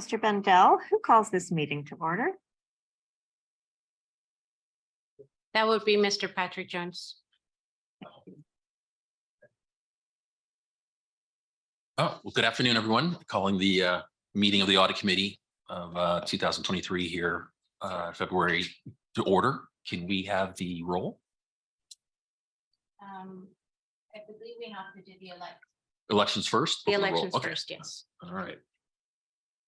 Mr. Bendel, who calls this meeting to order? That would be Mr. Patrick Jones. Oh, well, good afternoon, everyone. Calling the meeting of the Audit Committee of 2023 here, February to order. Can we have the roll? I believe we have to do the Elections first? The before roll? elections Okay. first, yes. All right.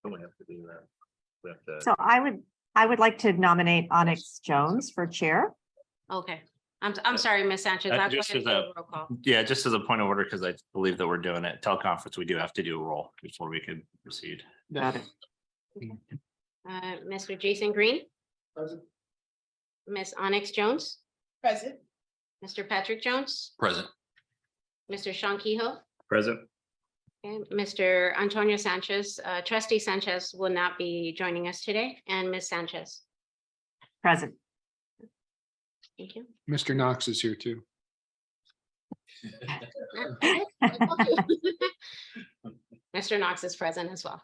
We have to do that. We have to. So I would like to nominate Onyx Jones for chair. Okay. I'm sorry, Ms. Sanchez. I'll go just ahead and as do a- a roll call. Yeah, just as a point of order, because I believe that we're doing it teleconference, we do have to do a roll before we can proceed. Got it. Mr. Jason Green, Ms. Onyx Jones, Present. Mr. Patrick Jones, Present. Mr. Sean Kehoe, Present. and Mr. Antonio Sanchez. Trustee Sanchez will not be joining us today, and Ms. Sanchez. Present. Thank you. Mr. Knox is here too. Mr. Knox is present as well.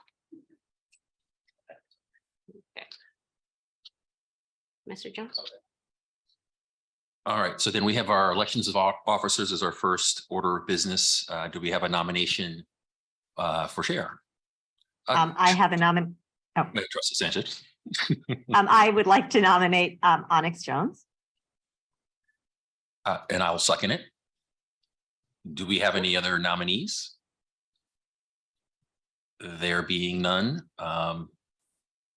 Okay. Mr. Jones. All right. So then we have our elections of officers as our first order of business. Do we have a nomination for chair? I have a nomination. Trustee Sanchez. I would like to nominate Onyx Jones. And I'll second it. Do we have any other nominees? There being none,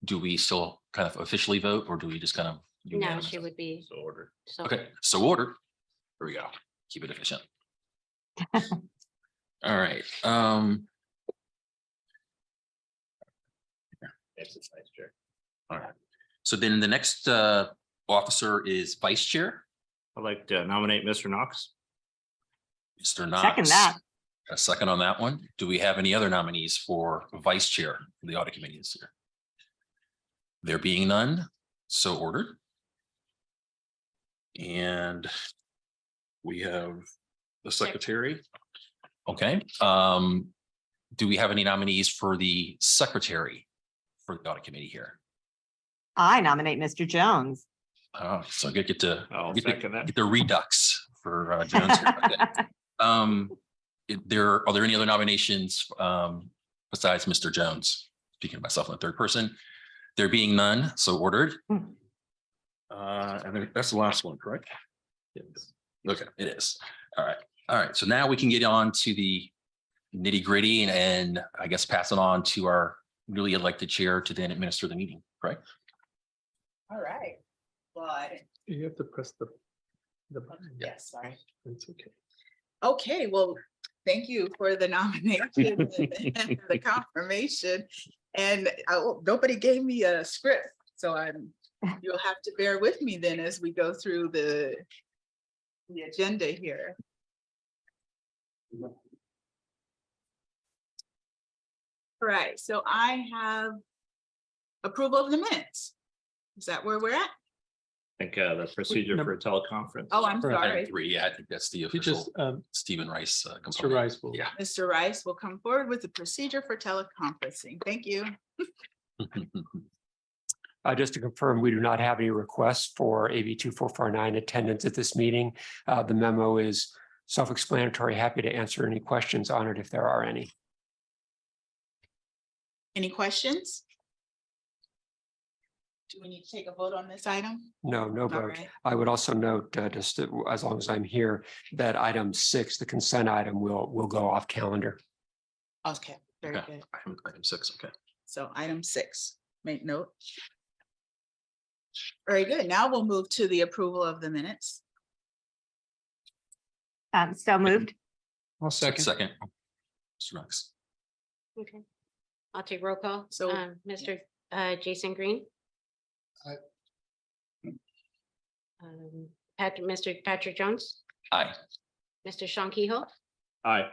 do we still kind of officially vote or do we just kind of? No, unanimous? she would be. So ordered. So, Okay, so ordered. Here we go. Keep it efficient. All right. Yes, it's vice chair. All right. So then the next officer is vice chair, I'd like to nominate Mr. Knox. Mr. Knox. Second that. A second on that one. Do we have any other nominees for vice chair for the audit committee this year? There being none, so ordered. And we have the secretary. Okay. Do we have any nominees for the secretary for the audit committee here? I nominate Mr. Jones. Oh, so I get to I'll get second that. the redux for Jones here. Okay. Are there any other nominations besides Mr. Jones? Speaking of myself in the third person, there being none, so ordered. And then that's the last one, correct? Yes. Okay, it is. All right. All right. So now we can get on to the nitty gritty and I guess pass it on to our newly elected chair to then administer the meeting, correct? All right. Well, You have to press the button. yes, sorry. It's okay. Okay, well, thank you for the nomination and the confirmation. And nobody gave me a script, so you'll have to bear with me then as we go through the agenda here. All right, so I have approval of the minutes. Is that where we're at? I think the procedure for a teleconference. Oh, I'm Correct. sorry. Item 3, yeah, I think that's the You official just, Stephen Rice Mr. component. Rice will. Yeah. Mr. Rice will come forward with the procedure for teleconferencing. Thank you. Just to confirm, we do not have any requests for AB 2449 attendance at this meeting. The memo is self-explanatory. Happy to answer any questions on it if there are any. Any questions? Do we need to take a vote on this item? No, no All vote. right. I would also note, just as long as I'm here, that item 6, the consent item, will go off calendar. Okay, very Okay. good. Item 6, okay. So item 6, make note. Very good. Now we'll move to the approval of the minutes. So moved. I'll second. Second. Mr. Knox. okay. I'll take roll call. So- Mr. Jason Green. Aye. Mr. Patrick Jones, Aye. Mr. Sean Kehoe, Aye.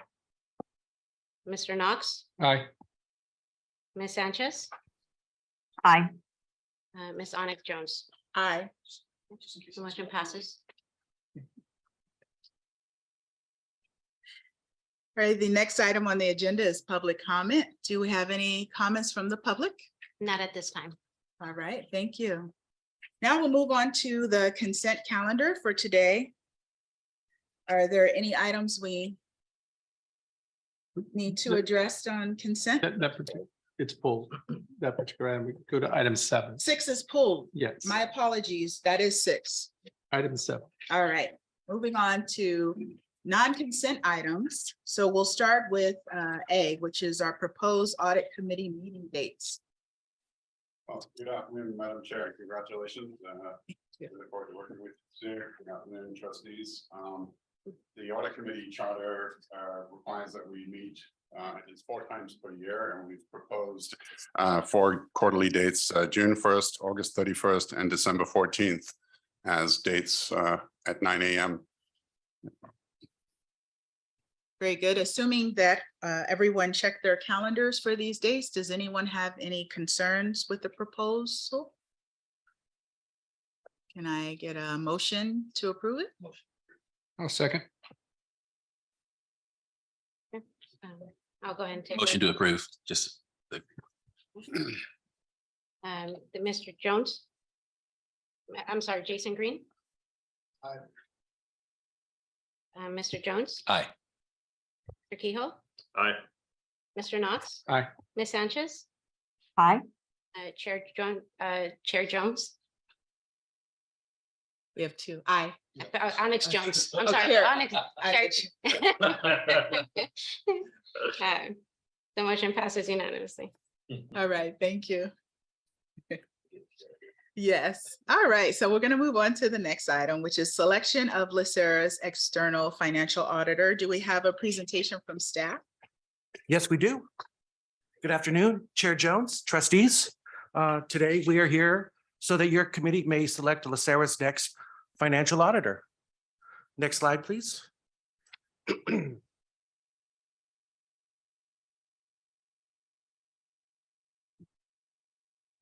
Mr. Knox, Aye. Ms. Sanchez, Aye. Ms. Onyx Jones. Aye. The motion passes. All right, the next item on the agenda is public comment. Do we have any comments from the public? Not at this time. All right, thank you. Now we'll move on to the consent calendar for today. Are there any items we need to address on consent? It's pulled. That particular item. We go to item 7. 6 is pulled. Yes, My apologies, that is 6. item 7. All right, moving on to non-consent items. So we'll start with A, which is our proposed audit committee meeting dates. Well, good afternoon, Madam Chair. Congratulations. Look forward to working with you. Good afternoon, trustees. The audit committee charter requires that we meet it's 4 times per year, and we've proposed 4 quarterly dates, June 1st, August 31st, and December 14th as dates at 9 a.m. Very good. Assuming that everyone checked their calendars for these dates, does anyone have any concerns with the proposal? Can I get a motion to approve it? I'll second. I'll go ahead and take. Motion to approve, just Mr. Jones. I'm sorry, Jason Green. Aye. Mr. Jones, aye. Mr. Kehoe, Aye. Mr. Knotts. Aye. Ms. Sanchez, Aye. Chair Jones, We have 2. Aye. Onyx Jones. I'm Oh, sorry, Chair. Onyx. I- The motion passes unanimously. All right, thank you. Yes, all right, so we're going to move on to the next item, which is selection of LACERA's external financial auditor. Do we have a presentation from staff? Yes, we do. Good afternoon, Chair Jones, trustees. Today, we are here so that your committee may select LACERA's next financial auditor. Next slide, please.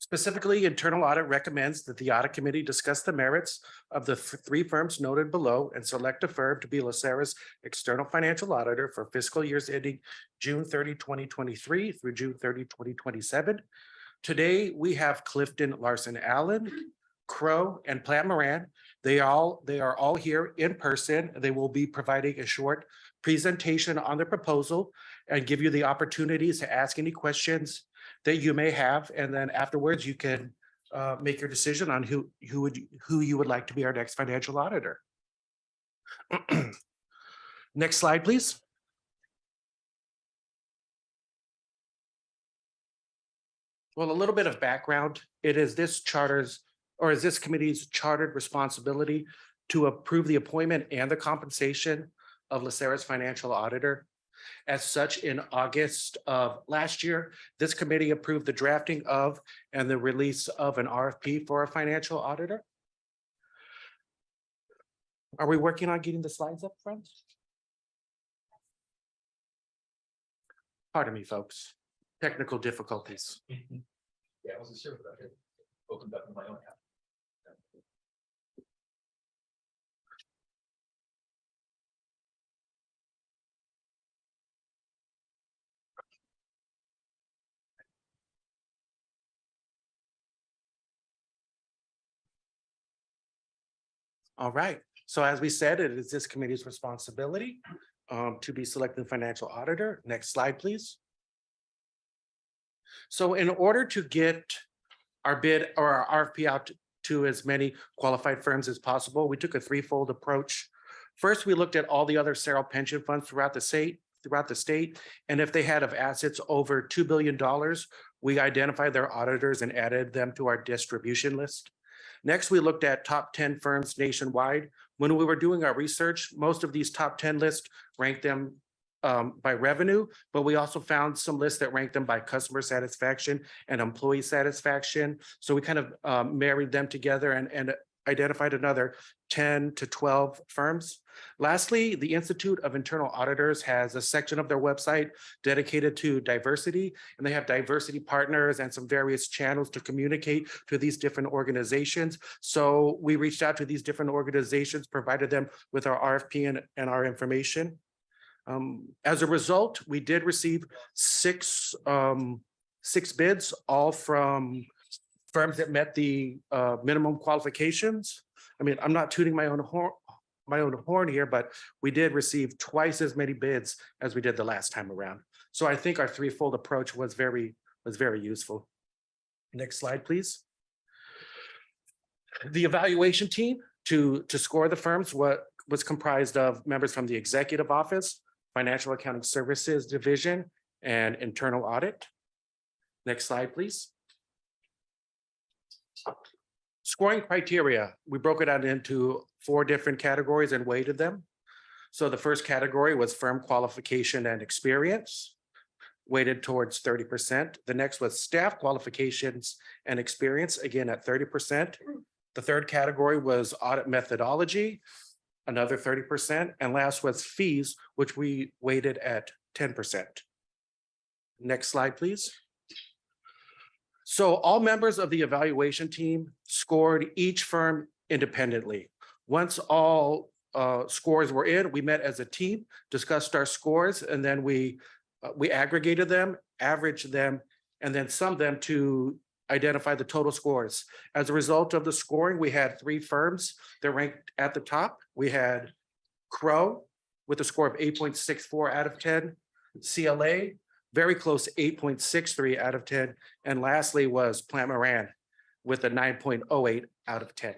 Specifically, internal audit recommends that the audit committee discuss the merits of the 3 firms noted below and select a firm to be LACERA's external financial auditor for fiscal years ending June 30, 2023 through June 30, 2027. Today, we have Clifton Larson Allen, Crow, and Plant Moran. They are all here in person. They will be providing a short presentation on the proposal and give you the opportunities to ask any questions that you may have, and then afterwards you can make your decision on who you would like to be our next financial auditor. Next slide, please. Well, a little bit of background. It is this committee's chartered responsibility to approve the appointment and the compensation of LACERA's financial auditor. As such, in August of last year, this committee approved the drafting of and the release of an RFP for a financial auditor. Are we working on getting the slides up front? Pardon me, folks. Technical difficulties. Yeah, I wasn't sure about it. Opened up in my own house. All right, so as we said, it is this committee's responsibility to be selecting financial auditor. Next slide, please. So in order to get our bid or our RFP out to as many qualified firms as possible, we took a 3-fold approach. First, we looked at all the other Sarah pension funds throughout the state, and if they had of assets over $2 billion, we identified their auditors and added them to our distribution list. Next, we looked at top 10 firms nationwide. When we were doing our research, most of these top 10 lists ranked them by revenue, but we also found some lists that ranked them by customer satisfaction and employee satisfaction. So we kind of married them together and identified another 10 to 12 firms. Lastly, the Institute of Internal Auditors has a section of their website dedicated to diversity, and they have diversity partners and some various channels to communicate to these different organizations. So we reached out to these different organizations, provided them with our RFP and our information. As a result, we did receive six bids, all from firms that met the minimum qualifications. I mean, I'm not tooting my own horn here, but we did receive twice as many bids as we did the last time around. So I think our threefold approach was very useful. Next slide, please. The evaluation team to score the firms was comprised of members from the executive office, financial accounting services division, and internal audit. Next slide, please. Scoring criteria, we broke it out into 4 different categories and weighted them. So the first category was firm qualification and experience, weighted towards 30%. The next was staff qualifications and experience, again at 30%. The third category was audit methodology, another 30%. And last was fees, which we weighted at 10%. Next slide, please. So all members of the evaluation team scored each firm independently. Once all scores were in, we met as a team, discussed our scores, and then we aggregated them, averaged them, and then summed them to identify the total scores. As a result of the scoring, we had 3 firms that ranked at the top. We had Crow with a score of 8.64 out of 10, CLA, very close, 8.63 out of 10. And lastly was Plant Moran with a 9.08 out of 10.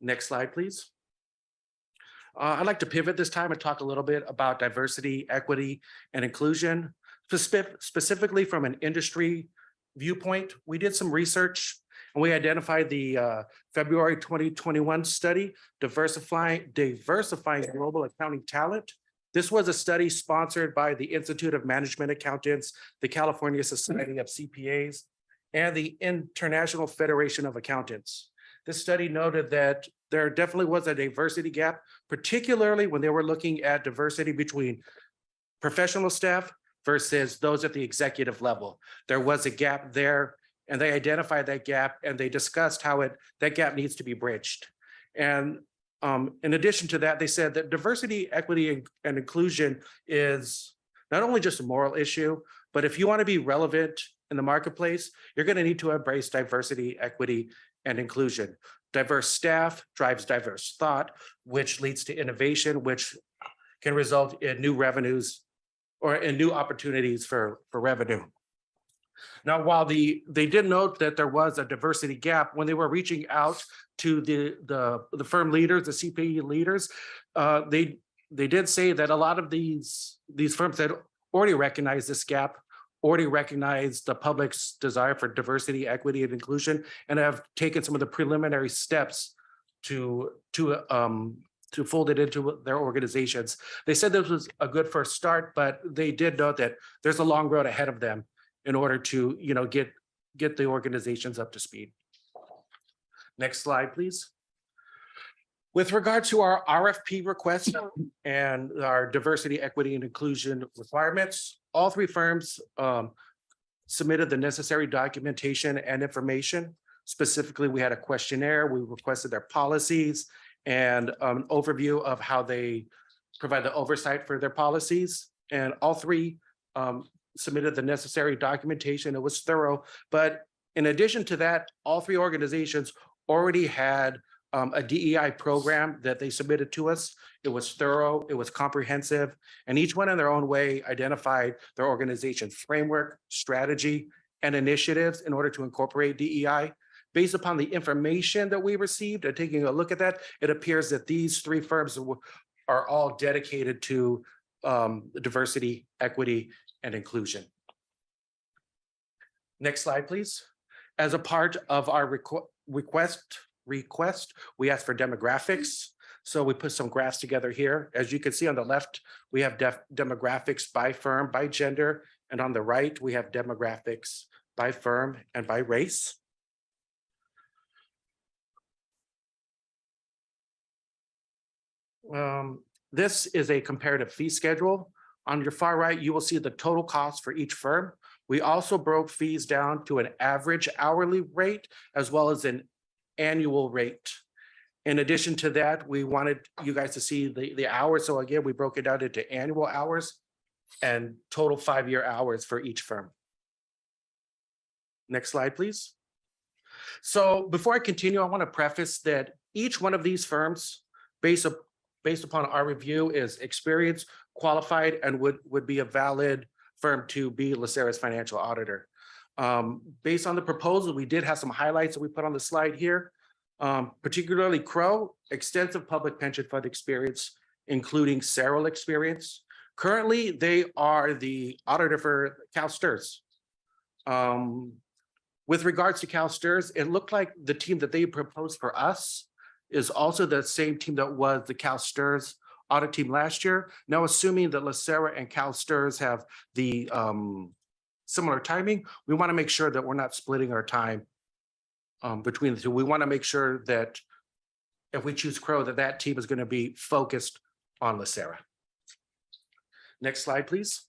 Next slide, please. I'd like to pivot this time and talk a little bit about diversity, equity, and inclusion. Specifically from an industry viewpoint, we did some research and we identified the February 2021 study, Diversifying Global Accounting Talent. This was a study sponsored by the Institute of Management Accountants, the California Society of CPAs, and the International Federation of Accountants. This study noted that there definitely was a diversity gap, particularly when they were looking at diversity between professional staff versus those at the executive level. There was a gap there, and they identified that gap, and they discussed how that gap needs to be bridged. And in addition to that, they said that diversity, equity, and inclusion is not only just a moral issue, but if you want to be relevant in the marketplace, you're going to need to embrace diversity, equity, and inclusion. Diverse staff drives diverse thought, which leads to innovation, which can result in new revenues or in new opportunities for revenue. Now, while they did note that there was a diversity gap, when they were reaching out to the firm leaders, the CPA leaders, they did say that a lot of these firms had already recognized this gap, already recognized the public's desire for diversity, equity, and inclusion, and have taken some of the preliminary steps to fold it into their organizations. They said this was a good first start, but they did note that there's a long road ahead of them in order to, get the organizations up to speed. Next slide, please. With regard to our RFP request and our diversity, equity, and inclusion requirements, all 3 firms submitted the necessary documentation and information. Specifically, we had a questionnaire, we requested their policies and an overview of how they provide the oversight for their policies. And all 3 submitted the necessary documentation. It was thorough, but in addition to that, all 3 organizations already had a DEI program that they submitted to us. It was thorough, it was comprehensive, and each one in their own way identified their organization's framework, strategy, and initiatives in order to incorporate DEI. Based upon the information that we received and taking a look at that, it appears that these 3 firms are all dedicated to diversity, equity, and inclusion. Next slide, please. As a part of our request, we asked for demographics. So we put some graphs together here. As you can see on the left, we have demographics by firm, by gender, and on the right, we have demographics by firm and by race. This is a comparative fee schedule. On your far right, you will see the total cost for each firm. We also broke fees down to an average hourly rate as well as an annual rate. In addition to that, we wanted you guys to see the hours. So again, we broke it down into annual hours and total 5-year hours for each firm. Next slide, please. So before I continue, I want to preface that each one of these firms, based upon our review, is experienced, qualified, and would be a valid firm to be LACERA's financial auditor. Based on the proposal, we did have some highlights that we put on the slide here. Particularly Crow, extensive public pension fund experience, including Seral experience. Currently, they are the auditor for CalSTRS. With regards to CalSTRS, it looked like the team that they proposed for us is also the same team that was the CalSTRS audit team last year. Now, assuming that LACERA and CalSTRS have the similar timing, we want to make sure that we're not splitting our time between the two. We want to make sure that if we choose Crow, that team is going to be focused on LACERA. Next slide, please.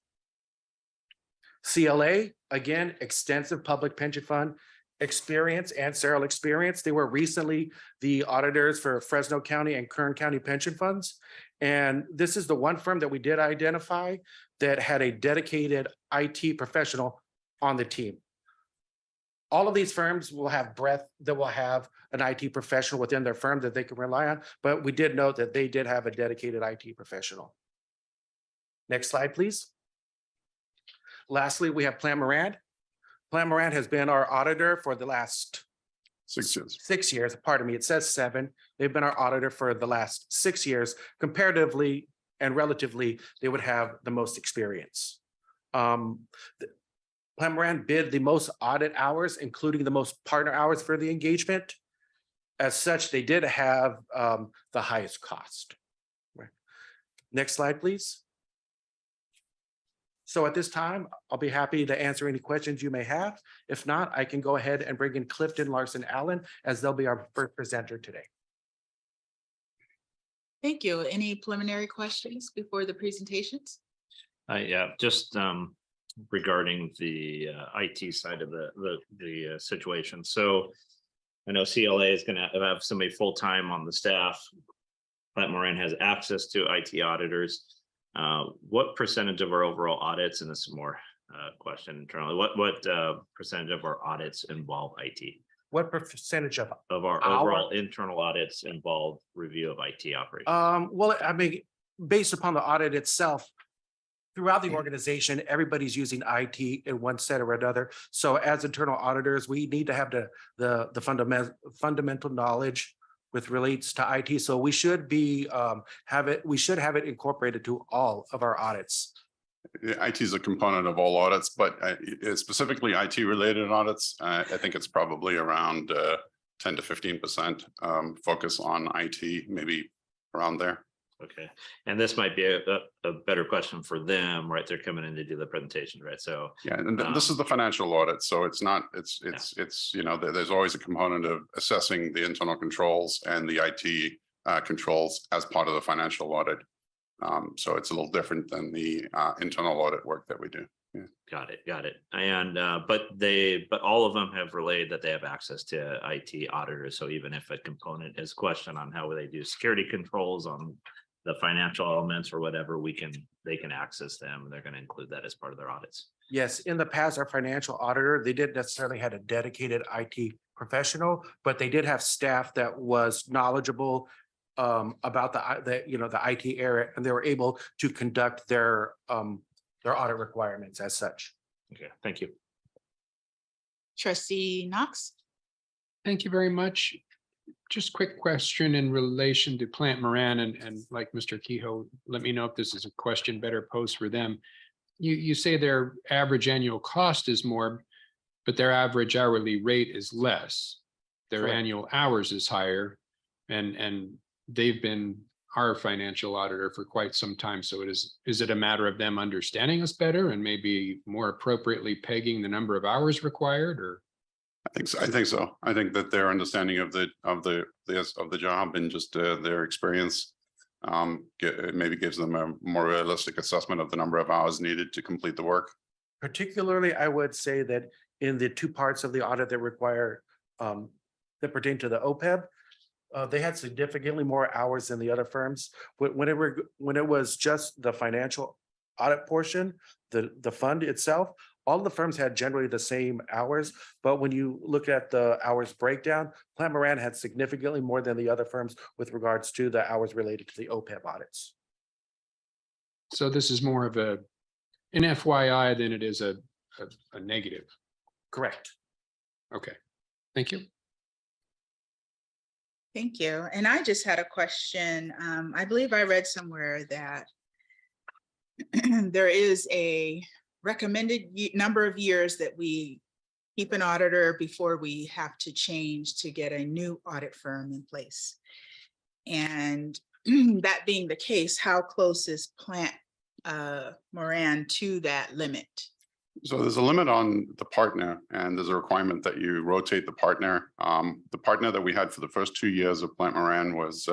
CLA, again, extensive public pension fund experience and Seral experience. They were recently the auditors for Fresno County and Kern County pension funds. And this is the one firm that we did identify that had a dedicated IT professional on the team. All of these firms will have that will have an IT professional within their firm that they can rely on, but we did note that they did have a dedicated IT professional. Next slide, please. Lastly, we have Plant Moran. Plant Moran has been our auditor for the last 6 years. 6 years. Pardon me, it says 7. They've been our auditor for the last 6 years. Comparatively and relatively, they would have the most experience. Plant Moran bid the most audit hours, including the most partner hours for the engagement. As such, they did have the highest cost. Next slide, please. So at this time, I'll be happy to answer any questions you may have. If not, I can go ahead and bring in Clifton Larson Allen, as they'll be our first presenter today. Thank you. Any preliminary questions before the presentations? Yeah, just regarding the IT side of the situation. So I know CLA is going to have somebody full-time on the staff. Plant Moran has access to IT auditors. What percentage of our overall audits, and this is more question internally, what percentage of our audits involve IT? What percentage of our overall internal audits involve review of IT operations? Well, I mean, based upon the audit itself, throughout the organization, everybody's using IT in one set or another. So as internal auditors, we need to have the fundamental knowledge with relates to IT. So we should be have it incorporated to all of our audits. IT is a component of all audits, but specifically IT related audits, I think it's probably around 10 to 15% focus on IT, maybe around there. Okay, and this might be a better question for them, right? They're coming in to do the presentation, right? So yeah, and this is the financial audit, so it's not, it's you know, there's always a component of assessing the internal controls and the IT controls as part of the financial audit. So it's a little different than the internal audit work that we do. Yeah. Got it. And but all of them have relayed that they have access to IT auditors. So even if a component is questioned on how they do security controls on the financial elements or whatever, they can access them, and they're going to include that as part of their audits. Yes, in the past, our financial auditor, they didn't necessarily have a dedicated IT professional, but they did have staff that was knowledgeable about the IT area, and they were able to conduct their audit requirements as such. Okay, thank you. Trustee Knox? Thank you very much. Just quick question in relation to Plant Moran, and like Mr. Kehoe, let me know if this is a question better posed for them. You say their average annual cost is more, but their average hourly rate is less. Their Correct. annual hours is higher, and they've been our financial auditor for quite some time. So is it a matter of them understanding us better and maybe more appropriately pegging the number of hours required, or? I think so. I think that their understanding of the job and just their experience maybe gives them a more realistic assessment of the number of hours needed to complete the work. Particularly, I would say that in the two parts of the audit that require that pertain to the OPEB, They had significantly more hours than the other firms. When it was just the financial audit portion, the fund itself, all the firms had generally the same hours. But when you look at the hours breakdown, Plant Moran had significantly more than the other firms with regards to the hours related to the OPEB audits. So this is more of an FYI than it is a negative. Correct. Okay, thank you. Thank you. And I just had a question. I believe I read somewhere that there is a recommended number of years that we keep an auditor before we have to change to get a new audit firm in place. And that being the case, how close is Plant Moran to that limit? So there's a limit on the partner, and there's a requirement that you rotate the partner. The partner that we had for the first 2 years of Plant Moran was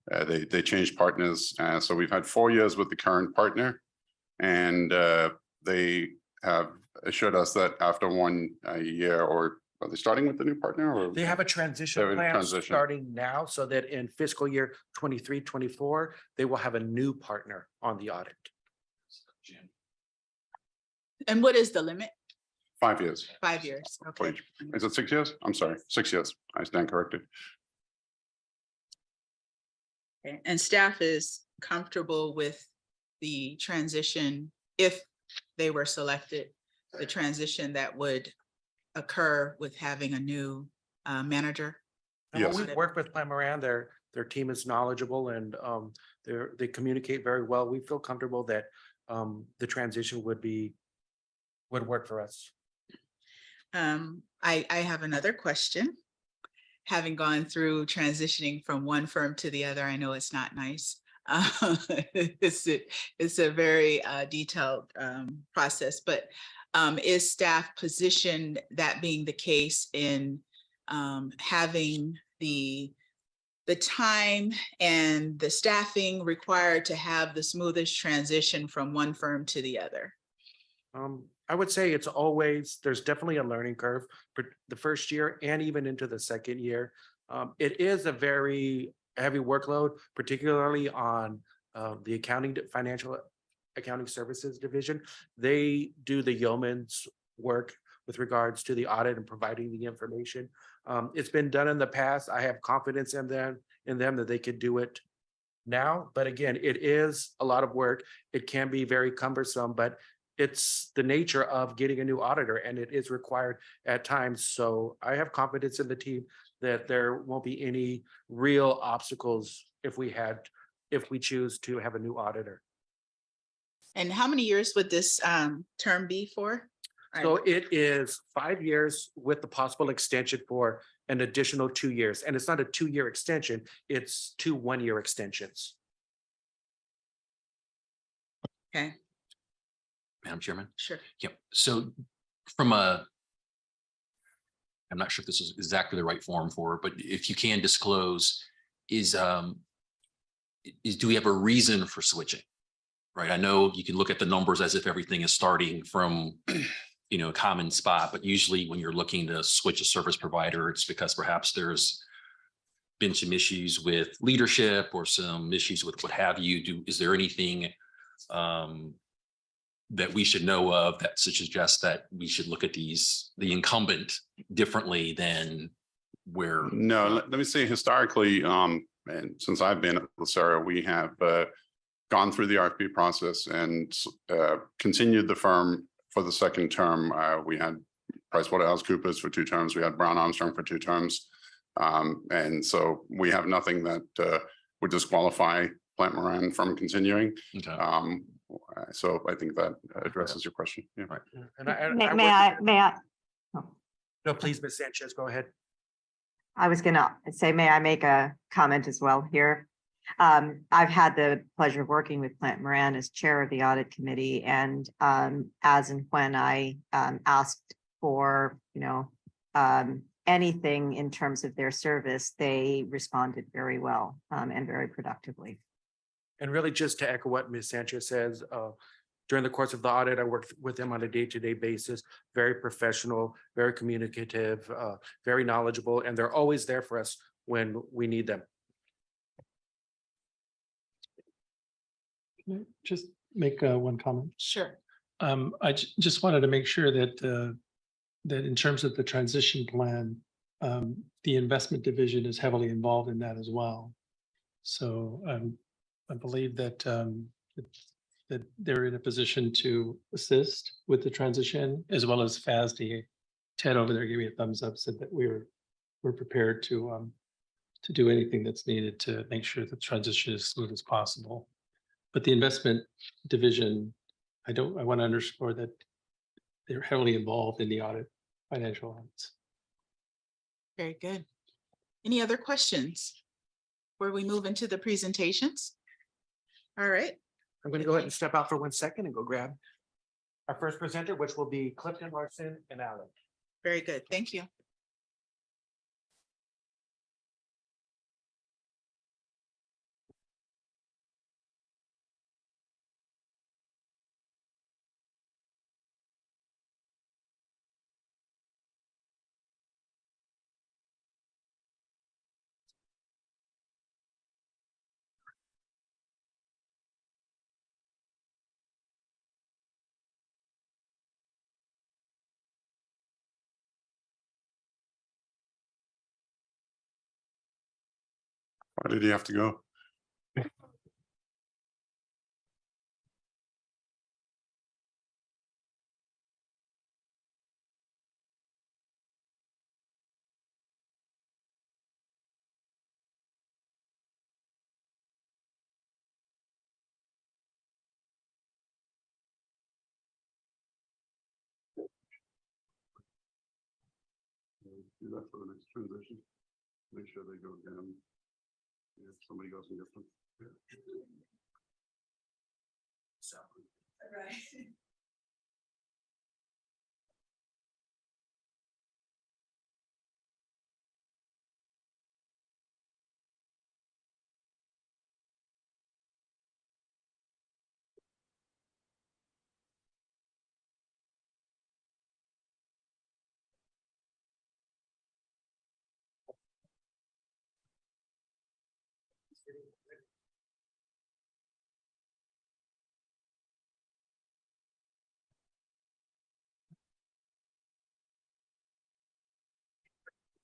they changed partners. So we've had 4 years with the current partner, and they have assured us that after 1 year, or are they starting with the new partner? Or They have a transition They have a plan transition. starting now, so that in fiscal year 23-24, they will have a new partner on the audit. And what is the limit? 5 years. 5 years. Okay. Wait, is it 6 years? I'm sorry, 6 years. I stand corrected. Okay. And staff is comfortable with the transition, if they were selected, the transition that would occur with having a new manager? And when Yes. we work with Plant Moran, their team is knowledgeable, and they communicate very well. We feel comfortable that the transition would work for us. I have another question. Having gone through transitioning from one firm to the other, I know it's not nice. It's a very detailed process, but is staff positioned, that being the case, in having the time and the staffing required to have the smoothest transition from one firm to the other? I would say there's definitely a learning curve for the first year and even into the second year. It is a very heavy workload, particularly on the financial accounting services division. They do the yeoman's work with regards to the audit and providing the information. It's been done in the past. I have confidence in them that they could do it now. But again, it is a lot of work. It can be very cumbersome, but it's the nature of getting a new auditor, and it is required at times. So I have confidence in the team that there won't be any real obstacles if we choose to have a new auditor. And how many years would this term be for? So it is 5 years with the possible extension for an additional 2 years. And it's not a 2-year extension, it's 2 one-year extensions. Okay, Madam Chairman? sure. Yep. So I'm not sure if this is exactly the right form for it, but if you can disclose, do we have a reason for switching? Right. I know you can look at the numbers as if everything is starting from, a common spot, but usually when you're looking to switch a service provider, it's because perhaps there's been some issues with leadership or some issues with what have you. Is there anything that we should know of that suggests that we should look at the incumbent differently than where? No, let me say historically, and since I've been at LACERA, we have gone through the RFP process and continued the firm for the second term. We had PricewaterhouseCoopers for 2 terms. We had Brown Armstrong for 2 terms. And so we have nothing that would disqualify Plant Moran from continuing. Okay. So I think that addresses your question. Yeah. Right. And May I? No, please, Ms. Sanchez, go ahead. I was gonna say, may I make a comment as well here? I've had the pleasure of working with Plant Moran as chair of the audit committee, and as and when I asked for, anything in terms of their service, they responded very well and very productively. And really, just to echo what Ms. Sanchez says, during the course of the audit, I worked with them on a day-to-day basis, very professional, very communicative, very knowledgeable, and they're always there for us when we need them. Can I just make one comment? Sure. Just wanted to make sure that that in terms of the transition plan, the investment division is heavily involved in that as well. So I believe that that they're in a position to assist with the transition, as well as FASD. Ted over there gave me a thumbs up, said that we're prepared to do anything that's needed to make sure the transition is as smooth as possible. But the investment division, I want to underscore that they're heavily involved in the audit, financial audits. Very good. Any other questions before we move into the presentations? All right. I'm going to go ahead and step out for 1 second and go grab our first presenter, which will be Clifton, Larson, and Allen. Very good. Thank you. Why did he have to go? Do that for the next transition. Make sure they go down. If somebody goes and gets them. So. Right.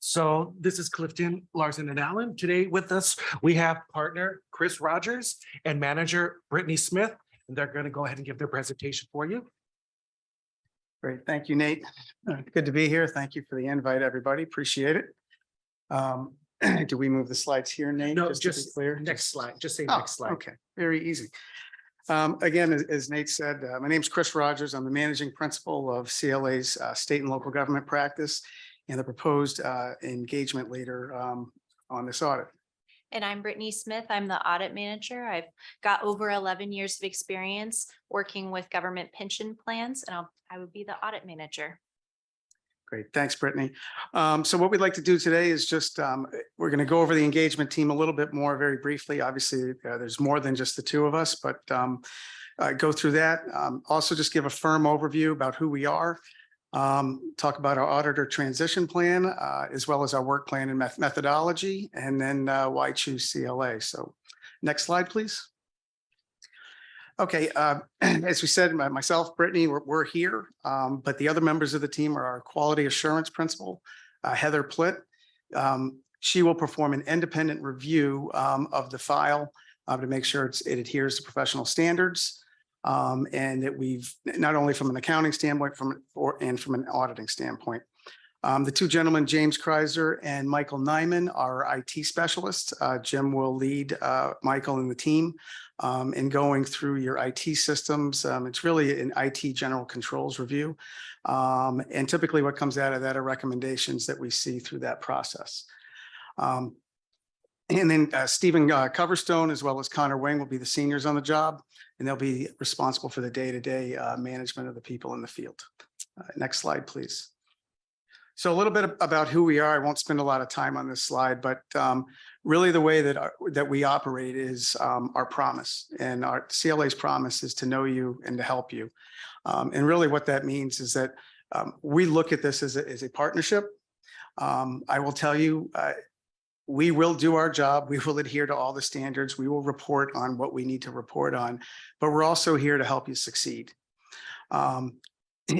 So this is Clifton, Larson, and Allen. Today with us, we have partner Chris Rogers and manager Brittany Smith, and they're going to go ahead and give their presentation for you. Great. Thank you, Nate. Good to be here. Thank you for the invite, everybody. Appreciate it. Do we move the slides here, Nate? No, to be just clear. next slide. Just say Oh, next slide. okay. Very easy. Again, as Nate said, my name is Chris Rogers. I'm the managing principal of CLA's state and local government practice and the proposed engagement leader on this audit. And I'm Brittany Smith. I'm the audit manager. I've got over 11 years of experience working with government pension plans, and I would be the audit manager. Great. Thanks, Brittany. So what we'd like to do today is just, we're going to go over the engagement team a little bit more very briefly. Obviously, there's more than just the two of us, but go through that. Also just give a firm overview about who we are. Talk about our auditor transition plan, as well as our work plan and methodology, and then why choose CLA. So next slide, please. Okay, as we said, myself, Brittany, we're here, but the other members of the team are our quality assurance principal, Heather Plitt. She will perform an independent review of the file to make sure it adheres to professional standards. And that we've not only from an accounting standpoint and from an auditing standpoint. The two gentlemen, James Kreiser and Michael Nyman, are IT specialists. Jim will lead Michael and the team in going through your IT systems. It's really an IT general controls review. And typically what comes out of that are recommendations that we see through that process. And then Stephen Coverstone, as well as Connor Wing, will be the seniors on the job, and they'll be responsible for the day-to-day management of the people in the field. Next slide, please. So a little bit about who we are. I won't spend a lot of time on this slide, but really the way that we operate is our promise, and our CLA's promise is to know you and to help you. And really what that means is that we look at this as a partnership. I will tell you, we will do our job. We will adhere to all the standards. We will report on what we need to report on, but we're also here to help you succeed.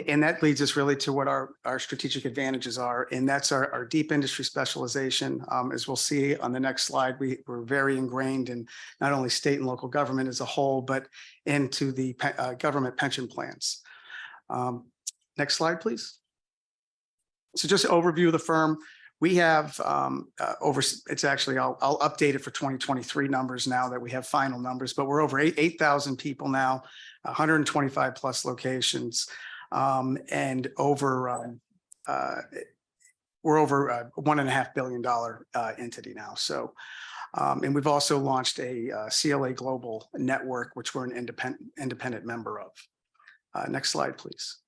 And that leads us really to what our strategic advantages are, and that's our deep industry specialization. As we'll see on the next slide, we're very ingrained in not only state and local government as a whole, but into the government pension plans. Next slide, please. So just an overview of the firm. We have it's actually, I'll update it for 2023 numbers now that we have final numbers, but we're over 8,000 people now, 125 plus locations. And over we're over $1.5 billion entity now. So, and we've also launched a CLA Global Network, which we're an independent member of. Next slide, please.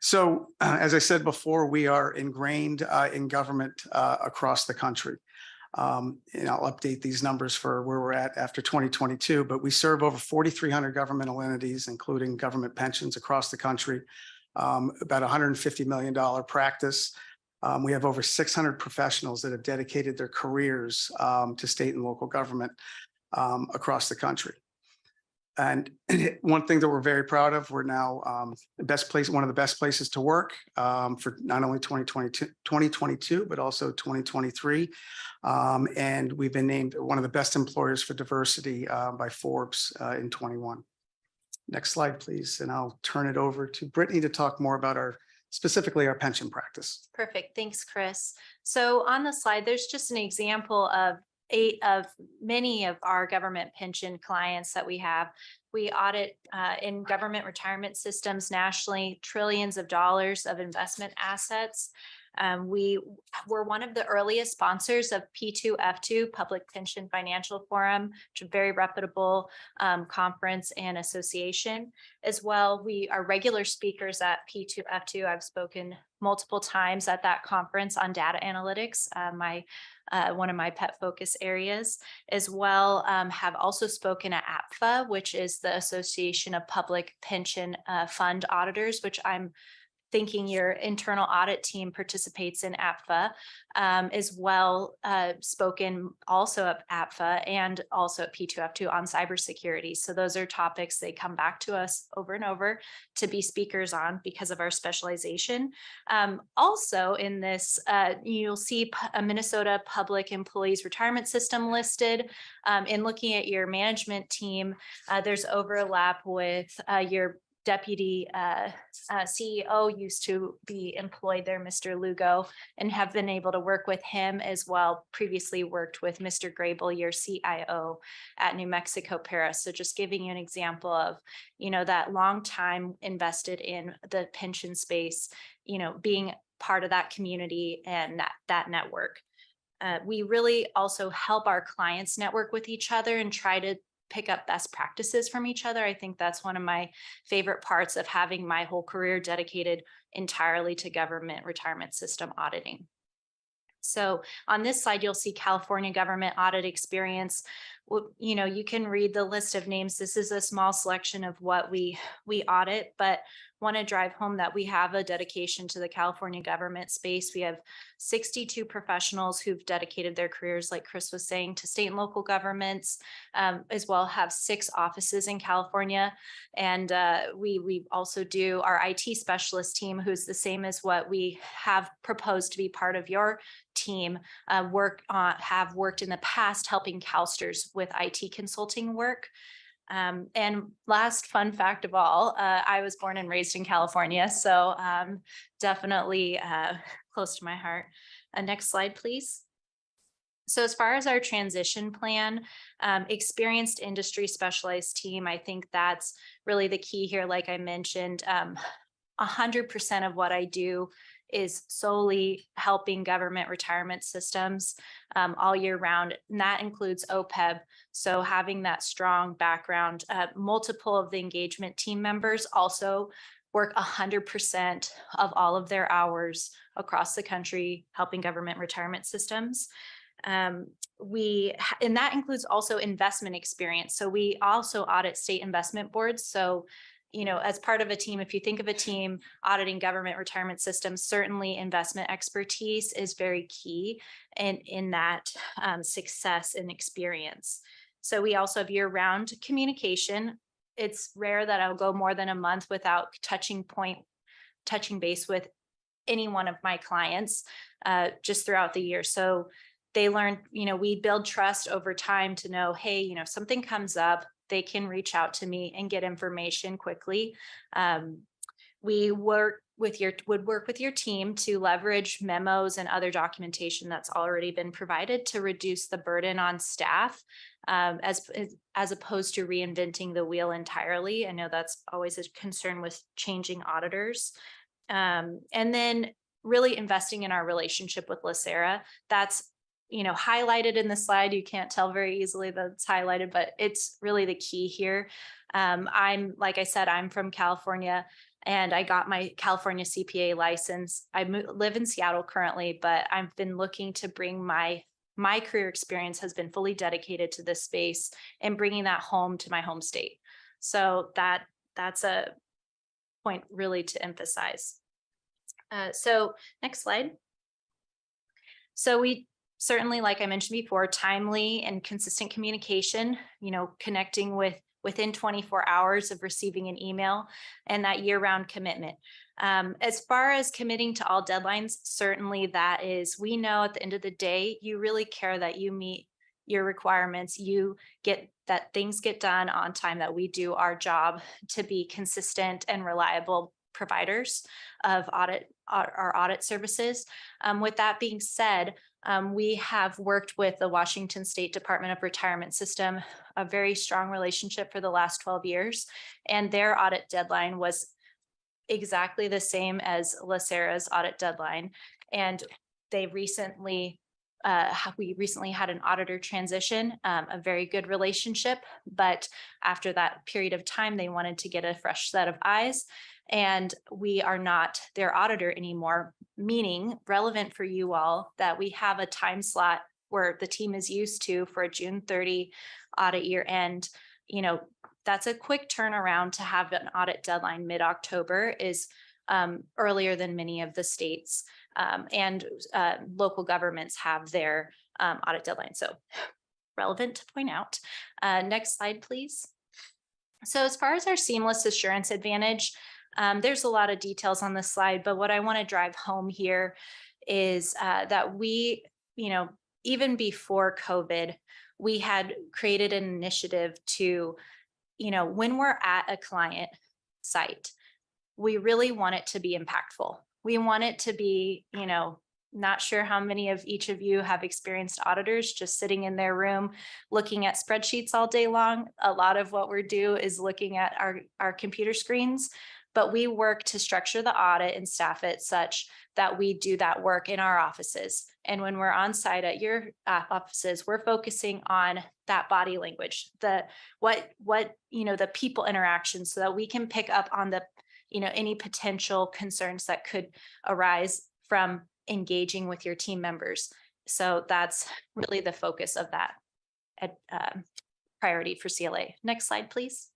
So, as I said before, we are ingrained in government across the country. And I'll update these numbers for where we're at after 2022, but we serve over 4,300 governmental entities, including government pensions across the country, about $150 million practice. We have over 600 professionals that have dedicated their careers to state and local government across the country. And one thing that we're very proud of, we're now one of the best places to work for not only 2022, but also 2023. And we've been named one of the best employers for diversity by Forbes in 21. Next slide, please. And I'll turn it over to Brittany to talk more about specifically our pension practice. Perfect. Thanks, Chris. So on the slide, there's just an example of 8 of many of our government pension clients that we have. We audit in government retirement systems nationally, trillions of dollars of investment assets. We were one of the earliest sponsors of P2F2 Public Pension Financial Forum, which is a very reputable conference and association. As well, we are regular speakers at P2F2. I've spoken multiple times at that conference on data analytics, one of my pet focus areas. As well, have also spoken at APFA, which is the Association of Public Pension Fund Auditors, which I'm thinking your internal audit team participates in APFA, as well spoken also at APFA and also at P2F2 on cybersecurity. So those are topics they come back to us over and over to be speakers on because of our specialization. Also in this, you'll see a Minnesota Public Employees Retirement System listed. In looking at your management team, there's overlap with your deputy CEO used to be employed there, Mr. Lugo, and have been able to work with him as well. Previously worked with Mr. Grable, your CIO at New Mexico Paris. So just giving you an example of, that long time invested in the pension space, being part of that community and that network. We really also help our clients network with each other and try to pick up best practices from each other. I think that's one of my favorite parts of having my whole career dedicated entirely to government retirement system auditing. So on this slide, you'll see California government audit experience. You can read the list of names. This is a small selection of what we audit, but want to drive home that we have a dedication to the California government space. We have 62 professionals who've dedicated their careers, like Chris was saying, to state and local governments, as well have 6 offices in California. And we also do our IT specialist team, who's the same as what we have proposed to be part of your team, have worked in the past helping CalSTRS with IT consulting work. And last fun fact of all, I was born and raised in California, so definitely close to my heart. Next slide, please. So as far as our transition plan, experienced industry specialized team, I think that's really the key here. Like I mentioned, 100% of what I do is solely helping government retirement systems all year round. And that includes OPEB. So having that strong background, multiple of the engagement team members also work 100% of all of their hours across the country, helping government retirement systems. And that includes also investment experience. So we also audit state investment boards. So as part of a team, if you think of a team auditing government retirement systems, certainly investment expertise is very key in that success and experience. So we also have year-round communication. It's rare that I'll go more than a month without touching base with any one of my clients just throughout the year. So they learn, we build trust over time to know, hey, something comes up, they can reach out to me and get information quickly. We would work with your team to leverage memos and other documentation that's already been provided to reduce the burden on staff, as opposed to reinventing the wheel entirely. I know that's always a concern with changing auditors. And then really investing in our relationship with LACERA. That's highlighted in the slide. You can't tell very easily that it's highlighted, but it's really the key here. Like I said, I'm from California and I got my California CPA license. I live in Seattle currently, but I've been looking to bring my career experience has been fully dedicated to this space and bringing that home to my home state. So that's a point really to emphasize. So next slide. So we certainly, like I mentioned before, timely and consistent communication, connecting within 24 hours of receiving an email, and that year-round commitment. As far as committing to all deadlines, certainly that is, we know at the end of the day, you really care that you meet your requirements, you get that things get done on time, that we do our job to be consistent and reliable providers of our audit services. With that being said, we have worked with the Washington State Department of Retirement System, a very strong relationship for the last 12 years, and their audit deadline was exactly the same as LACERA's audit deadline. And they recently, we recently had an auditor transition, a very good relationship, but after that period of time, they wanted to get a fresh set of eyes. And we are not their auditor anymore, meaning relevant for you all that we have a time slot where the team is used to for a June 30 audit year end. That's a quick turnaround. To have an audit deadline mid-October is earlier than many of the states and local governments have their audit deadline. So relevant to point out. Next slide, please. So as far as our seamless assurance advantage, there's a lot of details on this slide, but what I want to drive home here is that we, even before COVID, we had created an initiative to, when we're at a client site, we really want it to be impactful. We want it to be, not sure how many of each of you have experienced auditors just sitting in their room looking at spreadsheets all day long. A lot of what we do is looking at our computer screens, but we work to structure the audit and staff it such that we do that work in our offices. And when we're on site at your offices, we're focusing on that body language, the people interaction, so that we can pick up on the, any potential concerns that could arise from engaging with your team members. So that's really the focus of that priority for CLA. Next slide, please.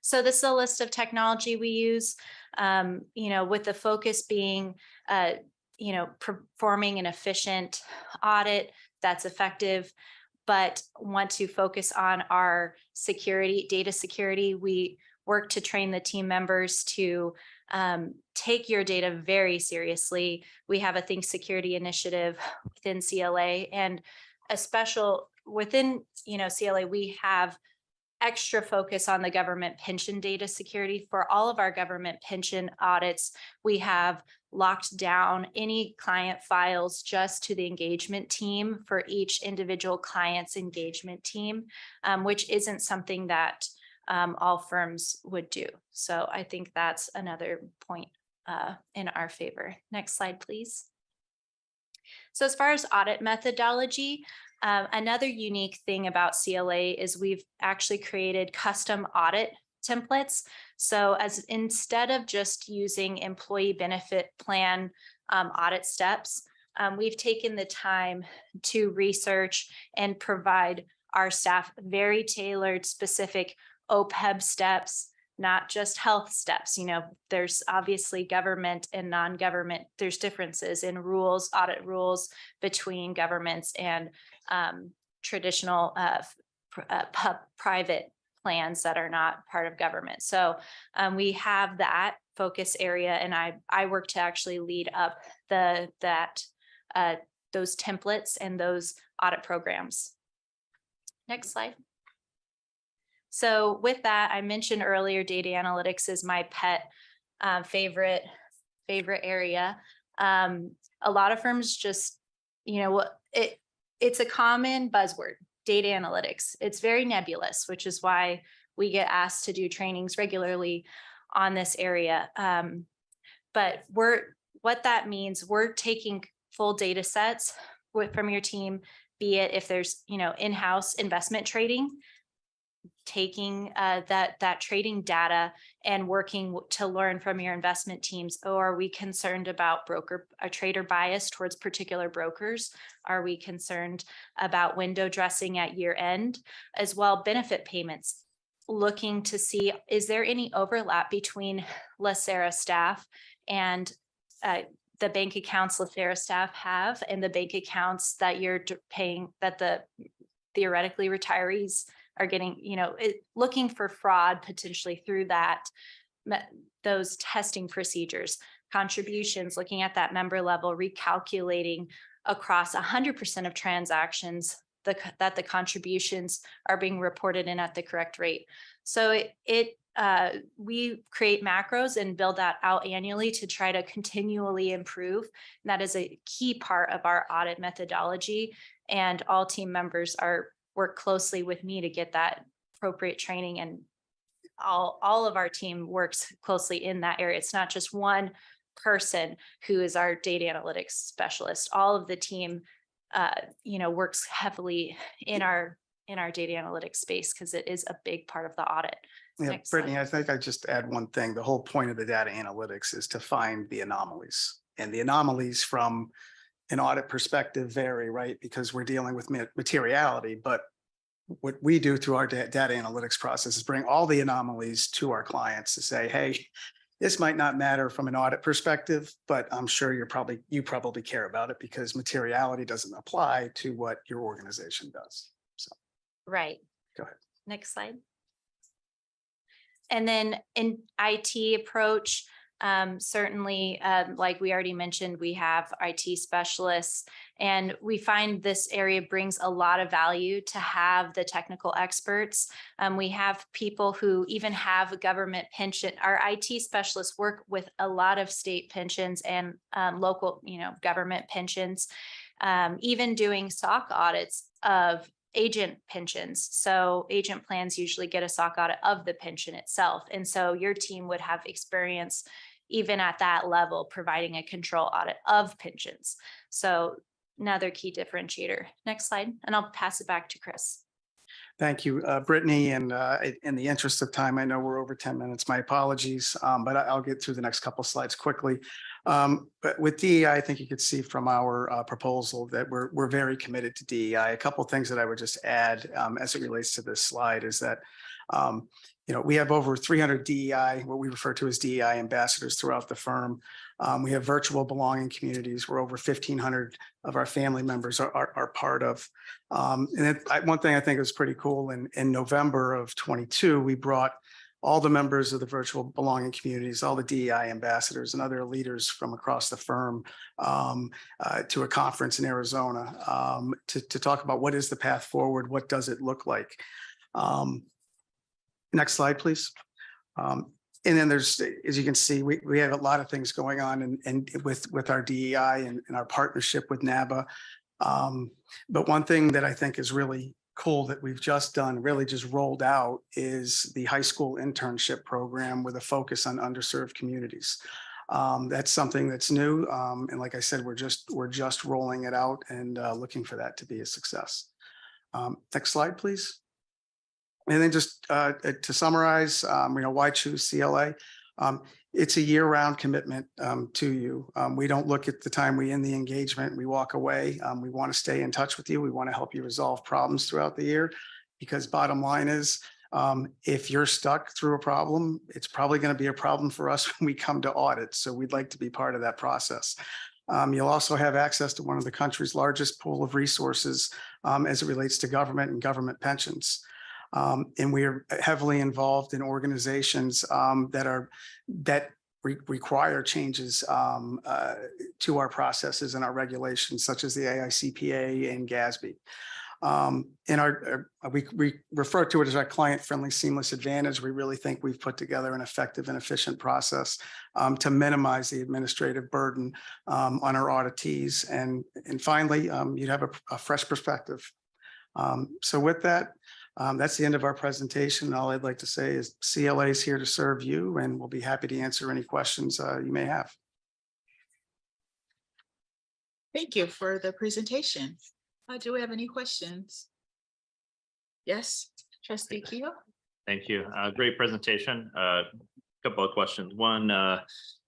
So this is a list of technology we use, with the focus being, performing an efficient audit that's effective, but want to focus on our security, data security. We work to train the team members to take your data very seriously. We have a Think Security initiative within CLA, and a special within, CLA, we have extra focus on the government pension data security. For all of our government pension audits, we have locked down any client files just to the engagement team for each individual client's engagement team, which isn't something that all firms would do. So I think that's another point in our favor. Next slide, please. So as far as audit methodology, another unique thing about CLA is we've actually created custom audit templates. So instead of just using employee benefit plan audit steps, we've taken the time to research and provide our staff very tailored, specific OPEB steps not just health steps. There's obviously government and non-government. There's differences in rules, audit rules between governments and traditional private plans that are not part of government. So we have that focus area, and I work to actually lead up those templates and those audit programs. Next slide. So with that, I mentioned earlier, data analytics is my pet favorite area. A lot of firms just, it's a common buzzword, data analytics. It's very nebulous, which is why we get asked to do trainings regularly on this area. But what that means, we're taking full data sets from your team, be it if there's, in-house investment trading, taking that trading data and working to learn from your investment teams. Oh, are we concerned about trader bias towards particular brokers? Are we concerned about window dressing at year end? As well, benefit payments, looking to see, is there any overlap between LACERA staff and the bank accounts LACERA staff have and the bank accounts that you're paying, that the theoretically retirees are getting, looking for fraud potentially through those testing procedures, contributions, looking at that member level, recalculating across 100% of transactions that the contributions are being reported in at the correct rate. So we create macros and build that out annually to try to continually improve. And that is a key part of our audit methodology. And all team members work closely with me to get that appropriate training, and all of our team works closely in that area. It's not just one person who is our data analytics specialist. All of the team, works heavily in our data analytics space because it is a big part of the audit. Yeah, Next Brittany, slide. I think I just add one thing. The whole point of the data analytics is to find the anomalies, and the anomalies from an audit perspective vary, right? Because we're dealing with materiality, but what we do through our data analytics process is bring all the anomalies to our clients to say, hey, this might not matter from an audit perspective, but I'm sure you probably care about it because materiality doesn't apply to what your organization does. So, Right. Go ahead. Next slide. And then in IT approach, certainly, like we already mentioned, we have IT specialists, and we find this area brings a lot of value to have the technical experts. We have people who even have a government pension. Our IT specialists work with a lot of state pensions and local, government pensions, even doing SOC audits of agent pensions. So agent plans usually get a SOC audit of the pension itself. And so your team would have experience even at that level, providing a control audit of pensions. So another key differentiator. Next slide, and I'll pass it back to Chris. Thank you, Brittany. And in the interest of time, I know we're over 10 minutes. My apologies, but I'll get through the next couple slides quickly. But with DEI, I think you could see from our proposal that we're very committed to DEI. A couple of things that I would just add as it relates to this slide is that we have over 300 DEI, what we refer to as DEI ambassadors throughout the firm. We have virtual belonging communities where over 1,500 of our family members are part of. And one thing I think is pretty cool, in November of 22, we brought all the members of the virtual belonging communities, all the DEI ambassadors and other leaders from across the firm to a conference in Arizona to talk about what is the path forward, what does it look like. Next slide, please. And then there's, as you can see, we have a lot of things going on and with our DEI and our partnership with NABA. But one thing that I think is really cool that we've just done, really just rolled out, is the high school internship program with a focus on underserved communities. That's something that's new. And like I said, we're just rolling it out and looking for that to be a success. Next slide, please. And then just to summarize, why choose CLA? It's a year-round commitment to you. We don't look at the time we end the engagement, we walk away. We want to stay in touch with you. We want to help you resolve problems throughout the year, because bottom line is If you're stuck through a problem, it's probably going to be a problem for us when we come to audit. So we'd like to be part of that process. You'll also have access to one of the country's largest pool of resources as it relates to government and government pensions. And we are heavily involved in organizations that require changes to our processes and our regulations, such as the AICPA and GASB. We refer to it as our client-friendly seamless advantage. We really think we've put together an effective and efficient process to minimize the administrative burden on our auditees. And finally, you'd have a fresh perspective. So with that, that's the end of our presentation. All I'd like to say is CLA is here to serve you, and we'll be happy to answer any questions you may have. Thank you for the presentation. Do we have any questions? Yes, Trustee Kehoe? Thank you. Great presentation. Couple of questions. One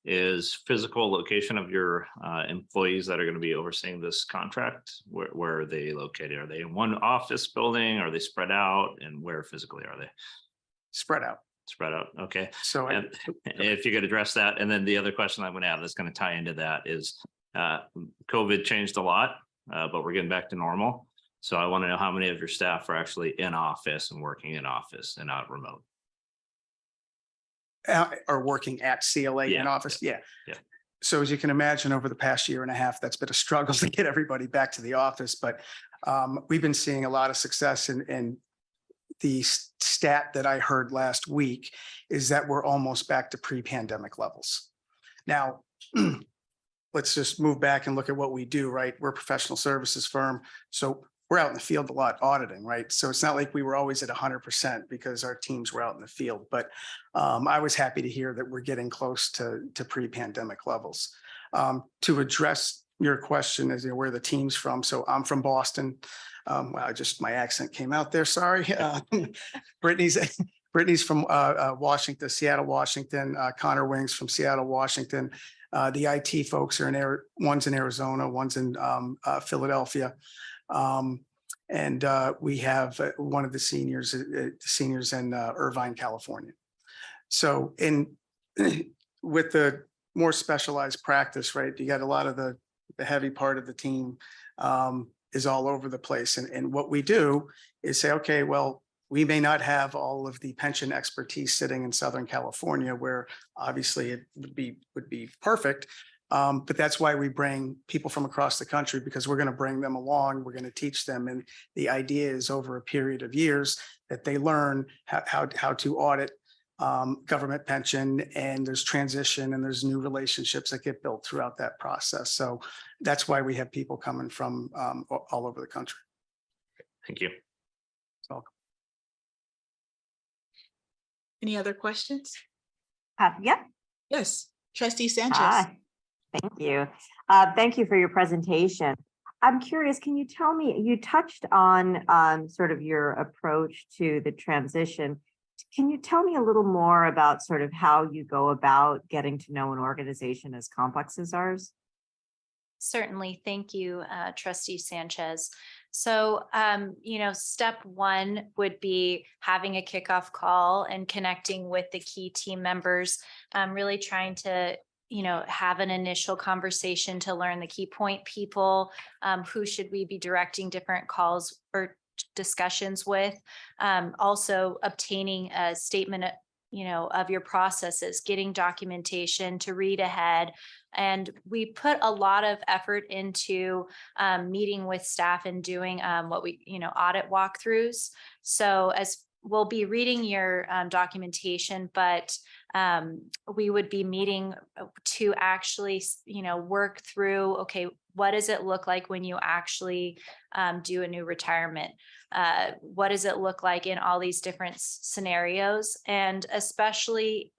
is physical location of your employees that are going to be overseeing this contract. Where are they located? Are they in one office building? Are they spread out? And where physically are they? Spread out. Spread out. Okay. So And if you could address that. And then the other question I'm going to have that's going to tie into that is COVID changed a lot, but we're getting back to normal. So I want to know how many of your staff are actually in office and working in office and not remote. Are working at CLA in office. Yeah. So as you can imagine, over the past year and a half, that's been a struggle to get everybody back to the office. But we've been seeing a lot of success. And the stat that I heard last week is that we're almost back to pre-pandemic levels. Now, let's just move back and look at what we do, right? We're a professional services firm. So we're out in the field a lot auditing, right? So it's not like we were always at 100% because our teams were out in the field. But I was happy to hear that we're getting close to pre-pandemic levels. To address your question as where the team's from. So I'm from Boston. My accent came out there, sorry. Brittany's from Washington, Seattle, Washington. Connor Wings from Seattle, Washington. The IT folks are one's in Arizona, one's in Philadelphia. And we have one of the seniors in Irvine, California. So with the more specialized practice, right, you got a lot of the heavy part of the team is all over the place. And what we do is say, okay, well, we may not have all of the pension expertise sitting in Southern California, where obviously it would be perfect. But that's why we bring people from across the country, because we're going to bring them along. We're going to teach them. And the idea is over a period of years that they learn how to audit government pension, and there's transition and there's new relationships that get built throughout that process. So that's why we have people coming from all over the country. Thank you. So. Any other questions? Yeah. Yes, Trustee Sanchez. Hi. Thank you. Thank you for your presentation. I'm curious, can you tell me, you touched on sort of your approach to the transition. Can you tell me a little more about sort of how you go about getting to know an organization as complex as ours? Certainly. Thank you, Trustee Sanchez. So, step one would be having a kickoff call and connecting with the key team members, really trying to have an initial conversation to learn the key point people, who should we be directing different calls or discussions with. Also obtaining a statement, of your processes, getting documentation to read ahead. And we put a lot of effort into meeting with staff and doing what we, audit walkthroughs. So as we'll be reading your documentation, but we would be meeting to actually, work through, okay, what does it look like when you actually do a new retirement? What does it look like in all these different scenarios? And especially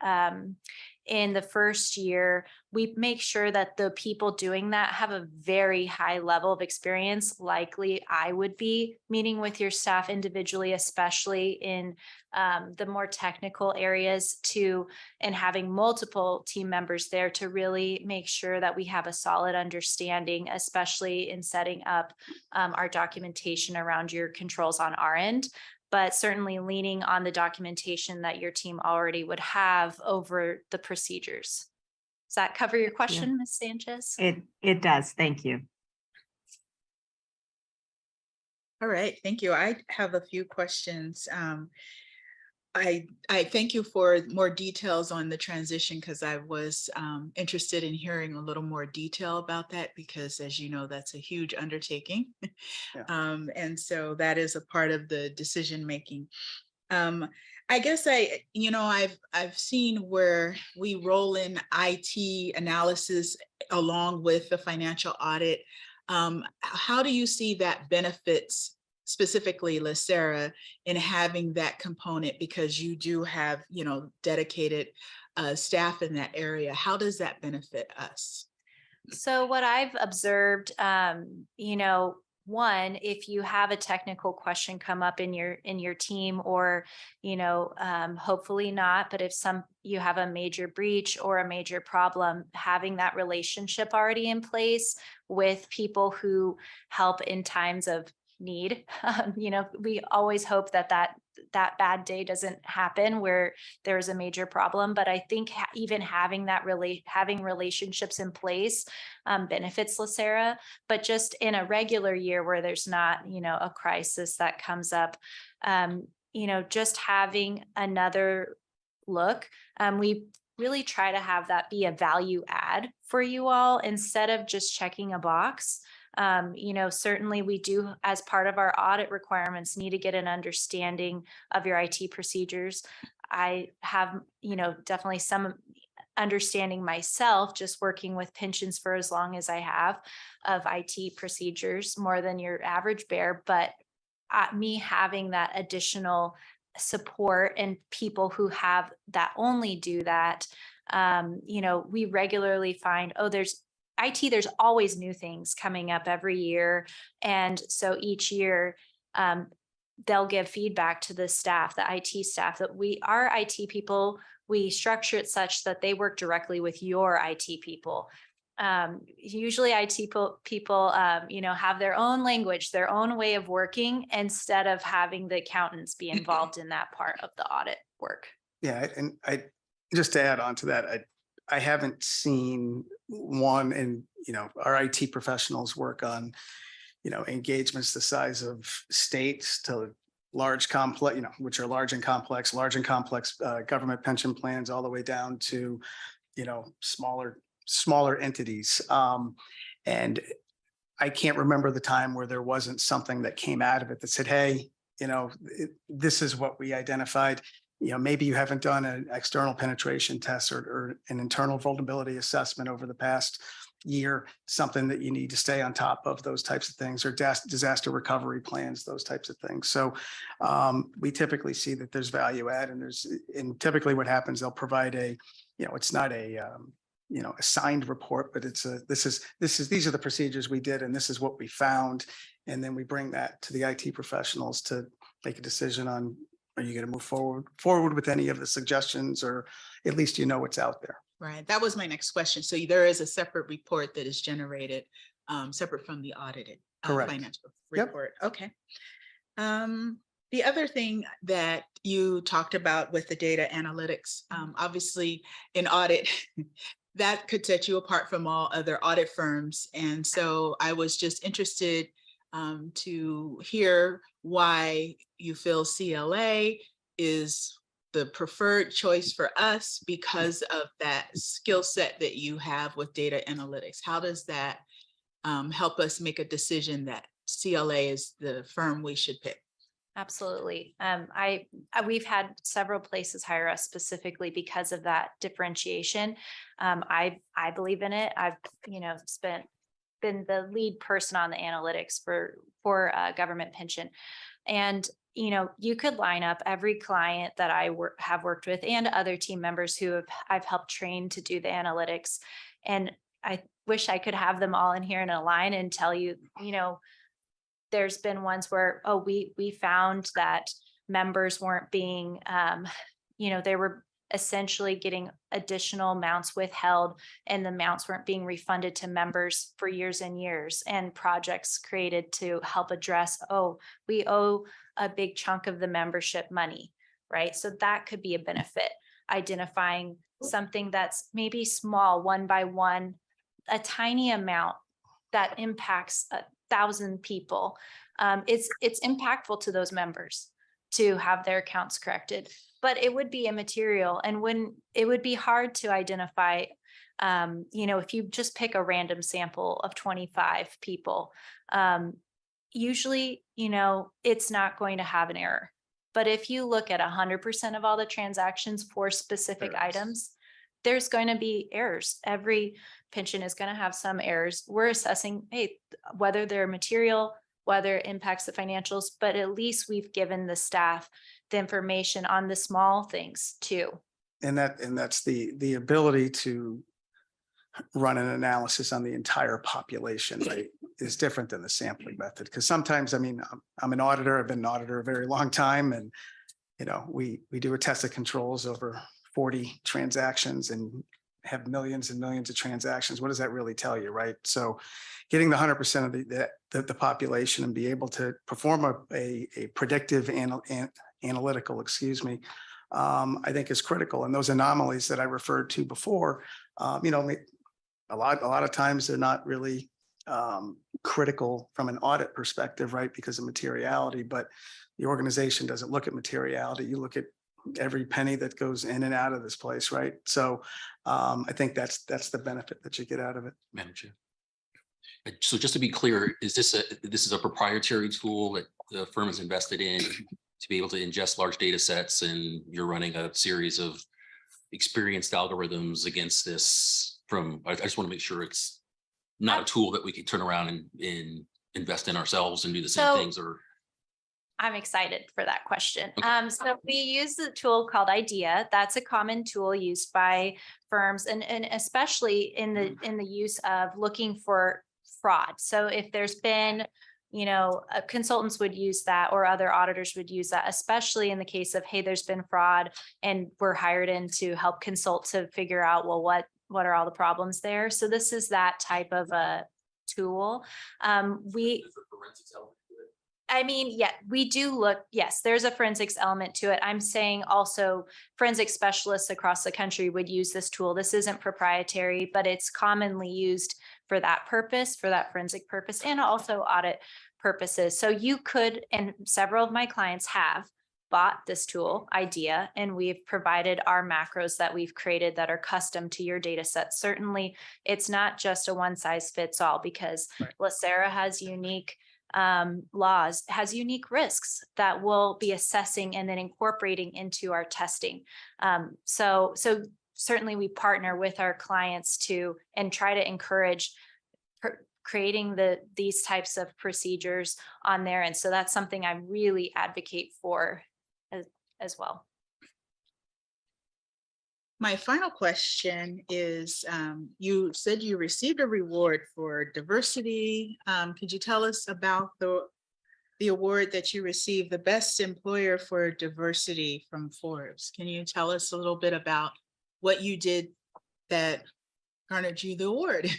in the first year, we make sure that the people doing that have a very high level of experience. Likely I would be meeting with your staff individually, especially in the more technical areas and having multiple team members there to really make sure that we have a solid understanding, especially in setting up our documentation around your controls on our end. but certainly leaning on the documentation that your team already would have over the procedures. Does that cover your question, Ms. Sanchez? It does. Thank you. All right, thank you. I have a few questions. I thank you for more details on the transition because I was interested in hearing a little more detail about that because, as you know, that's a huge undertaking. Yeah. And so that is a part of the decision making. I guess I've seen where we roll in IT analysis along with the financial audit. How do you see that benefits specifically LACERA in having that component, because you do have, dedicated staff in that area? How does that benefit us? So what I've observed, one, if you have a technical question come up in your team, or hopefully not, but if you have a major breach or a major problem, having that relationship already in place with people who help in times of need. We always hope that bad day doesn't happen where there's a major problem, but I think even having having relationships in place benefits LACERA. But just in a regular year where there's not a crisis that comes up, just having another look, we really try to have that be a value add for you all instead of just checking a box. Certainly we do, as part of our audit requirements, need to get an understanding of your IT procedures. I have, definitely some understanding myself, just working with pensions for as long as I have, of IT procedures, more than your average bear. But me having that additional support and people who have that only do that, we regularly find, there's always new things coming up every year. And so each year, they'll give feedback to the staff, the IT staff, that our IT people, we structure it such that they work directly with your IT people. Usually IT people, have their own language, their own way of working, instead of having the accountants be involved in that part of the audit work. Yeah, and just to add on to that, I haven't seen one, and our IT professionals work on, engagements the size of states to large complex, which are large and complex government pension plans, all the way down to, smaller entities. And I can't remember the time where there wasn't something that came out of it that said, hey, this is what we identified. Maybe you haven't done an external penetration test or an internal vulnerability assessment over the past year, something that you need to stay on top of, those types of things, or disaster recovery plans, those types of things. So we typically see that there's value add, and typically what happens, they'll provide it's not a signed report, but these are the procedures we did, and this is what we found. And then we bring that to the IT professionals to make a decision on, are you going to move forward with any of the suggestions, or at least what's out there. Right. That was my next question. So there is a separate report that is generated, separate from the audited financial report. Yep. Okay. The other thing that you talked about with the data analytics, obviously in audit, that could set you apart from all other audit firms. And so I was just interested to hear why you feel CLA is the preferred choice for us because of that skill set that you have with data analytics. How does that help us make a decision that CLA is the firm we should pick? Absolutely. We've had several places hire us specifically because of that differentiation. I believe in it. I've been the lead person on the analytics for government pension, and you could line up every client that I have worked with and other team members who I've helped train to do the analytics, and I wish I could have them all in here in a line and tell you, there's been ones where, we found that members weren't being, they were essentially getting additional amounts withheld, and the amounts weren't being refunded to members for years and years, and projects created to help address, we owe a big chunk of the membership money, right? So that could be a benefit, identifying something that's maybe small, one by one, a tiny amount that impacts 1,000 people. It's impactful to those members to have their accounts corrected, but it would be immaterial. And when it would be hard to identify, if you just pick a random sample of 25 people, usually, it's not going to have an error. But if you look at 100% of all the transactions for specific items, there's going to be errors. Every pension is going to have some errors. We're assessing, hey, whether they're material, whether it impacts the financials, but at least we've given the staff the information on the small things too. And that's the ability to run an analysis on the entire population, right, is different than the sampling method. Because sometimes, I mean, I'm an auditor, I've been an auditor a very long time, and we do a test of controls over 40 transactions and have millions and millions of transactions. What does that really tell you, right? So getting the 100% of the population and be able to perform a predictive analytical, I think is critical. And those anomalies that I referred to before, a lot of times they're not really critical from an audit perspective, right? Because of materiality, but the organization doesn't look at materiality. You look at every penny that goes in and out of this place, right? So I think that's the benefit that you get out of it. Madam Chair. So just to be clear, this is a proprietary tool that the firm has invested in to be able to ingest large data sets, and you're running a series of experienced algorithms against this I just want to make sure it's not a tool that we can turn around and invest in ourselves and do the same things, or. I'm excited for that question. Okay. So we use the tool called IDEA. That's a common tool used by firms, and especially in the use of looking for fraud. So if there's been, consultants would use that, or other auditors would use that, especially in the case of, hey, there's been fraud and we're hired in to help consult to figure out, well, what are all the problems there? So this is that type of a tool. We do look, yes, there's a forensics element to it. I'm saying also forensic specialists across the country would use this tool. This isn't proprietary, but it's commonly used for that purpose, for that forensic purpose, and also audit purposes. So you could, and several of my clients have bought this tool, IDEA, and we've provided our macros that we've created that are custom to your data set. Certainly, it's not just a one size fits all, because LACERA has unique laws, has unique risks that we'll be assessing and then incorporating into our testing. So certainly we partner with our clients and try to encourage creating these types of procedures on there. And so that's something I really advocate for as well. My final question is, you said you received a reward for diversity. Could you tell us about the award that you received, the Best Employer for Diversity from Forbes? Can you tell us a little bit about what you did that garnered you the award?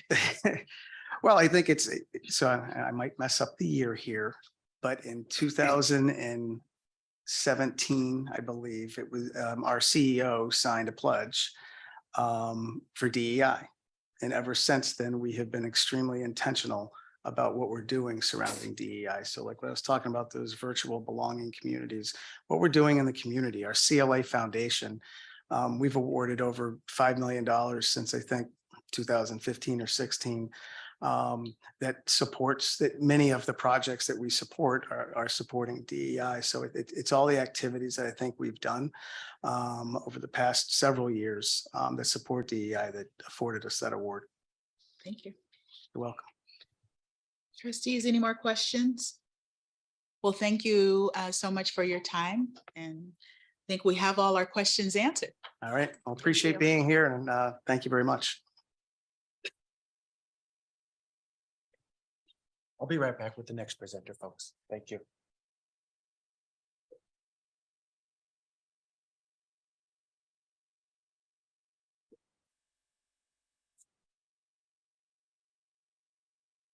Well, I think so I might mess up the year here, but in 2017, I believe it was, our CEO signed a pledge for DEI. And ever since then, we have been extremely intentional about what we're doing surrounding DEI. So like what I was talking about, those virtual belonging communities, what we're doing in the community, our CLA Foundation, we've awarded over $5 million since I think 2015 or 16. That supports that many of the projects that we support are supporting DEI. So it's all the activities that I think we've done over the past several years that support DEI that afforded us that award. Thank you. You're welcome. Trustees, any more questions? Well, thank you so much for your time, and I think we have all our questions answered. All right. Well, appreciate being here, and thank you very much. I'll be right back with the next presenter, folks. Thank you.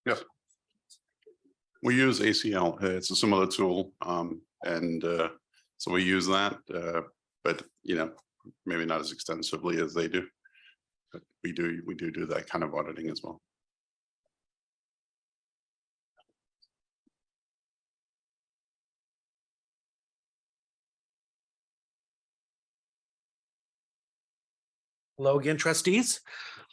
Yes. We use ACL. It's a similar tool. And so we use that, but maybe not as extensively as they do. But we do that kind of auditing as well. Hello again, trustees.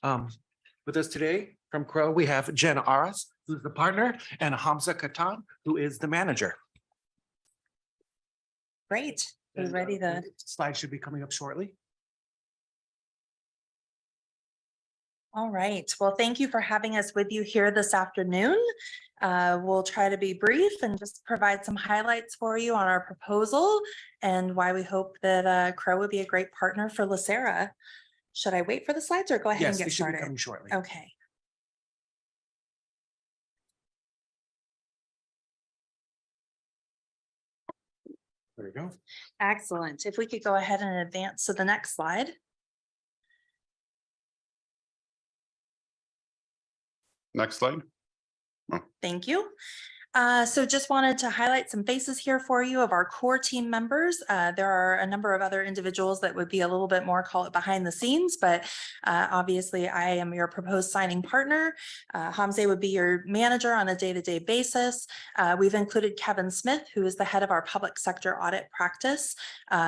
With us today from Crow, we have Jen Aras, who's the partner, and Hamza Katan, who is the manager. Great. We're And, ready to. Slides should be coming up shortly. All right. Well, thank you for having us with you here this afternoon. We'll try to be brief and just provide some highlights for you on our proposal and why we hope that Crow would be a great partner for LACERA. Should I wait for the slides or go ahead and Yes, get they should be started? coming shortly. Okay. There we go. Excellent. If we could go ahead and advance to the next slide. Next slide. Thank you. So just wanted to highlight some faces here for you of our core team members. There are a number of other individuals that would be a little bit more, call it behind the scenes, but obviously I am your proposed signing partner. Hamza would be your manager on a day-to-day basis. We've included Kevin Smith, who is the head of our public sector audit practice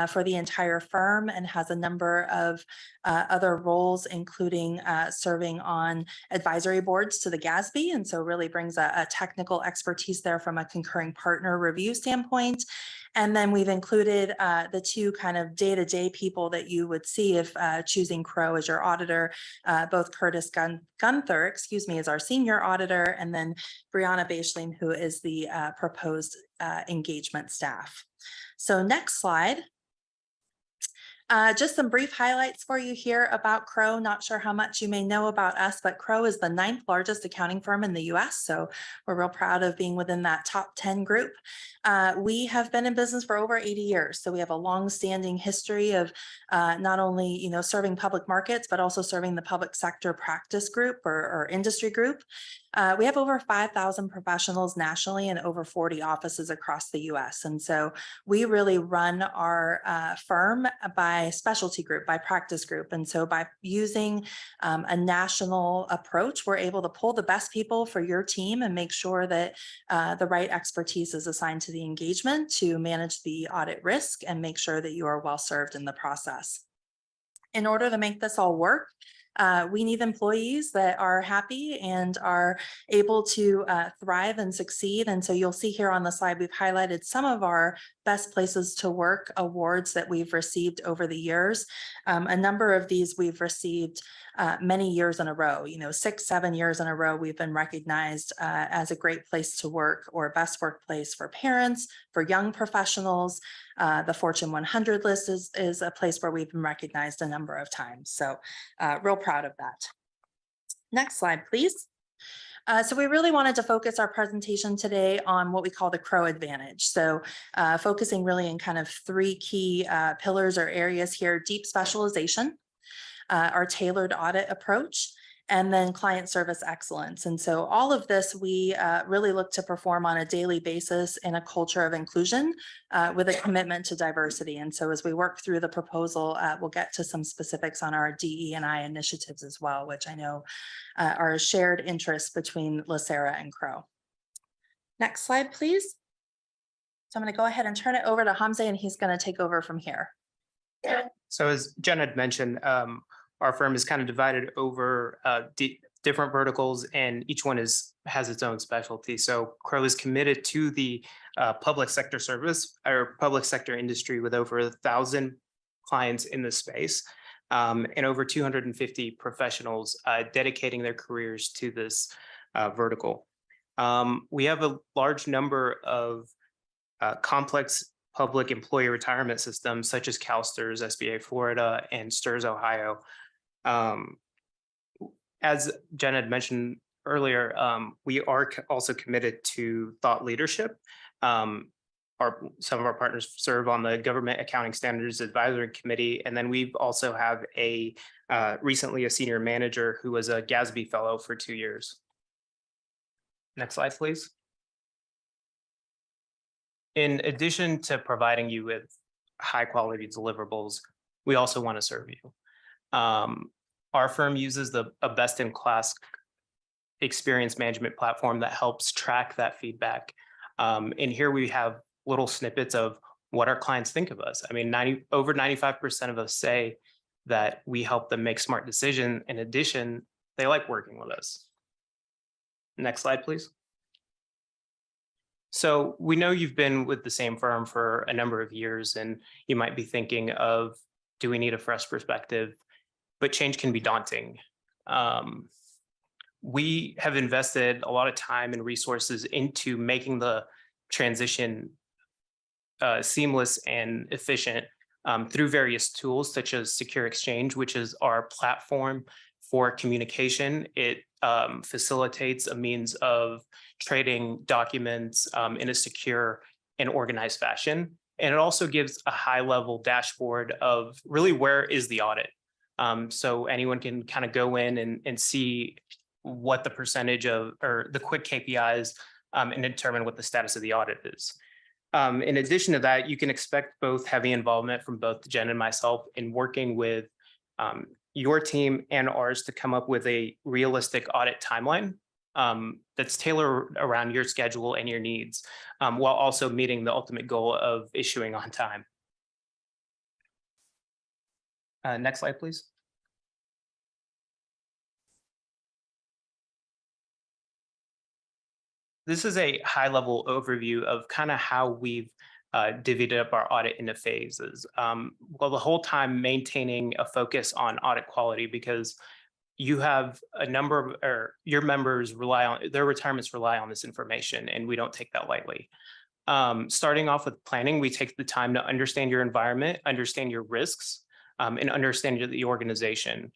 for the entire firm and has a number of other roles, including serving on advisory boards to the GASB, and so really brings a technical expertise there from a concurring partner review standpoint. And then we've included the two kind of day-to-day people that you would see if choosing Crow as your auditor, both Curtis Gunther, is our senior auditor, and then Brianna Baishling, who is the proposed engagement staff. So next slide. Just some brief highlights for you here about Crow. Not sure how much you may know about us, but Crow is the 9th largest accounting firm in the US. So we're real proud of being within that top 10 group. We have been in business for over 80 years. So we have a long-standing history of not only, serving public markets, but also serving the public sector practice group or industry group. We have over 5,000 professionals nationally and over 40 offices across the US. And so we really run our firm by specialty group, by practice group. And so by using a national approach, we're able to pull the best people for your team and make sure that the right expertise is assigned to the engagement to manage the audit risk and make sure that you are well served in the process. In order to make this all work, we need employees that are happy and are able to thrive and succeed. And so you'll see here on the slide, we've highlighted some of our best places to work awards that we've received over the years. A number of these we've received many years in a row, 6, 7 years in a row, we've been recognized as a great place to work or best workplace for parents, for young professionals. The Fortune 100 list is a place where we've been recognized a number of times. So real proud of that. Next slide, please. So we really wanted to focus our presentation today on what we call the Crow Advantage. So focusing really in kind of 3 key pillars or areas here: deep specialization, our tailored audit approach, and then client service excellence. And so all of this we really look to perform on a daily basis in a culture of inclusion with a commitment to diversity. And so as we work through the proposal, we'll get to some specifics on our DE&I initiatives as well, which I know are a shared interest between LACERA and Crow. Next slide, please. So I'm going to go ahead and turn it over to Hamza, and he's going to take over from here. So as Jen had mentioned, our firm is kind of divided over different verticals, and each one has its own specialty. So Crow is committed to the public sector service or public sector industry with over 1,000 clients in the space and over 250 professionals dedicating their careers to this vertical. We have a large number of complex public employee retirement systems such as CalSTRS, SBA Florida, and STRS Ohio. As Jen had mentioned earlier, we are also committed to thought leadership. Some of our partners serve on the Government Accounting Standards Advisory Committee, and then we also have recently a senior manager who was a GASB fellow for 2 years. Next slide, please. in addition to providing you with high quality deliverables, we also want to serve you. Our firm uses a best in class experience management platform that helps track that feedback. And here we have little snippets of what our clients think of us. I mean, over 95% of us say that we help them make smart decisions. In addition, they like working with us. Next slide, please. So we know you've been with the same firm for a number of years, and you might be thinking of, do we need a fresh perspective? But change can be daunting. We have invested a lot of time and resources into making the transition seamless and efficient through various tools such as Secure Exchange, which is our platform for communication. It facilitates a means of trading documents in a secure and organized fashion. And it also gives a high-level dashboard of really where is the audit. So anyone can kind of go in and see what the percentage of, or the quick KPIs and determine what the status of the audit is. In addition to that, you can expect both heavy involvement from both Jen and myself in working with your team and ours to come up with a realistic audit timeline that's tailored around your schedule and your needs, while also meeting the ultimate goal of issuing on time. Next slide, please. This is a high-level overview of kind of how we've divvied up our audit into phases. Well, the whole time maintaining a focus on audit quality, because you have a number of, or your members rely on, their retirements rely on this information, and we don't take that lightly. Starting off with planning, we take the time to understand your environment, understand your risks, and understand the organization.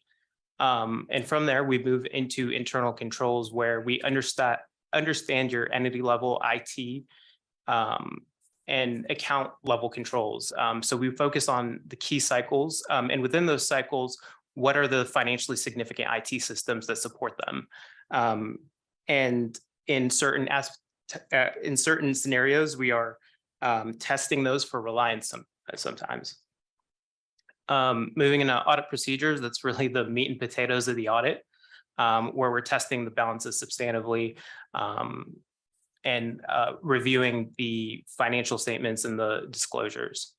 And from there, we move into internal controls where we understand your entity level IT and account level controls. So we focus on the key cycles, and within those cycles, what are the financially significant IT systems that support them? And in certain scenarios, we are testing those for reliance sometimes. Moving into audit procedures, that's really the meat and potatoes of the audit, where we're testing the balances substantively and reviewing the financial statements and the disclosures.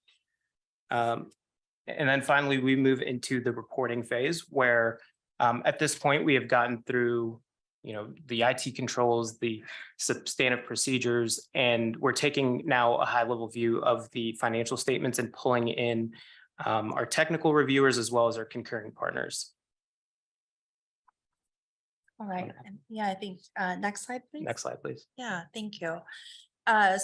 And then finally, we move into the reporting phase where at this point we have gotten through, the IT controls, the substantive procedures, and we're taking now a high level view of the financial statements and pulling in our technical reviewers as well as our concurring partners. All right. And yeah, I think next slide, please. Next slide, please. Yeah, thank you.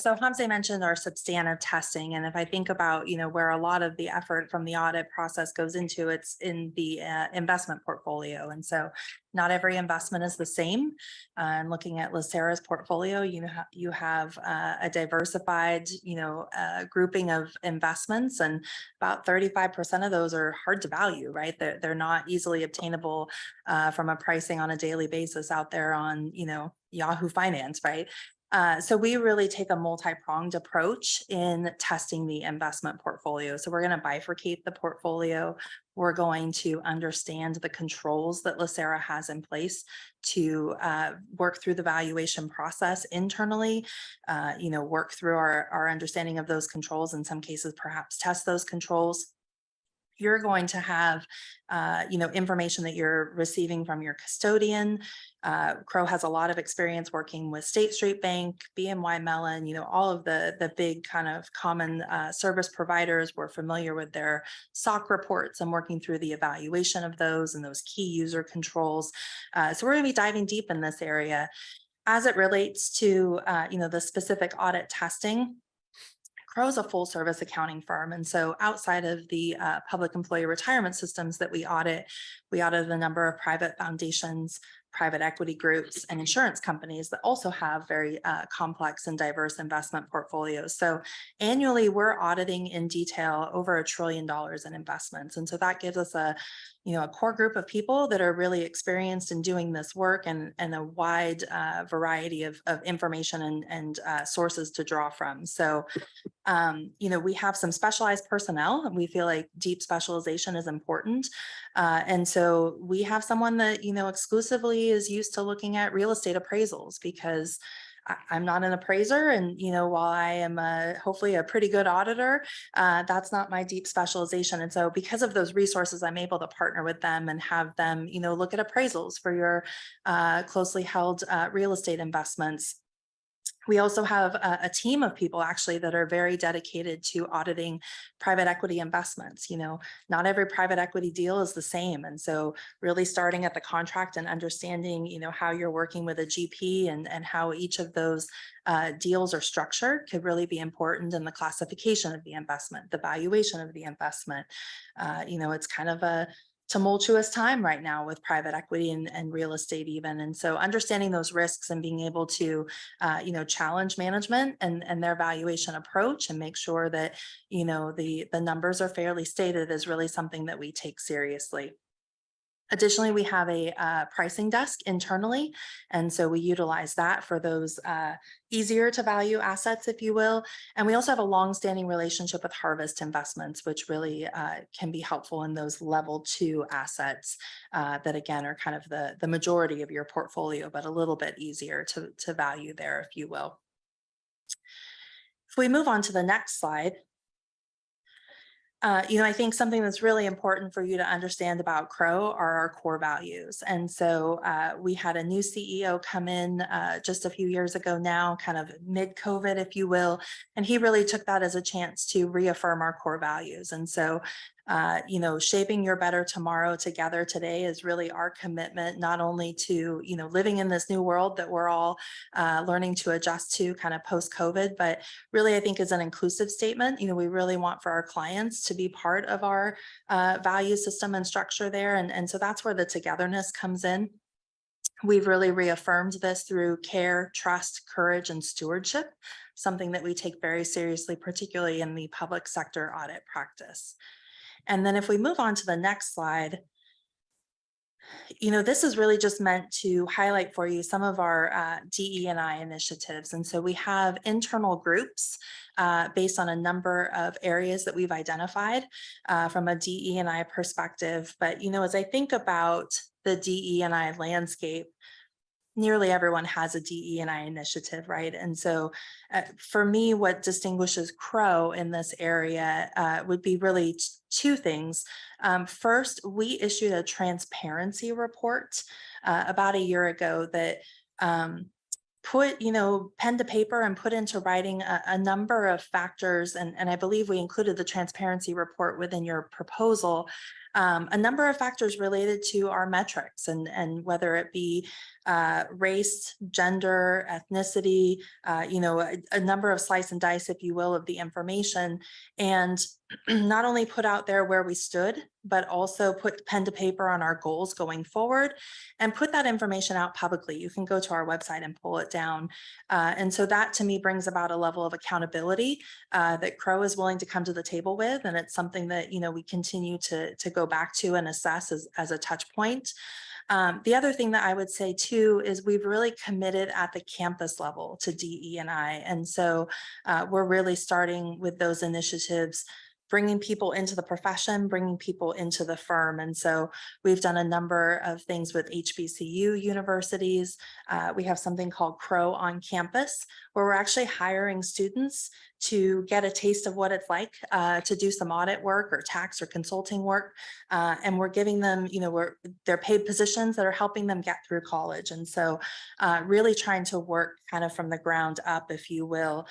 So Hamza mentioned our substantive testing, and if I think about, where a lot of the effort from the audit process goes into, it's in the investment portfolio. And so not every investment is the same. And looking at LACERA's portfolio, you have a diversified, grouping of investments, and about 35% of those are hard to value, right? They're not easily obtainable from a pricing on a daily basis out there on, Yahoo Finance, right? So we really take a multi-pronged approach in testing the investment portfolio. So we're going to bifurcate the portfolio. We're going to understand the controls that LACERA has in place to work through the valuation process internally, work through our understanding of those controls, in some cases, perhaps test those controls. You're going to have, information that you're receiving from your custodian. Crow has a lot of experience working with State Street Bank, BNY Mellon, all of the big kind of common service providers. We're familiar with their SOC reports and working through the evaluation of those and those key user controls. So we're going to be diving deep in this area. As it relates to, the specific audit testing, Crow is a full service accounting firm. And so outside of the public employee retirement systems that we audit a number of private foundations, private equity groups and insurance companies that also have very complex and diverse investment portfolios. So annually, we're auditing in detail over $1 trillion in investments. And so that gives us a core group of people that are really experienced in doing this work, and a wide variety of information and sources to draw from. So, we have some specialized personnel, and we feel like deep specialization is important. And so we have someone that, exclusively is used to looking at real estate appraisals, because I'm not an appraiser. And, while I am hopefully a pretty good auditor, that's not my deep specialization. And so because of those resources, I'm able to partner with them and have them, look at appraisals for your closely held real estate investments. We also have a team of people actually that are very dedicated to auditing private equity investments. Not every private equity deal is the same. And so really starting at the contract and understanding, how you're working with a GP and how each of those deals are structured could really be important in the classification of the investment, the valuation of the investment. It's kind of a tumultuous time right now with private equity and real estate even. And so understanding those risks and being able to, challenge management and their valuation approach and make sure that, the numbers are fairly stated is really something that we take seriously. Additionally, we have a pricing desk internally, and so we utilize that for those easier to value assets, if you will. And we also have a long-standing relationship with Harvest Investments, which really can be helpful in those level 2 assets that, again, are kind of the majority of your portfolio, but a little bit easier to value there, if you will. If we move on to the next slide. I think something that's really important for you to understand about Crow are our core values. And so we had a new CEO come in just a few years ago now, kind of mid-COVID, if you will, and he really took that as a chance to reaffirm our core values. And so shaping your better tomorrow together today is really our commitment, not only to, living in this new world that we're all learning to adjust to kind of post-COVID, but really I think is an inclusive statement. We really want for our clients to be part of our value system and structure there. And so that's where the togetherness comes in. We've really reaffirmed this through care, trust, courage, and stewardship, something that we take very seriously, particularly in the public sector audit practice. And then if we move on to the next slide, this is really just meant to highlight for you some of our DE&I initiatives. And so we have internal groups based on a number of areas that we've identified from a DE&I perspective. But, as I think about the DE&I landscape, nearly everyone has a DE&I initiative, right? And so for me, what distinguishes Crow in this area would be really 2 things. First, we issued a transparency report about a year ago that put, pen to paper and put into writing a number of factors. And I believe we included the transparency report within your proposal. A number of factors related to our metrics and whether it be race, gender, ethnicity, a number of slice and dice, if you will, of the information, and not only put out there where we stood, but also put pen to paper on our goals going forward and put that information out publicly. You can go to our website and pull it down. And so that to me brings about a level of accountability that Crow is willing to come to the table with. And it's something that, we continue to go back to and assess as a touch point. The other thing that I would say too is we've really committed at the campus level to DE&I. And so we're really starting with those initiatives, bringing people into the profession, bringing people into the firm. And so we've done a number of things with HBCU universities. We have something called Crow on Campus, where we're actually hiring students to get a taste of what it's like to do some audit work or tax or consulting work. And we're giving them, they're paid positions that are helping them get through college. And so really trying to work kind of from the ground up, if you will,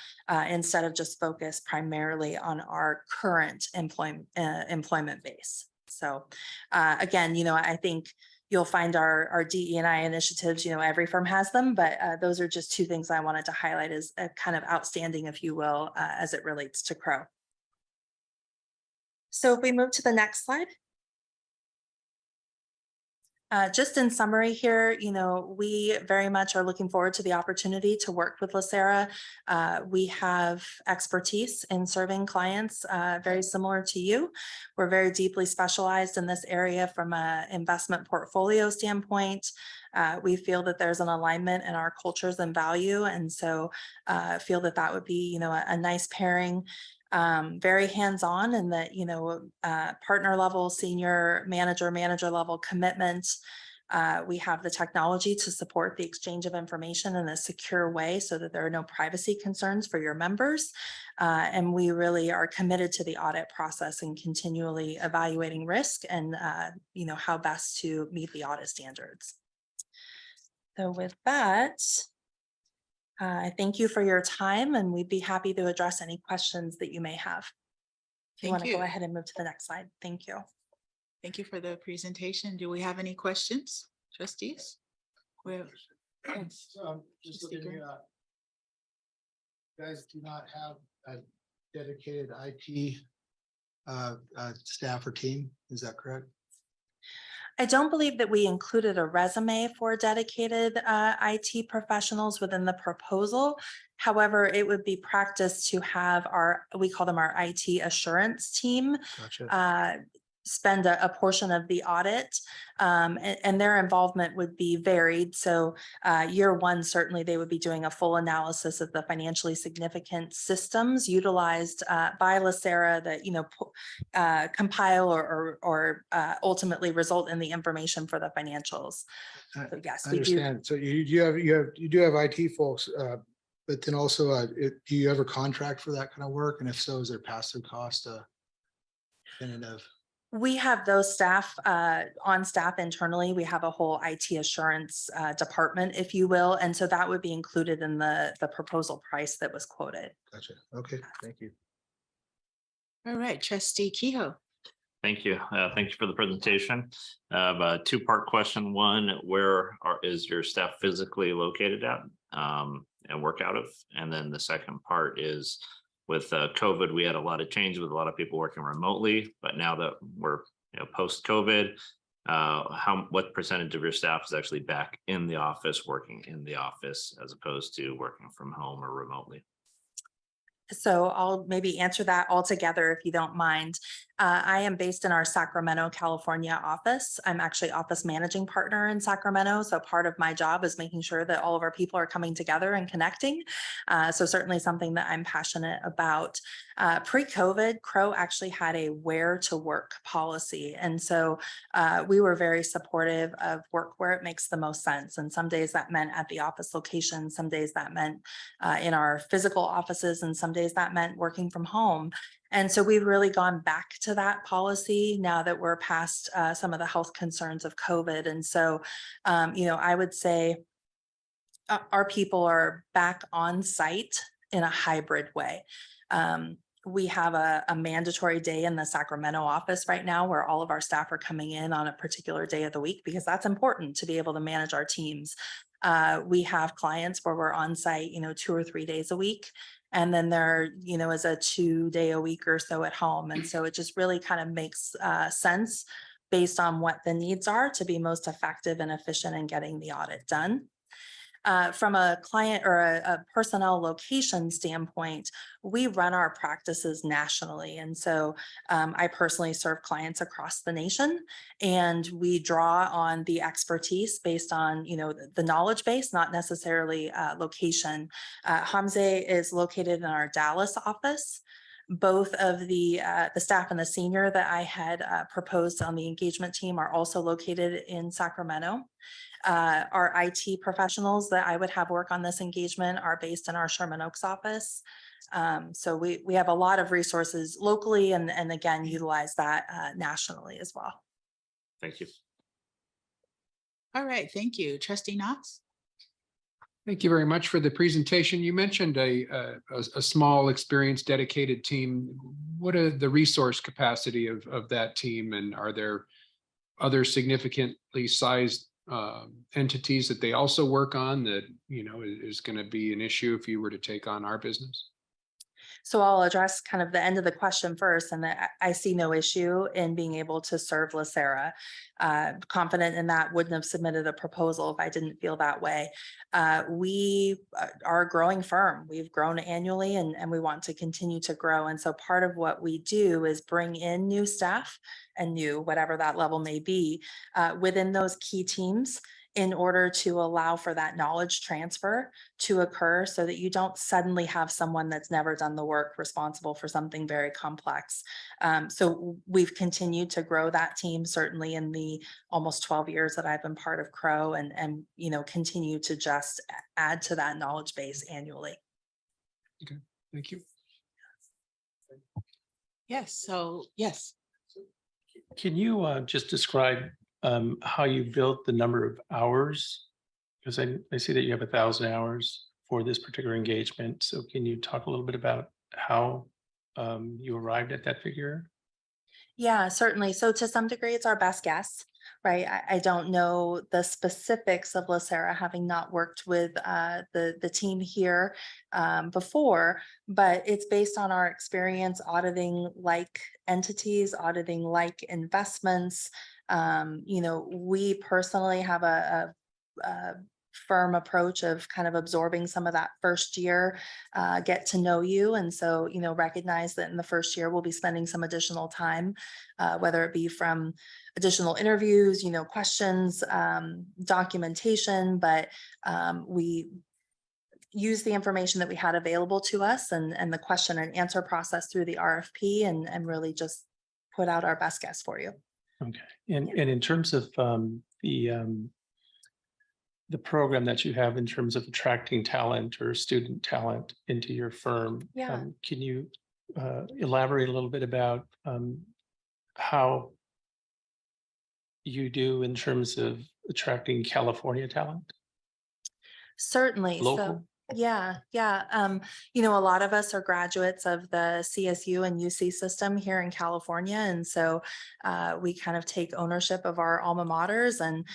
instead of just focus primarily on our current employment base. So again, I think you'll find our DE&I initiatives, every firm has them, but those are just 2 things I wanted to highlight as kind of outstanding, if you will, as it relates to Crow. So if we move to the next slide. Just in summary here, we very much are looking forward to the opportunity to work with LACERA. We have expertise in serving clients very similar to you. We're very deeply specialized in this area from an investment portfolio standpoint. We feel that there's an alignment in our cultures and value, and so feel that that would be, a nice pairing. Very hands-on in that, partner level, senior manager level commitment. We have the technology to support the exchange of information in a secure way so that there are no privacy concerns for your members. And we really are committed to the audit process and continually evaluating risk and, how best to meet the audit standards. So with that, I thank you for your time, and we'd be happy to address any questions that you may have. If you want to go ahead and move to the next slide. Thank you. Thank you for the presentation. Do we have any questions, trustees? Just looking at, guys do not have a dedicated IT staff or team, is that correct? I don't believe that we included a resume for dedicated IT professionals within the proposal. However, it would be practice to have we call them our IT assurance team. Gotcha. Spend a portion of the audit, and their involvement would be varied. So year one, certainly they would be doing a full analysis of the financially significant systems utilized by LACERA that, compile or ultimately result in the information for the financials. So yes, I we do. understand. So you do have IT folks, but then also, do you ever contract for that kind of work? And if so, is there pass-through cost definitive? We have those staff on staff internally. We have a whole IT assurance department, if you will. And so that would be included in the proposal price that was quoted. Gotcha. Okay, thank you. All right, trustee Kehoe. Thank you. Thank you for the presentation. A two-part question. One, is your staff physically located at and work out of? And then the second part is, with COVID, we had a lot of change with a lot of people working remotely, but now that we're post-COVID, what percentage of your staff is actually back in the office, working in the office, as opposed to working from home or remotely? So I'll maybe answer that all together if you don't mind. I am based in our Sacramento, California office. I'm actually office managing partner in Sacramento. So part of my job is making sure that all of our people are coming together and connecting. So certainly something that I'm passionate about. Pre-COVID, Crow actually had a where to work policy. And so we were very supportive of work where it makes the most sense. And some days that meant at the office location, some days that meant in our physical offices, and some days that meant working from home. And so we've really gone back to that policy now that we're past some of the health concerns of COVID. And so, I would say our people are back on site in a hybrid way. We have a mandatory day in the Sacramento office right now where all of our staff are coming in on a particular day of the week, because that's important to be able to manage our teams. We have clients where we're on site, 2 or 3 days a week. And then there, is a 2-day a week or so at home. And so it just really kind of makes sense based on what the needs are to be most effective and efficient in getting the audit done. From a client or a personnel location standpoint, we run our practices nationally. And so I personally serve clients across the nation, and we draw on the expertise based on, the knowledge base, not necessarily location. Hamze is located in our Dallas office. Both of the staff and the senior that I had proposed on the engagement team are also located in Sacramento. Our IT professionals that I would have work on this engagement are based in our Sherman Oaks office. So we have a lot of resources locally and again, utilize that nationally as well. Thank you. All right, thank you. Trustee Knox. Thank you very much for the presentation. You mentioned a small, experienced, dedicated team. What are the resource capacity of that team? And are there other significantly sized entities that they also work on that, is going to be an issue if you were to take on our business? So I'll address kind of the end of the question first, and I see no issue in being able to serve LACERA. Confident in that, wouldn't have submitted a proposal if I didn't feel that way. We are a growing firm. We've grown annually and we want to continue to grow. And so part of what we do is bring in new staff and new, whatever that level may be, within those key teams, in order to allow for that knowledge transfer to occur, so that you don't suddenly have someone that's never done the work responsible for something very complex. So we've continued to grow that team, certainly in the almost 12 years that I've been part of Crow, and continue to just add to that knowledge base annually. Okay, thank you. Yes, so, yes. Can you just describe how you built the number of hours? Because I see that you have 1,000 hours for this particular engagement. So can you talk a little bit about how you arrived at that figure? Yeah, certainly. So to some degree, it's our best guess, right? I don't know the specifics of LACERA, having not worked with the team here before, but it's based on our experience auditing like entities, auditing like investments. We personally have a firm approach of kind of absorbing some of that first year, get to know you. And so, recognize that in the first year, we'll be spending some additional time, whether it be from additional interviews, questions, documentation, but we use the information that we had available to us and the question and answer process through the RFP and really just put out our best guess for you. Okay. And in terms of the program that you have in terms of attracting talent or student talent into your firm, Yeah. Can you elaborate a little bit about how you do in terms of attracting California talent? Certainly. Local? So, yeah. A lot of us are graduates of the CSU and UC system here in California. And so we kind of take ownership of our alma maters and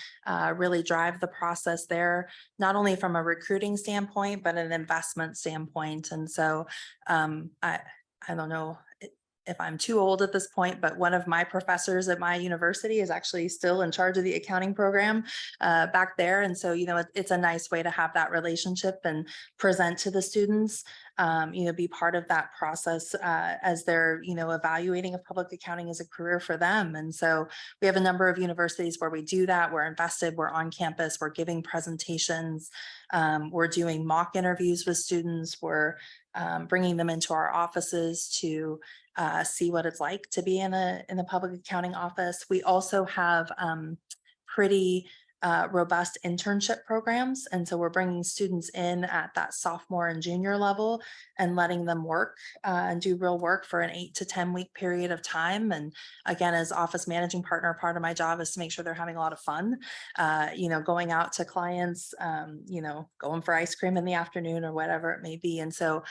really drive the process there, not only from a recruiting standpoint, but an investment standpoint. And so I don't know if I'm too old at this point, but one of my professors at my university is actually still in charge of the accounting program back there. And so, it's a nice way to have that relationship and present to the students, be part of that process as they're, evaluating if public accounting is a career for them. And so we have a number of universities where we do that. We're invested, we're on campus, we're giving presentations, we're doing mock interviews with students, we're bringing them into our offices to see what it's like to be in the public accounting office. We also have pretty robust internship programs. And so we're bringing students in at that sophomore and junior level and letting them work and do real work for an 8 to 10 week period of time. And again, as office managing partner, part of my job is to make sure they're having a lot of fun, going out to clients, going for ice cream in the afternoon or whatever it may be. And so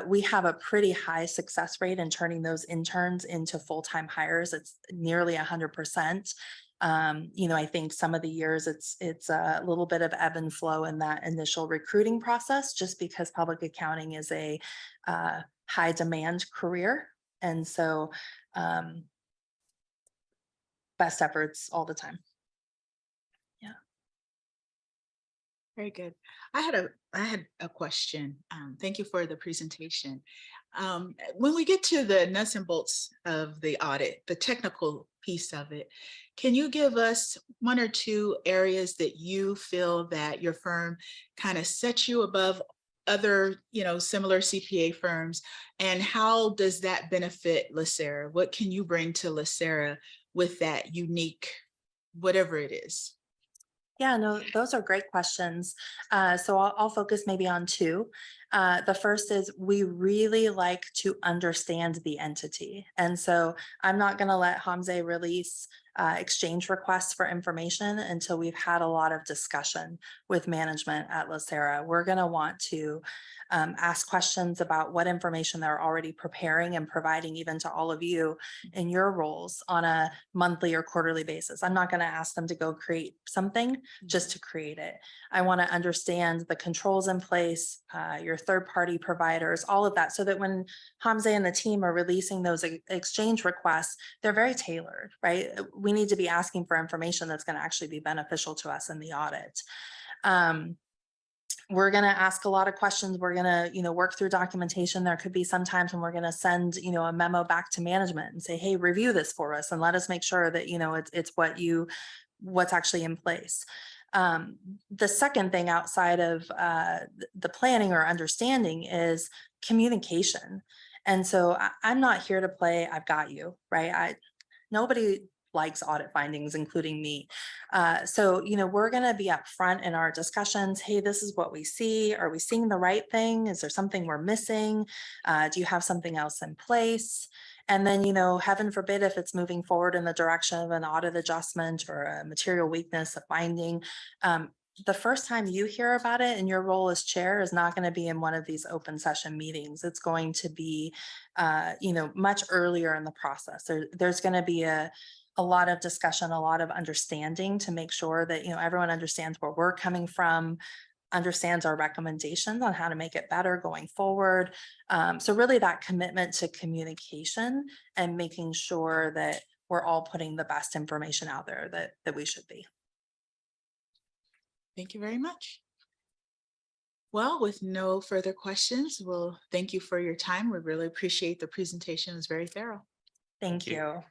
we have a pretty high success rate in turning those interns into full-time hires. It's nearly 100%. I think some of the years it's a little bit of ebb and flow in that initial recruiting process, just because public accounting is a high demand career. And so best efforts all the time. Yeah. Very good. I had a question. Thank you for the presentation. When we get to the nuts and bolts of the audit, the technical piece of it, can you give us 1 or 2 areas that you feel that your firm kind of sets you above other, similar CPA firms, and how does that benefit LACERA? What can you bring to LACERA with that unique, whatever it is? Yeah, no, those are great questions. So I'll focus maybe on 2. The first is we really like to understand the entity. And so I'm not going to let Hamze release exchange requests for information until we've had a lot of discussion with management at LACERA. We're going to want to ask questions about what information they're already preparing and providing even to all of you in your roles on a monthly or quarterly basis. I'm not going to ask them to go create something just to create it. I want to understand the controls in place, your third-party providers, all of that, so that when Hamza and the team are releasing those exchange requests, they're very tailored, right? We need to be asking for information that's going to actually be beneficial to us in the audit. We're going to ask a lot of questions. We're going to, work through documentation. There could be some times when we're going to send, a memo back to management and say, hey, review this for us and let us make sure that, it's what's actually in place. The second thing outside of the planning or understanding is communication. And so I'm not here to play, I've got you, right? Nobody likes audit findings, including me. So, we're going to be upfront in our discussions. Hey, this is what we see. Are we seeing the right thing? Is there something we're missing? Do you have something else in place? And then, heaven forbid, if it's moving forward in the direction of an audit adjustment or a material weakness, a finding, the first time you hear about it in your role as chair is not going to be in one of these open session meetings. It's going to be, much earlier in the process. There's going to be a lot of discussion, a lot of understanding to make sure that, everyone understands where we're coming from, understands our recommendations on how to make it better going forward. So really that commitment to communication and making sure that we're all putting the best information out there that we should be. Thank you very much. Well, with no further questions, we'll thank you for your time. We really appreciate the presentation. It was very thorough. Thank you.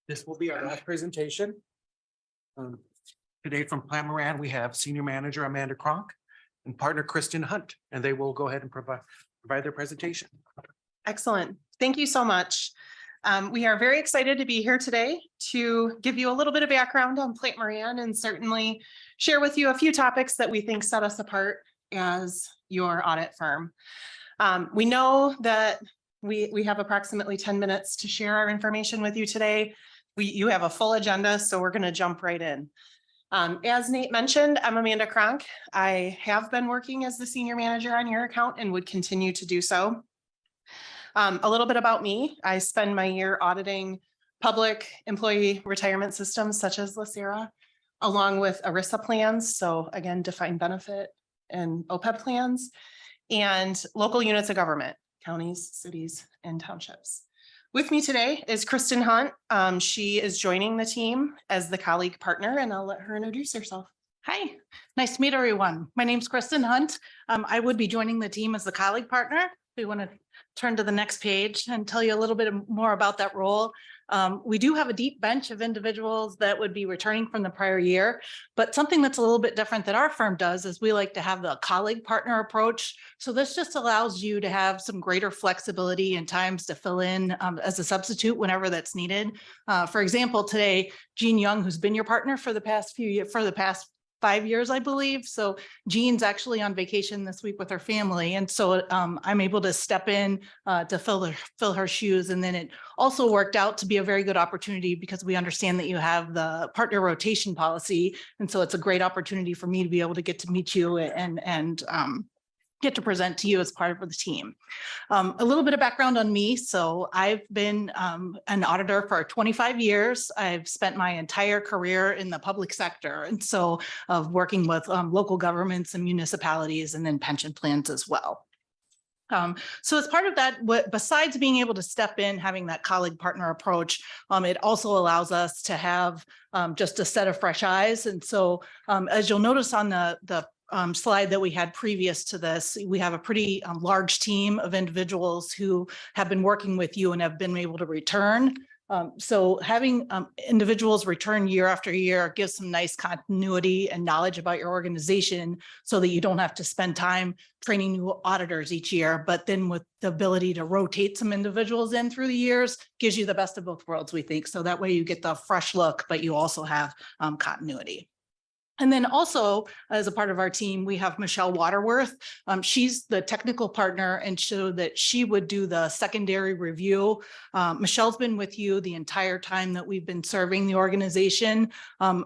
This will be our last presentation. Today from Plant Moran, we have Senior Manager Amanda Kronk and partner Kristen Hunt, and they will go ahead and provide their presentation. Excellent. Thank you so much. We are very excited to be here today to give you a little bit of background on Plant Moran and certainly share with you a few topics that we think set us apart as your audit firm. We know that we have approximately 10 minutes to share our information with you today. You have a full agenda, so we're going to jump right in. As Nate mentioned, I'm Amanda Kronk. I have been working as the senior manager on your account and would continue to do so. A little bit about me. I spend my year auditing public employee retirement systems such as LACERA, along with ERISA plans. So again, defined benefit and OPEB plans, and local units of government, counties, cities, and townships. With me today is Kristen Hunt. She is joining the team as the colleague partner, and I'll let her introduce herself. Hi, nice to meet everyone. My name's Kristen Hunt. I would be joining the team as the colleague partner. We want to turn to the next page and tell you a little bit more about that role. We do have a deep bench of individuals that would be returning from the prior year, but something that's a little bit different that our firm does is we like to have the colleague partner approach. So this just allows you to have some greater flexibility and times to fill in as a substitute whenever that's needed. For example, today, Jean Young, who's been your partner for the past 5 years, I believe. So Jean's actually on vacation this week with her family. And so I'm able to step in to fill her shoes. And then it also worked out to be a very good opportunity because we understand that you have the partner rotation policy. And so it's a great opportunity for me to be able to get to meet you and get to present to you as part of the team. A little bit of background on me. So I've been an auditor for 25 years. I've spent my entire career in the public sector. And so of working with local governments and municipalities and then pension plans as well. So as part of that, besides being able to step in, having that colleague partner approach, it also allows us to have just a set of fresh eyes. And so as you'll notice on the slide that we had previous to this, we have a pretty large team of individuals who have been working with you and have been able to return. So having individuals return year after year gives some nice continuity and knowledge about your organization so that you don't have to spend time training new auditors each year, but then with the ability to rotate some individuals in through the years gives you the best of both worlds, we think. So that way you get the fresh look, but you also have continuity. And then also, as a part of our team, we have Michelle Waterworth. She's the technical partner, and so that she would do the secondary review. Michelle's been with you the entire time that we've been serving the organization.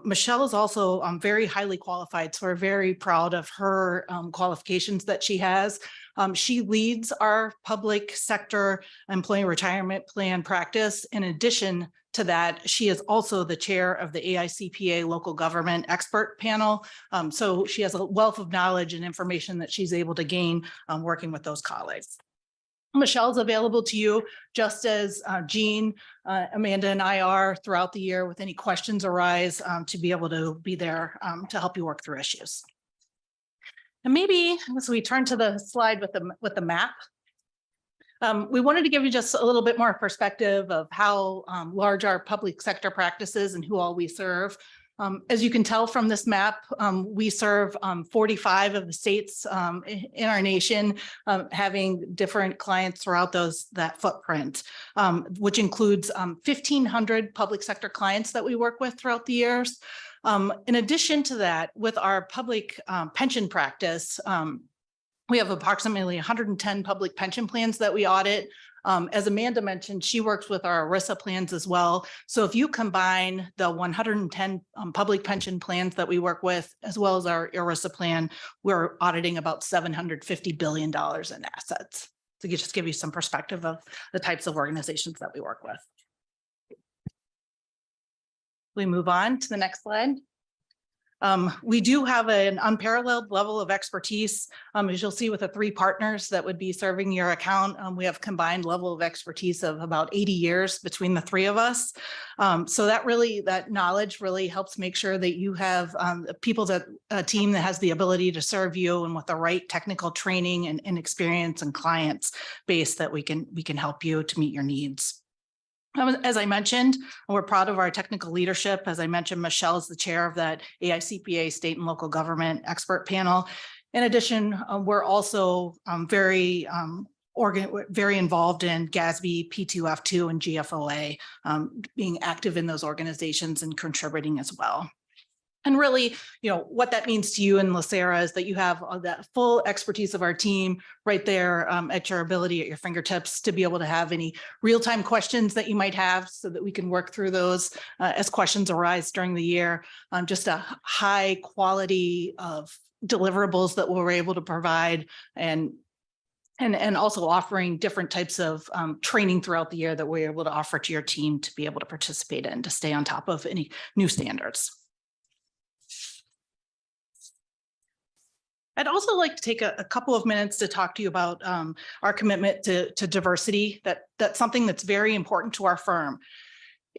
Michelle is also very highly qualified, so we're very proud of her qualifications that she has. She leads our public sector employee retirement plan practice. In addition to that, she is also the chair of the AICPA local government expert panel. So she has a wealth of knowledge and information that she's able to gain working with those colleagues. Michelle's available to you just as Jean, Amanda, and I are throughout the year with any questions arise to be able to be there to help you work through issues. And maybe as we turn to the slide with the map, we wanted to give you just a little bit more perspective of how large our public sector practice is and who all we serve. As you can tell from this map, we serve 45 of the states in our nation, having different clients throughout that footprint, which includes 1,500 public sector clients that we work with throughout the years. In addition to that, with our public pension practice, we have approximately 110 public pension plans that we audit. As Amanda mentioned, she works with our ERISA plans as well. So if you combine the 110 public pension plans that we work with, as well as our ERISA plan, we're auditing about $750 billion in assets. So just give you some perspective of the types of organizations that we work with. We move on to the next slide. We do have an unparalleled level of expertise. As you'll see with the 3 partners that would be serving your account, we have combined level of expertise of about 80 years between the 3 of us. So that knowledge really helps make sure that you have a team that has the ability to serve you and with the right technical training and experience and clients base that we can help you to meet your needs. As I mentioned, we're proud of our technical leadership. As I mentioned, Michelle is the chair of that AICPA state and local government expert panel. In addition, we're also very involved in GASB, P2F2, and GFOA, being active in those organizations and contributing as well. And really, what that means to you in LACERA is that you have that full expertise of our team right there at your fingertips to be able to have any real-time questions that you might have so that we can work through those as questions arise during the year. Just a high quality of deliverables that we're able to provide and also offering different types of training throughout the year that we're able to offer to your team to be able to participate in to stay on top of any new standards. I'd also like to take a couple of minutes to talk to you about our commitment to diversity. That's something that's very important to our firm.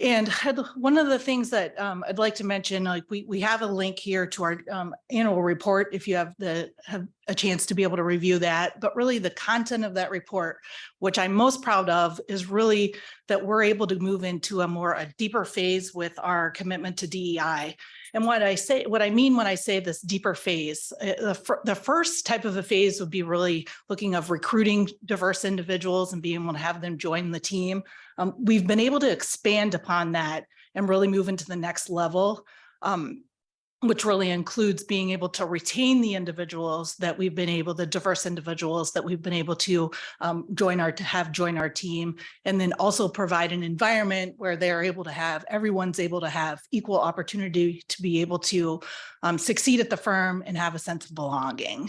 And one of the things that I'd like to mention, like we have a link here to our annual report if you have a chance to be able to review that. But really the content of that report, which I'm most proud of, is really that we're able to move into a deeper phase with our commitment to DEI. And what I mean when I say this deeper phase, the first type of a phase would be really looking of recruiting diverse individuals and being able to have them join the team. We've been able to expand upon that and really move into the next level, which really includes being able to retain the individuals that we've been able, the diverse individuals that we've been able to join our team, and then also provide an environment where everyone's able to have equal opportunity to be able to succeed at the firm and have a sense of belonging.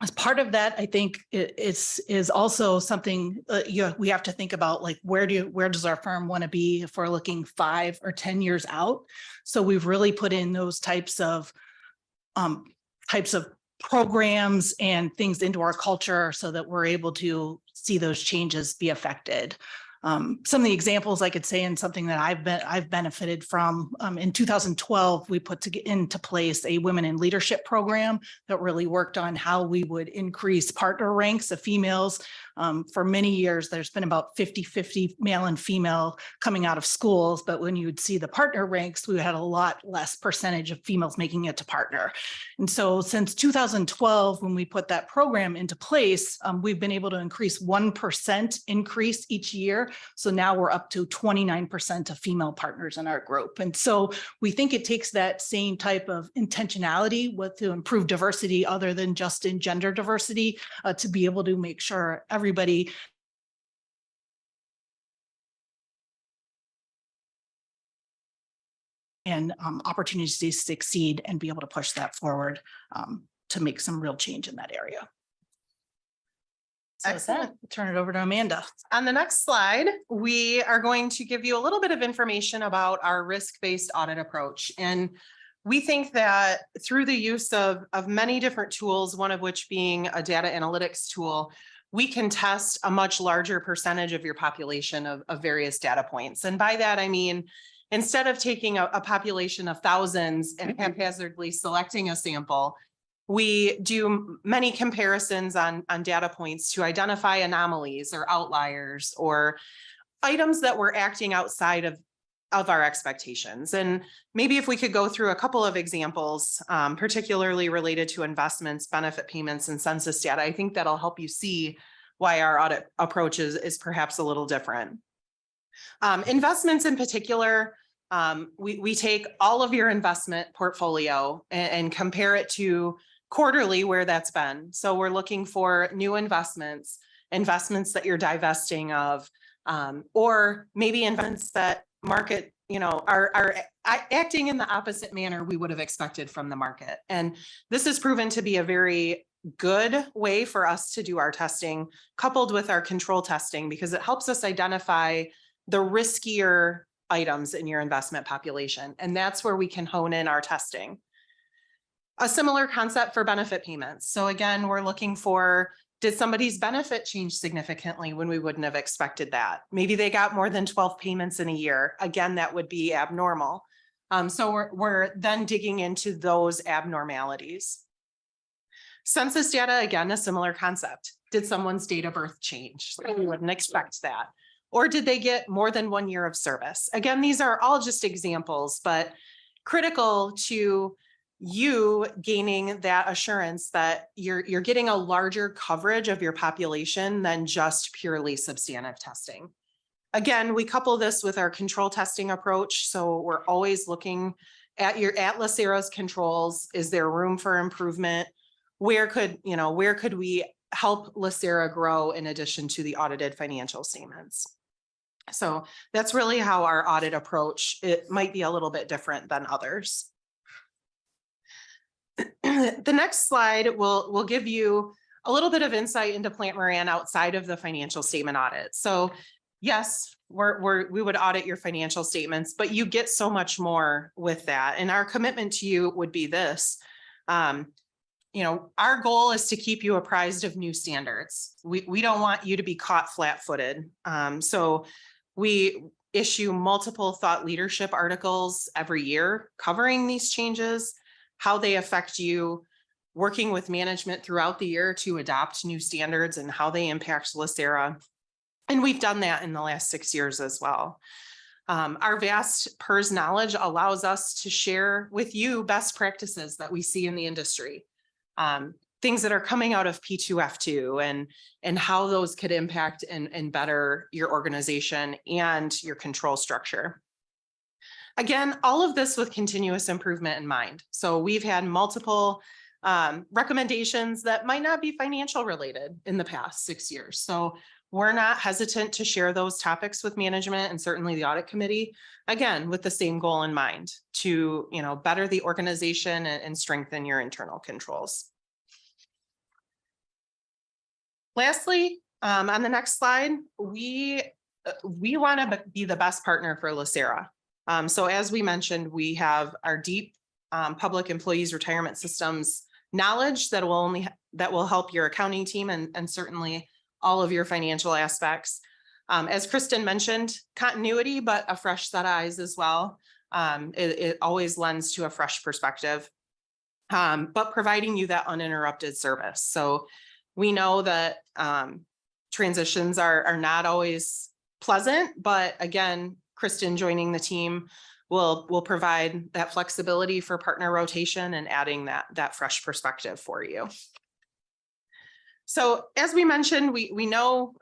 as part of that, I think is also something we have to think about, like where does our firm want to be if we're looking 5 or 10 years out? So we've really put in those types of programs and things into our culture so that we're able to see those changes be affected. Some of the examples I could say, and something that I've benefited from, in 2012, we put into place a women in leadership program that really worked on how we would increase partner ranks of females. For many years, there's been about 50-50 male and female coming out of schools, but when you would see the partner ranks, we had a lot less percentage of females making it to partner. And so since 2012, when we put that program into place, we've been able to increase 1% increase each year. So now we're up to 29% of female partners in our group. And so we think it takes that same type of intentionality to improve diversity other than just in gender diversity, to be able to make sure everybody and opportunities to succeed and be able to push that forward to make some real change in that area. So with that, I'll turn it over to Amanda. On the next slide, we are going to give you a little bit of information about our risk-based audit approach. And we think that through the use of many different tools, one of which being a data analytics tool, we can test a much larger percentage of your population of various data points. And by that, I mean, instead of taking a population of thousands and haphazardly selecting a sample, we do many comparisons on data points to identify anomalies or outliers or items that were acting outside of our expectations. And maybe if we could go through a couple of examples, particularly related to investments, benefit payments, and census data, I think that'll help you see why our audit approach is perhaps a little different. Investments in particular, we take all of your investment portfolio and compare it to quarterly where that's been. So we're looking for new investments that you're divesting of, or maybe investments that market, are acting in the opposite manner we would have expected from the market. And this has proven to be a very good way for us to do our testing, coupled with our control testing, because it helps us identify the riskier items in your investment population. And that's where we can hone in our testing. A similar concept for benefit payments. So again, we're looking for, did somebody's benefit change significantly when we wouldn't have expected that? Maybe they got more than 12 payments in a year. Again, that would be abnormal. So we're then digging into those abnormalities. Census data, again, a similar concept. Did someone's date of birth change? We wouldn't expect that. Or did they get more than 1 year of service? Again, these are all just examples, but critical to you gaining that assurance that you're getting a larger coverage of your population than just purely substantive testing. Again, we couple this with our control testing approach. So we're always looking at LACERA's controls. Is there room for improvement? Where could we help LACERA grow in addition to the audited financial statements? So that's really how our audit approach, it might be a little bit different than others. The next slide will give you a little bit of insight into Plant Moran outside of the financial statement audit. So yes, we would audit your financial statements, but you get so much more with that. And our commitment to you would be this. Our goal is to keep you apprised of new standards. We don't want you to be caught flat-footed. So we issue multiple thought leadership articles every year covering these changes, how they affect you, working with management throughout the year to adopt new standards and how they impact LACERA. And we've done that in the last 6 years as well. Our vast PERS knowledge allows us to share with you best practices that we see in the industry. Things that are coming out of P2F2 and how those could impact and better your organization and your control structure. Again, all of this with continuous improvement in mind. So we've had multiple recommendations that might not be financial related in the past 6 years. So we're not hesitant to share those topics with management and certainly the audit committee, again, with the same goal in mind to better the organization and strengthen your internal controls. Lastly, on the next slide, we want to be the best partner for LACERA. So as we mentioned, we have our deep public employees retirement systems knowledge that will help your accounting team and certainly all of your financial aspects. As Kristen mentioned, continuity, but a fresh set of eyes as well. It always lends to a fresh perspective, but providing you that uninterrupted service. So we know that transitions are not always pleasant, but again, Kristen joining the team will provide that flexibility for partner rotation and adding that fresh perspective for you. So as we mentioned, we know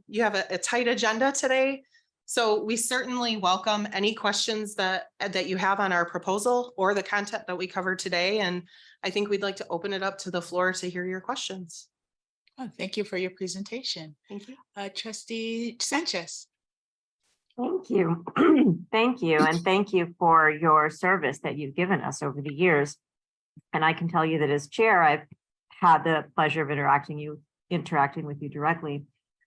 you have a tight agenda today. So we certainly welcome any questions that you have on our proposal or the content that we covered today. And I think we'd like to open it up to the floor to hear your questions. Oh, thank you for your presentation. Thank you. Trustee Sanchez. Thank you. Thank you. And thank you for your service that you've given us over the years. And I can tell you that as chair, I've had the pleasure of interacting with you directly.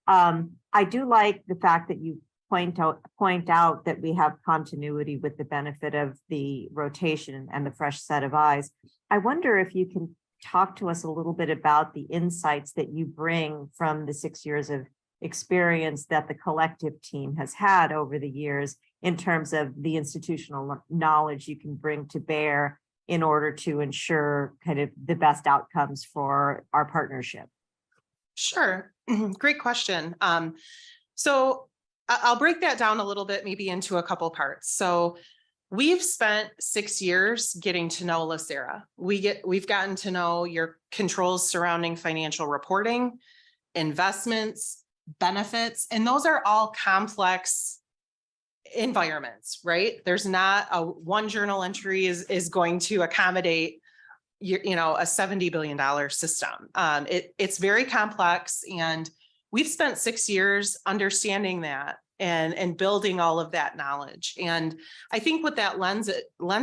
I do like the fact that you point out that we have continuity with the benefit of the rotation and the fresh set of eyes. I wonder if you can talk to us a little bit about the insights that you bring from the 6 years of experience that the collective team has had over the years in terms of the institutional knowledge you can bring to bear in order to ensure kind of the best outcomes for our partnership. Sure. Great question. So I'll break that down a little bit, maybe into a couple parts. So we've spent 6 years getting to know LACERA. We've gotten to know your controls surrounding financial reporting, investments, benefits, and those are all complex environments, right? There's not a one journal entry is going to accommodate a $70 billion system. It's very complex, and we've spent 6 years understanding that and building all of that knowledge. And I think what that lends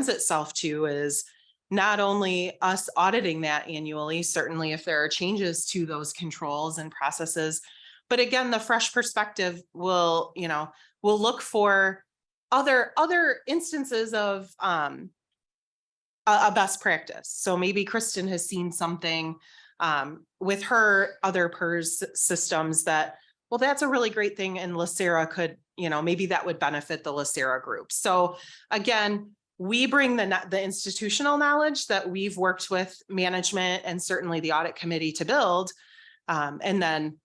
itself to is not only us auditing that annually, certainly if there are changes to those controls and processes, but again, the fresh perspective will look for other instances of a best practice. So maybe Kristen has seen something with her other PERS systems that, well, that's a really great thing, and LACERA could, maybe that would benefit the LACERA group. So again, we bring the institutional knowledge that we've worked with management and certainly the audit committee to build. And then,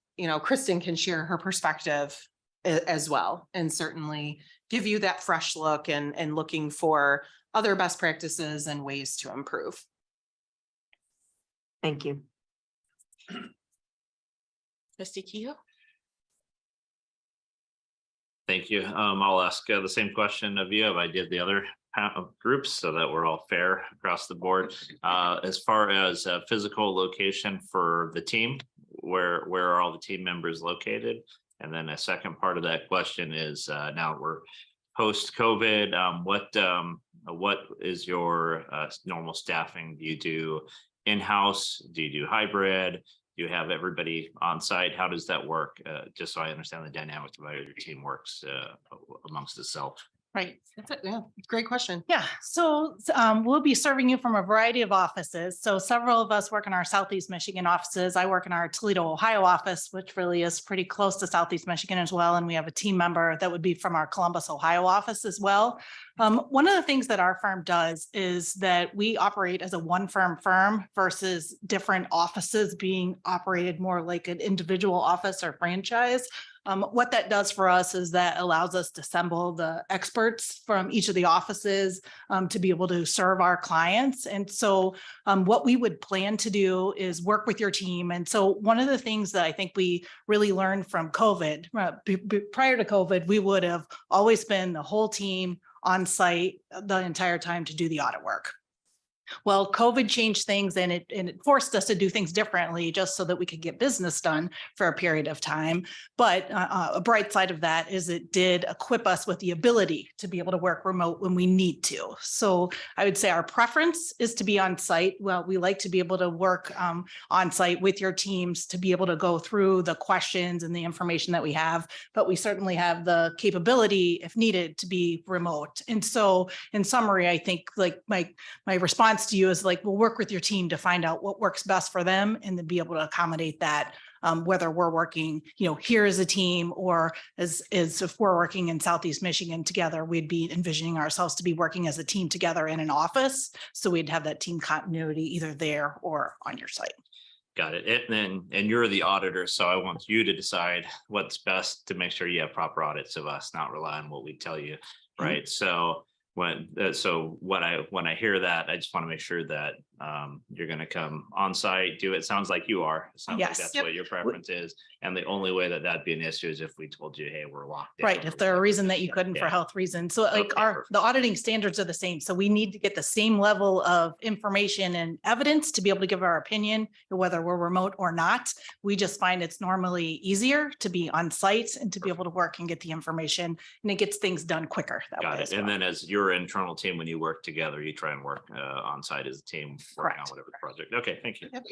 Kristen can share her perspective as well, and certainly give you that fresh look and looking for other best practices and ways to improve. Thank you. Trustee Kehoe. Thank you. I'll ask the same question of you if I did the other groups so that we're all fair across the board. As far as physical location for the team, where are all the team members located? And then a second part of that question is now we're post-COVID, what is your normal staffing? Do you do in-house? Do you do hybrid? Do you have everybody on site? How does that work? Just so I understand the dynamics of how your team works amongst itself. Right. That's it. Yeah. Great question. Yeah, so we'll be serving you from a variety of offices. So several of us work in our Southeast Michigan offices. I work in our Toledo, Ohio office, which really is pretty close to Southeast Michigan as well. And we have a team member that would be from our Columbus, Ohio office as well. One of the things that our firm does is that we operate as a one firm versus different offices being operated more like an individual office or franchise. What that does for us is that allows us to assemble the experts from each of the offices to be able to serve our clients. And so what we would plan to do is work with your team. And so one of the things that I think we really learned from COVID, prior to COVID, we would have always been the whole team on site the entire time to do the audit work. Well, COVID changed things and it forced us to do things differently just so that we could get business done for a period of time. But a bright side of that is it did equip us with the ability to be able to work remote when we need to. So I would say our preference is to be on site. Well, we like to be able to work on site with your teams to be able to go through the questions and the information that we have, but we certainly have the capability, if needed, to be remote. And so in summary, I think like my response to you is like, we'll work with your team to find out what works best for them and then be able to accommodate that, whether we're working, here as a team or as if we're working in Southeast Michigan together, we'd be envisioning ourselves to be working as a team together in an office. So we'd have that team continuity either there or on your site. Got it. And you're the auditor, so I want you to decide what's best to make sure you have proper audits of us, not rely on what we tell you, right? So when I hear that, I just want to make sure that you're going to come on site, do it. Sounds like you are. It sounds like Yes. that's Yep. what your preference is. And the only way that that'd be an issue is if we told you, hey, we're locked. Right, if there's a reason that you couldn't for Yeah. health reasons. So like Okay, the auditing standards are the same. So we need to get the same level of information and evidence to be able to give our opinion, whether we're remote or not. We just find it's normally easier to be on site and to be able to work and get the information, and it gets things done quicker that way Got as it. And well. then as your internal team, when you work together, you try and work on site as a team, working on Correct. whatever project. Okay, thank you. Yep.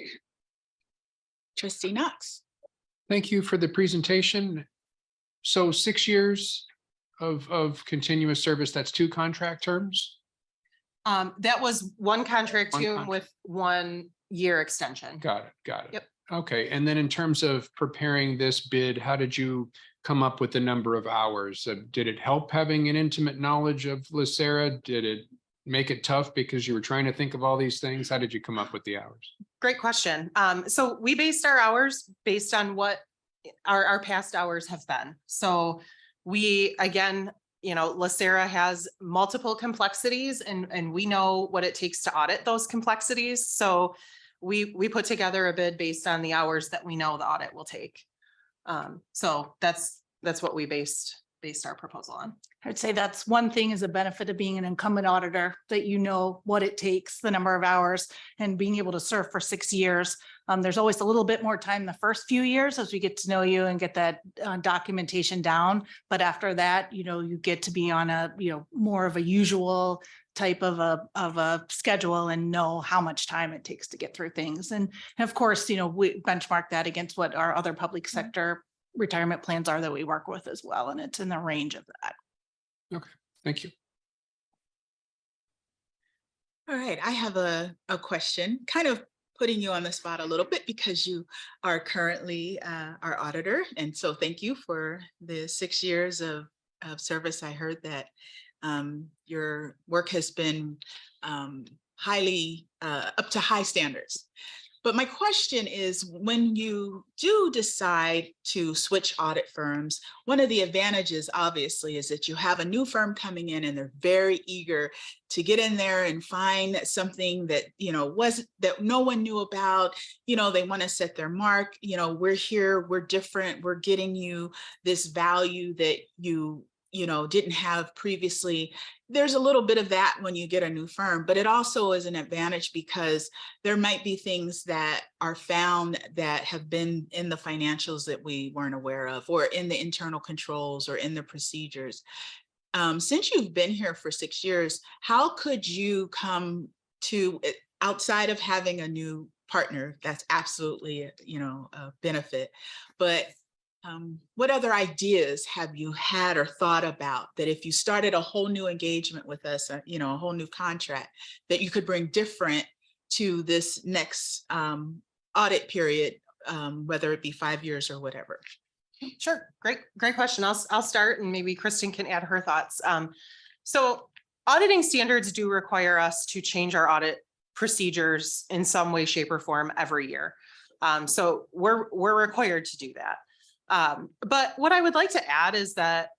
Trustee Knox. Thank you for the presentation. So 6 years of continuous service, that's 2 contract terms? That was one contract One term contract. with 1 year extension. Got it. Yep. Okay, and then in terms of preparing this bid, how did you come up with the number of hours? Did it help having an intimate knowledge of LACERA? Did it make it tough because you were trying to think of all these things? How did you come up with the hours? Great question. So we based our hours based on what our past hours have been. So we, again, LACERA has multiple complexities and we know what it takes to audit those complexities. So we put together a bid based on the hours that we know the audit will take. So that's what we based our proposal on. I'd say that's one thing is a benefit of being an incumbent auditor, that you know what it takes, the number of hours, and being able to serve for 6 years. There's always a little bit more time the first few years as we get to know you and get that documentation down. But after that, you get to be on a, more of a usual type of a schedule and know how much time it takes to get through things. And of course, we benchmark that against what our other public sector retirement plans are that we work with as well. And it's in the range of that. Okay, thank you. All right, I have a question, kind of putting you on the spot a little bit because you are currently our auditor. And so thank you for the 6 years of service. I heard that your work has been highly up to high standards. But my question is, when you do decide to switch audit firms, one of the advantages obviously is that you have a new firm coming in and they're very eager to get in there and find something that, that no one knew about. They want to set their mark. We're here, we're different, we're getting you this value that you didn't have previously. There's a little bit of that when you get a new firm, but it also is an advantage because there might be things that are found that have been in the financials that we weren't aware of, or in the internal controls or in the procedures. Since you've been here for 6 years, how could you come to, outside of having a new partner, that's absolutely, a benefit, but what other ideas have you had or thought about that if you started a whole new engagement with us, a whole new contract, that you could bring different to this next audit period, whether it be 5 years or whatever? Sure. Great question. I'll start and maybe Kristen can add her thoughts. So auditing standards do require us to change our audit procedures in some way, shape, or form every year. So we're required to do that. But what I would like to add is that,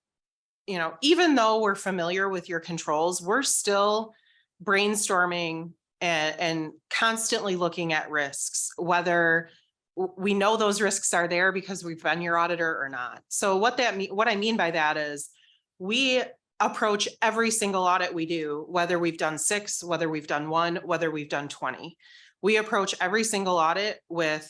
even though we're familiar with your controls, we're still brainstorming and constantly looking at risks, whether we know those risks are there because we've been your auditor or not. So what I mean by that is we approach every single audit we do, whether we've done 6, whether we've done 1, whether we've done 20. We approach every single audit with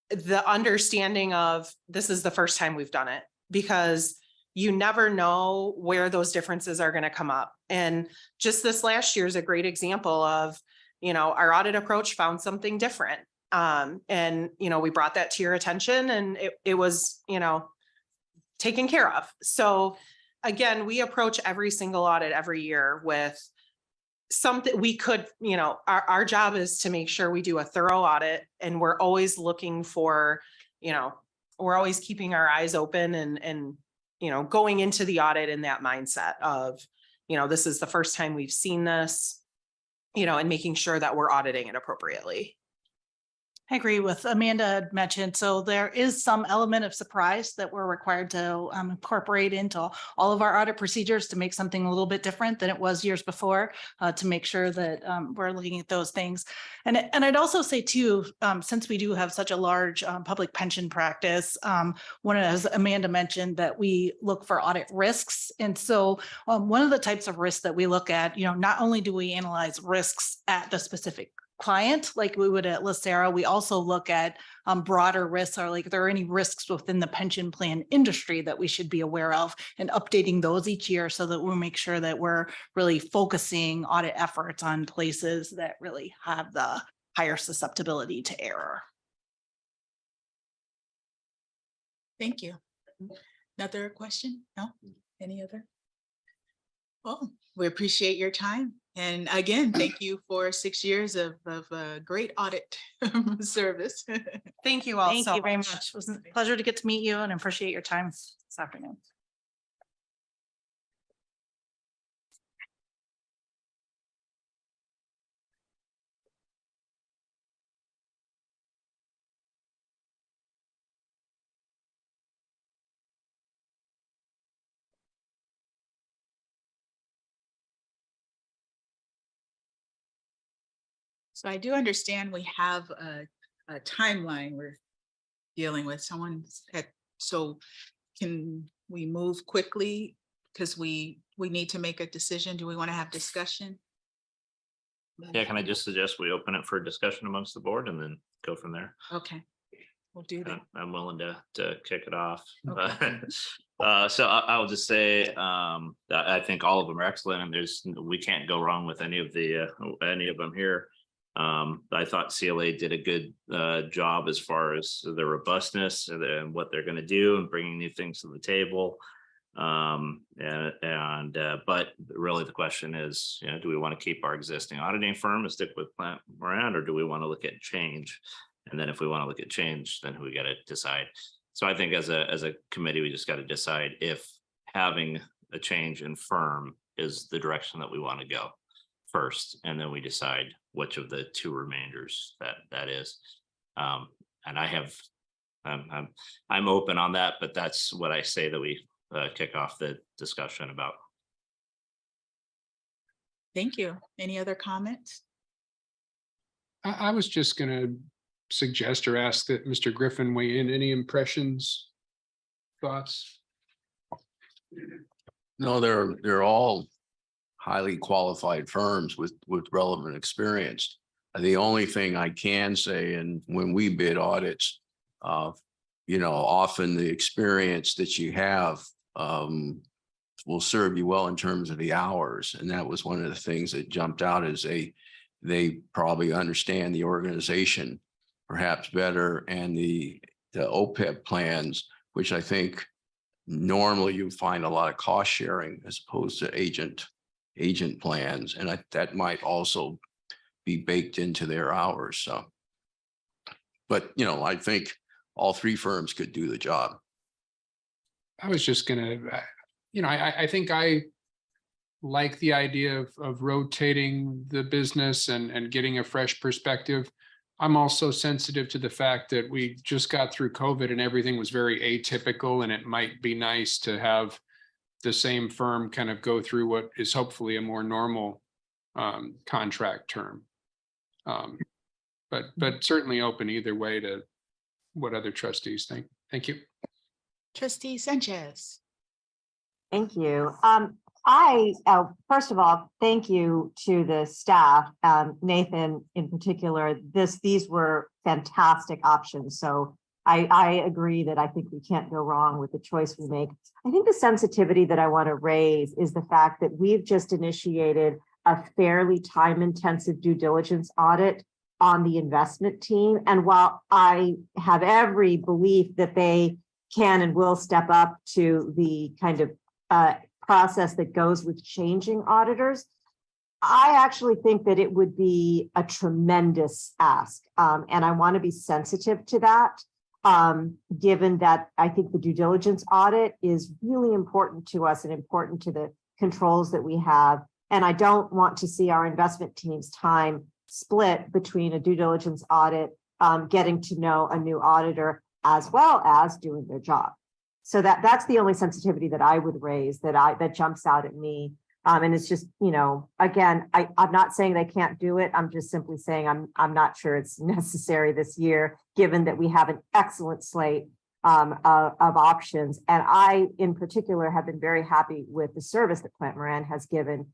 the understanding of this is the first time we've done it, because you never know where those differences are going to come up. And just this last year is a great example of, our audit approach found something different. And, we brought that to your attention, and it was, taken care of. So again, we approach every single audit every year with something we could, our job is to make sure we do a thorough audit, and we're always looking for, we're always keeping our eyes open and going into the audit in that mindset of, this is the first time we've seen this, and making sure that we're auditing it appropriately. I agree with Amanda had mentioned. So there is some element of surprise that we're required to incorporate into all of our audit procedures to make something a little bit different than it was years before, to make sure that we're looking at those things. And I'd also say too, since we do have such a large public pension practice, as Amanda mentioned, that we look for audit risks. And so one of the types of risks that we look at, not only do we analyze risks at the specific client like we would at LACERA, we also look at broader risks, or like, there are any risks within the pension plan industry that we should be aware of, and updating those each year so that we'll make sure that we're really focusing audit efforts on places that really have the higher susceptibility to error. Thank you. Another question? No? Any other? Well, we appreciate your time. And again, thank you for 6 years of great audit service. Thank you all. Thank so you very much. much. It was a pleasure to get to meet you, and appreciate your time this afternoon. So I do understand we have a timeline we're dealing with. So can we move quickly? Because we need to make a decision. Do we want to have discussion? Yeah, can I just suggest we open it for discussion amongst the board and then go from there? Okay, we'll do that. I'm willing to kick it off. Okay. So I'll just say, I think all of them are excellent, and we can't go wrong with any of them here. I thought CLA did a good job as far as the robustness and what they're going to do and bringing new things to the table. But really the question is, do we want to keep our existing auditing firm and stick with Plant Moran, or do we want to look at change? And then if we want to look at change, then we got to decide. So I think as a committee, we just got to decide if having a change in firm is the direction that we want to go first, and then we decide which of the two remainders that is. And I'm open on that, but that's what I say that we kick off the discussion about. Thank you. Any other comments? I was just going to suggest or ask that Mr. Griffin weigh in. Any impressions, thoughts? No, they're all highly qualified firms with relevant experience. The only thing I can say, and when we bid audits, often the experience that you have will serve you well in terms of the hours. And that was one of the things that jumped out, is they probably understand the organization perhaps better, and the OPEB plans, which I think normally you find a lot of cost sharing as opposed to agent plans. And that might also be baked into their hours. So, but I think all three firms could do the job. I was just gonna, I think I like the idea of rotating the business and getting a fresh perspective. I'm also sensitive to the fact that we just got through COVID and everything was very atypical, and it might be nice to have the same firm kind of go through what is hopefully a more normal contract term. But certainly open either way to what other trustees think. Thank you. Trustee Sanchez. Thank you. First of all, thank you to the staff, Nathan in particular. These were fantastic options. So I agree that I think we can't go wrong with the choice we make. I think the sensitivity that I want to raise is the fact that we've just initiated a fairly time-intensive due diligence audit on the investment team. And while I have every belief that they can and will step up to the kind of process that goes with changing auditors, I actually think that it would be a tremendous ask. And I want to be sensitive to that, given that I think the due diligence audit is really important to us and important to the controls that we have. And I don't want to see our investment team's time split between a due diligence audit, getting to know a new auditor, as well as doing their job. So that's the only sensitivity that I would raise that jumps out at me. And it's just, again, I'm not saying they can't do it. I'm just simply saying I'm not sure it's necessary this year, given that we have an excellent slate of options. And I, in particular, have been very happy with the service that Plant Moran has given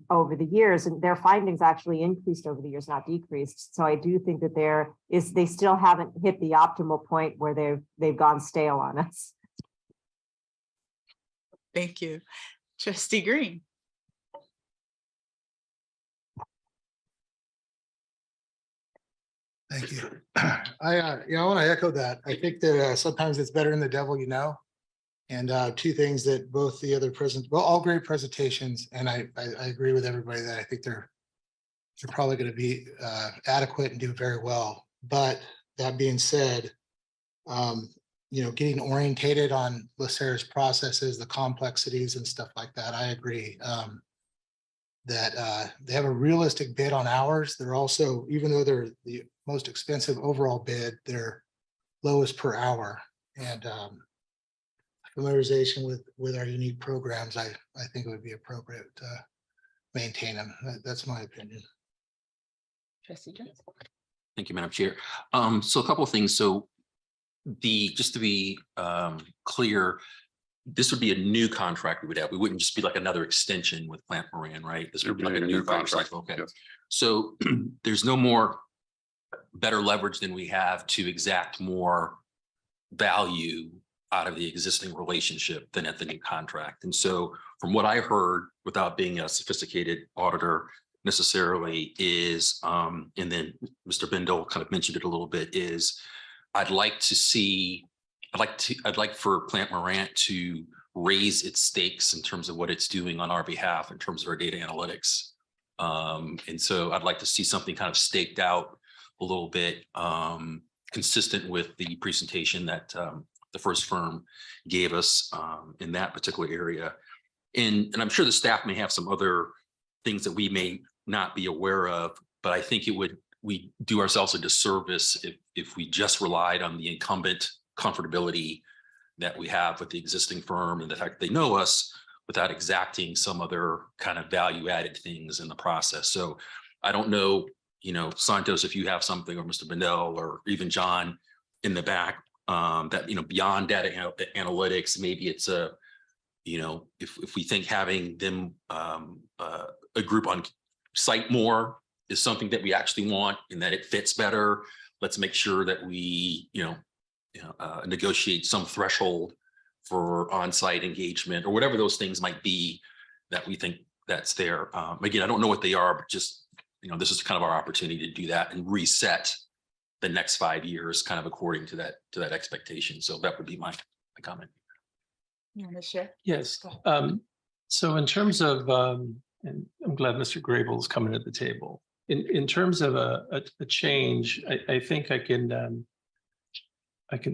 over the years, and their findings actually increased over the years, not decreased. So I do think that they still haven't hit the optimal point where they've gone stale on us. Thank you. Trustee Green. Thank you. I want to echo that. I think that sometimes it's better than the devil, And two things that both the other all great presentations, and I agree with everybody that I think they're probably going to be adequate and do very well. But that being said, getting orientated on LACERA's processes, the complexities and stuff like that, I agree that they have a realistic bid on hours. They're also, even though they're the most expensive overall bid, they're lowest per hour. And familiarization with our unique programs, I think it would be appropriate to maintain them. That's my opinion. Trustee Jones. Thank you, Madam Chair. So a couple of things. So just to be clear, this would be a new contract we would have. We wouldn't just be like another extension with Plant Moran, right? This would be like a new contract. Okay. Yes. So there's no more better leverage than we have to exact more value out of the existing relationship than at the new contract. And so from what I heard, without being a sophisticated auditor necessarily, is, and then Mr. Bindle kind of mentioned it a little bit, is I'd like for Plant Moran to raise its stakes in terms of what it's doing on our behalf in terms of our data analytics. And so I'd like to see something kind of staked out a little bit, consistent with the presentation that the first firm gave us in that particular area. And I'm sure the staff may have some other things that we may not be aware of, but I think we do ourselves a disservice if we just relied on the incumbent comfortability that we have with the existing firm and the fact that they know us without exacting some other kind of value added things in the process. So I don't know, Santos, if you have something, or Mr. Bindel, or even John in the back, that, beyond data analytics, maybe it's if we think having them a group on site more is something that we actually want and that it fits better, let's make sure that we negotiate some threshold for on-site engagement or whatever those things might be that we think that's there. Again, I don't know what they are, but just this is kind of our opportunity to do that and reset the next 5 years kind of according to that expectation. So that would be my comment. You want to share? Yes. So in terms of, and I'm glad Mr. Grable is coming to the table. In terms of a change, I think I can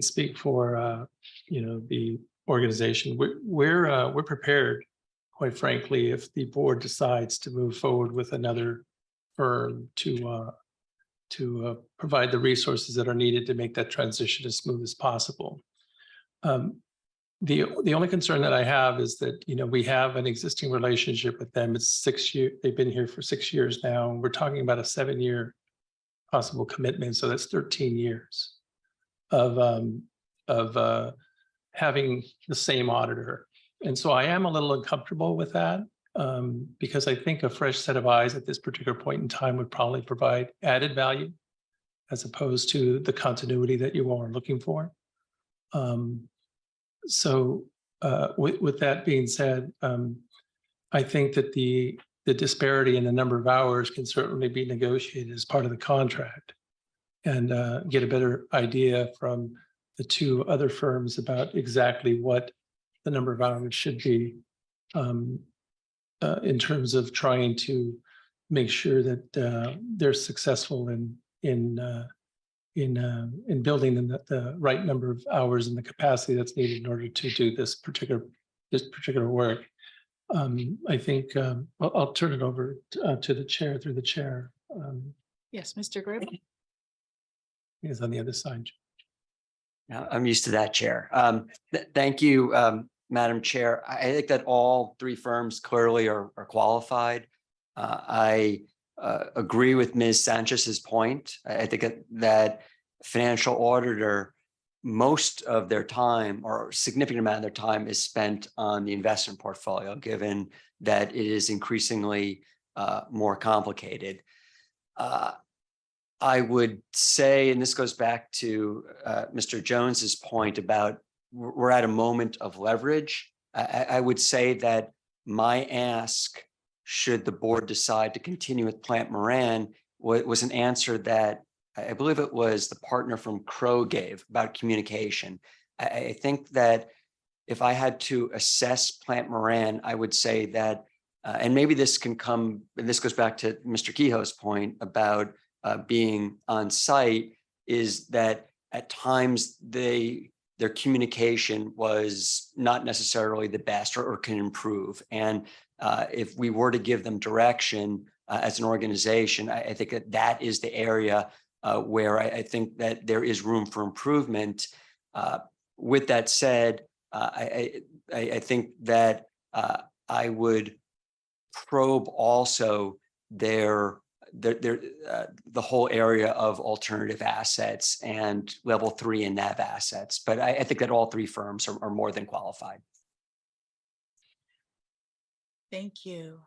speak for the organization. We're prepared, quite frankly, if the board decides to move forward with another firm to provide the resources that are needed to make that transition as smooth as possible. The only concern that I have is that, we have an existing relationship with them. It's 6 years. They've been here for 6 years now. We're talking about a 7-year possible commitment. So that's 13 years of having the same auditor. And so I am a little uncomfortable with that because I think a fresh set of eyes at this particular point in time would probably provide added value as opposed to the continuity that you all are looking for. With that being said, I think that the disparity in the number of hours can certainly be negotiated as part of the contract and get a better idea from the two other firms about exactly what the number of hours should be in terms of trying to make sure that they're successful in building the right number of hours and the capacity that's needed in order to do this particular work. I think I'll turn it over to the chair through the chair. Yes, Mr. Grib. He's on the other side. Now, I'm used to that, Chair. Thank you, Madam Chair. I think that all three firms clearly are qualified. I agree with Ms. Sanchez's point. I think that financial auditor, most of their time or a significant amount of their time is spent on the investment portfolio, given that it is increasingly more complicated. I would say, and this goes back to Mr. Jones's point about we're at a moment of leverage. I would say that my ask, should the board decide to continue with Plant Moran, was an answer that I believe it was the partner from Crow gave about communication. I think that if I had to assess Plant Moran, I would say that, and maybe this can come, and this goes back to Mr. Kehoe's point about being on site, is that at times their communication was not necessarily the best or can improve. And if we were to give them direction as an organization, I think that is the area where I think that there is room for improvement. With that said, I think that I would probe also the whole area of alternative assets and level 3 and NAV assets. But I think that all three firms are more than qualified. Thank you.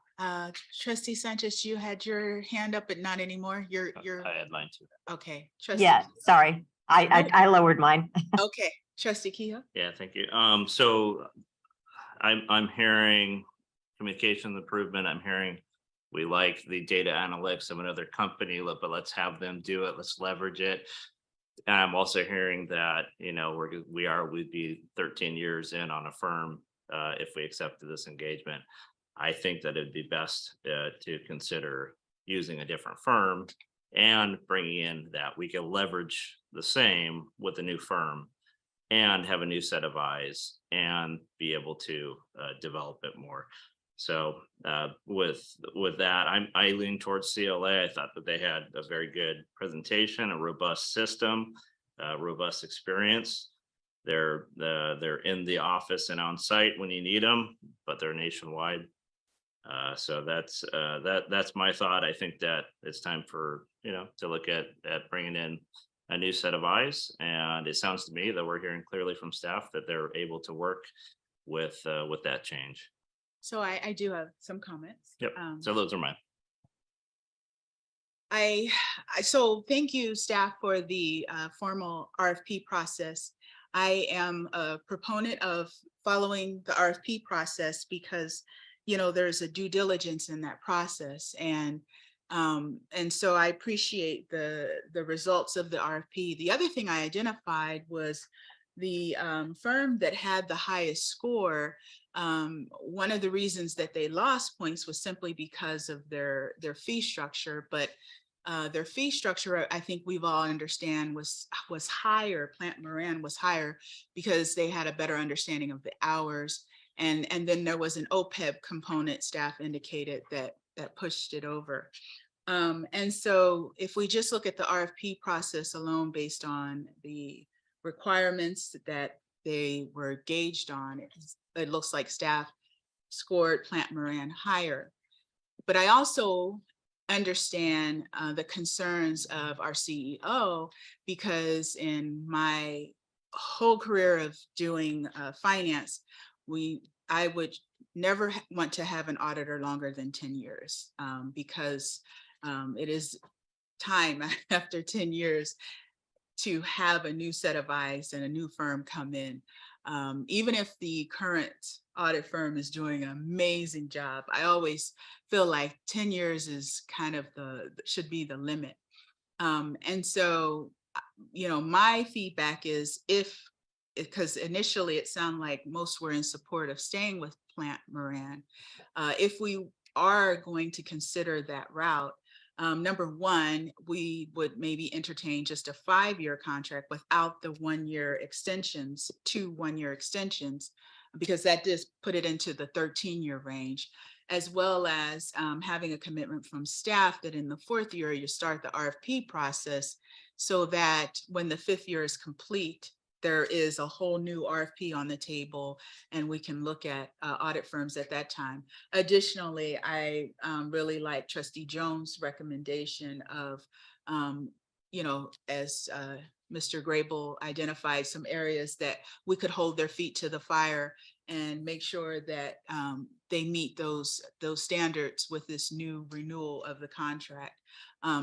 Trustee Sanchez, you had your hand up, but not anymore. I had mine too. Okay. Trustee. Yeah, sorry. I lowered mine. Okay. Trustee Kehoe. Yeah, thank you. So I'm hearing communication improvement. I'm hearing we like the data analytics of another company, but let's have them do it. Let's leverage it. And I'm also hearing that, we'd be 13 years in on a firm if we accepted this engagement. I think that it'd be best to consider using a different firm and bringing in that we can leverage the same with a new firm and have a new set of eyes and be able to develop it more. So with that, I lean towards CLA. I thought that they had a very good presentation, a robust system, robust experience. They're in the office and on site when you need them, but they're nationwide. So that's my thought. I think that it's time for to look at bringing in a new set of eyes, and it sounds to me that we're hearing clearly from staff that they're able to work with that change. So I do have some comments. Yep. So those are mine. So thank you, staff, for the formal RFP process. I am a proponent of following the RFP process because there's a due diligence in that process, and so I appreciate the results of the RFP. The other thing I identified was the firm that had the highest score. One of the reasons that they lost points was simply because of their fee structure, but their fee structure, I think we've all understand, was higher. Plant Moran was higher because they had a better understanding of the hours. And then there was an OPEB component, staff indicated, that pushed it over. And so if we just look at the RFP process alone based on the requirements that they were gauged on, it looks like staff scored Plant Moran higher. But I also understand the concerns of our CEO, because in my whole career of doing finance, I would never want to have an auditor longer than 10 years because it is time after 10 years to have a new set of eyes and a new firm come in. Even if the current audit firm is doing an amazing job, I always feel like 10 years is kind of should be the limit. And so, my feedback is because initially it sounded like most were in support of staying with Plant Moran. If we are going to consider that route, number one, we would maybe entertain just a 5-year contract without the 1-year extensions, 2 1-year extensions, because that just put it into the 13-year range, as well as having a commitment from staff that in the 4th year, you start the RFP process so that when the 5th year is complete, there is a whole new RFP on the table and we can look at audit firms at that time. Additionally, I really like Trustee Jones' recommendation of, as Mr. Grable identified some areas that we could hold their feet to the fire and make sure that they meet those standards with this new renewal of the contract.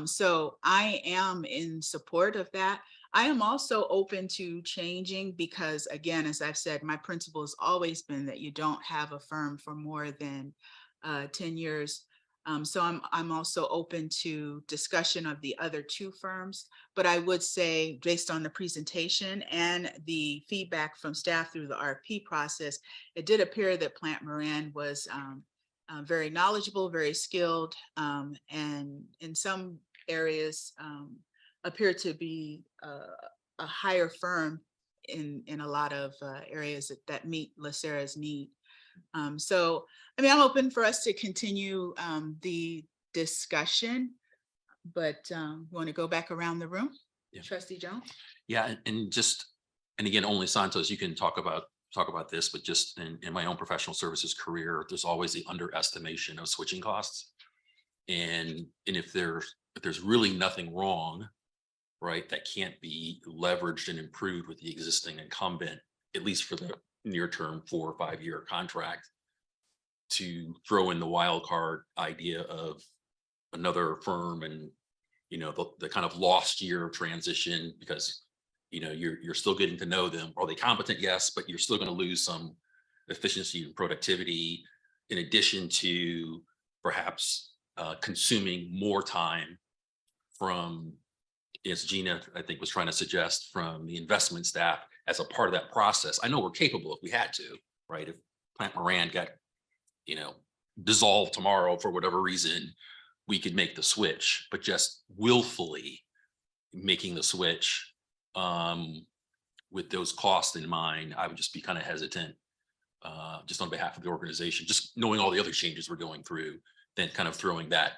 So I am in support of that. I am also open to changing because, again, as I've said, my principle has always been that you don't have a firm for more than 10 years. So I'm also open to discussion of the other 2 firms, but I would say based on the presentation and the feedback from staff through the RFP process, it did appear that Plant Moran was very knowledgeable, very skilled, and in some areas appear to be a higher firm in a lot of areas that meet LACERA's need. So, I'm open for us to continue the discussion, but want to go back around the room? Yeah. Trustee Jones? Yeah, and again, only Santos, you can talk about this, but just in my own professional services career, there's always the underestimation of switching costs. And if there's really nothing wrong, right, that can't be leveraged and improved with the existing incumbent, at least for the near term 4 or 5 year contract, to throw in the wild card idea of another firm and the kind of lost year of transition because you're still getting to know them. Are they competent? Yes, but you're still going to lose some efficiency and productivity in addition to perhaps consuming more time from, as Gina, I think, was trying to suggest, from the investment staff as a part of that process. I know we're capable if we had to, right? If Plant Moran got, dissolved tomorrow for whatever reason, we could make the switch, but just willfully making the switch with those costs in mind, I would just be kind of hesitant just on behalf of the organization, just knowing all the other changes we're going through, then kind of throwing that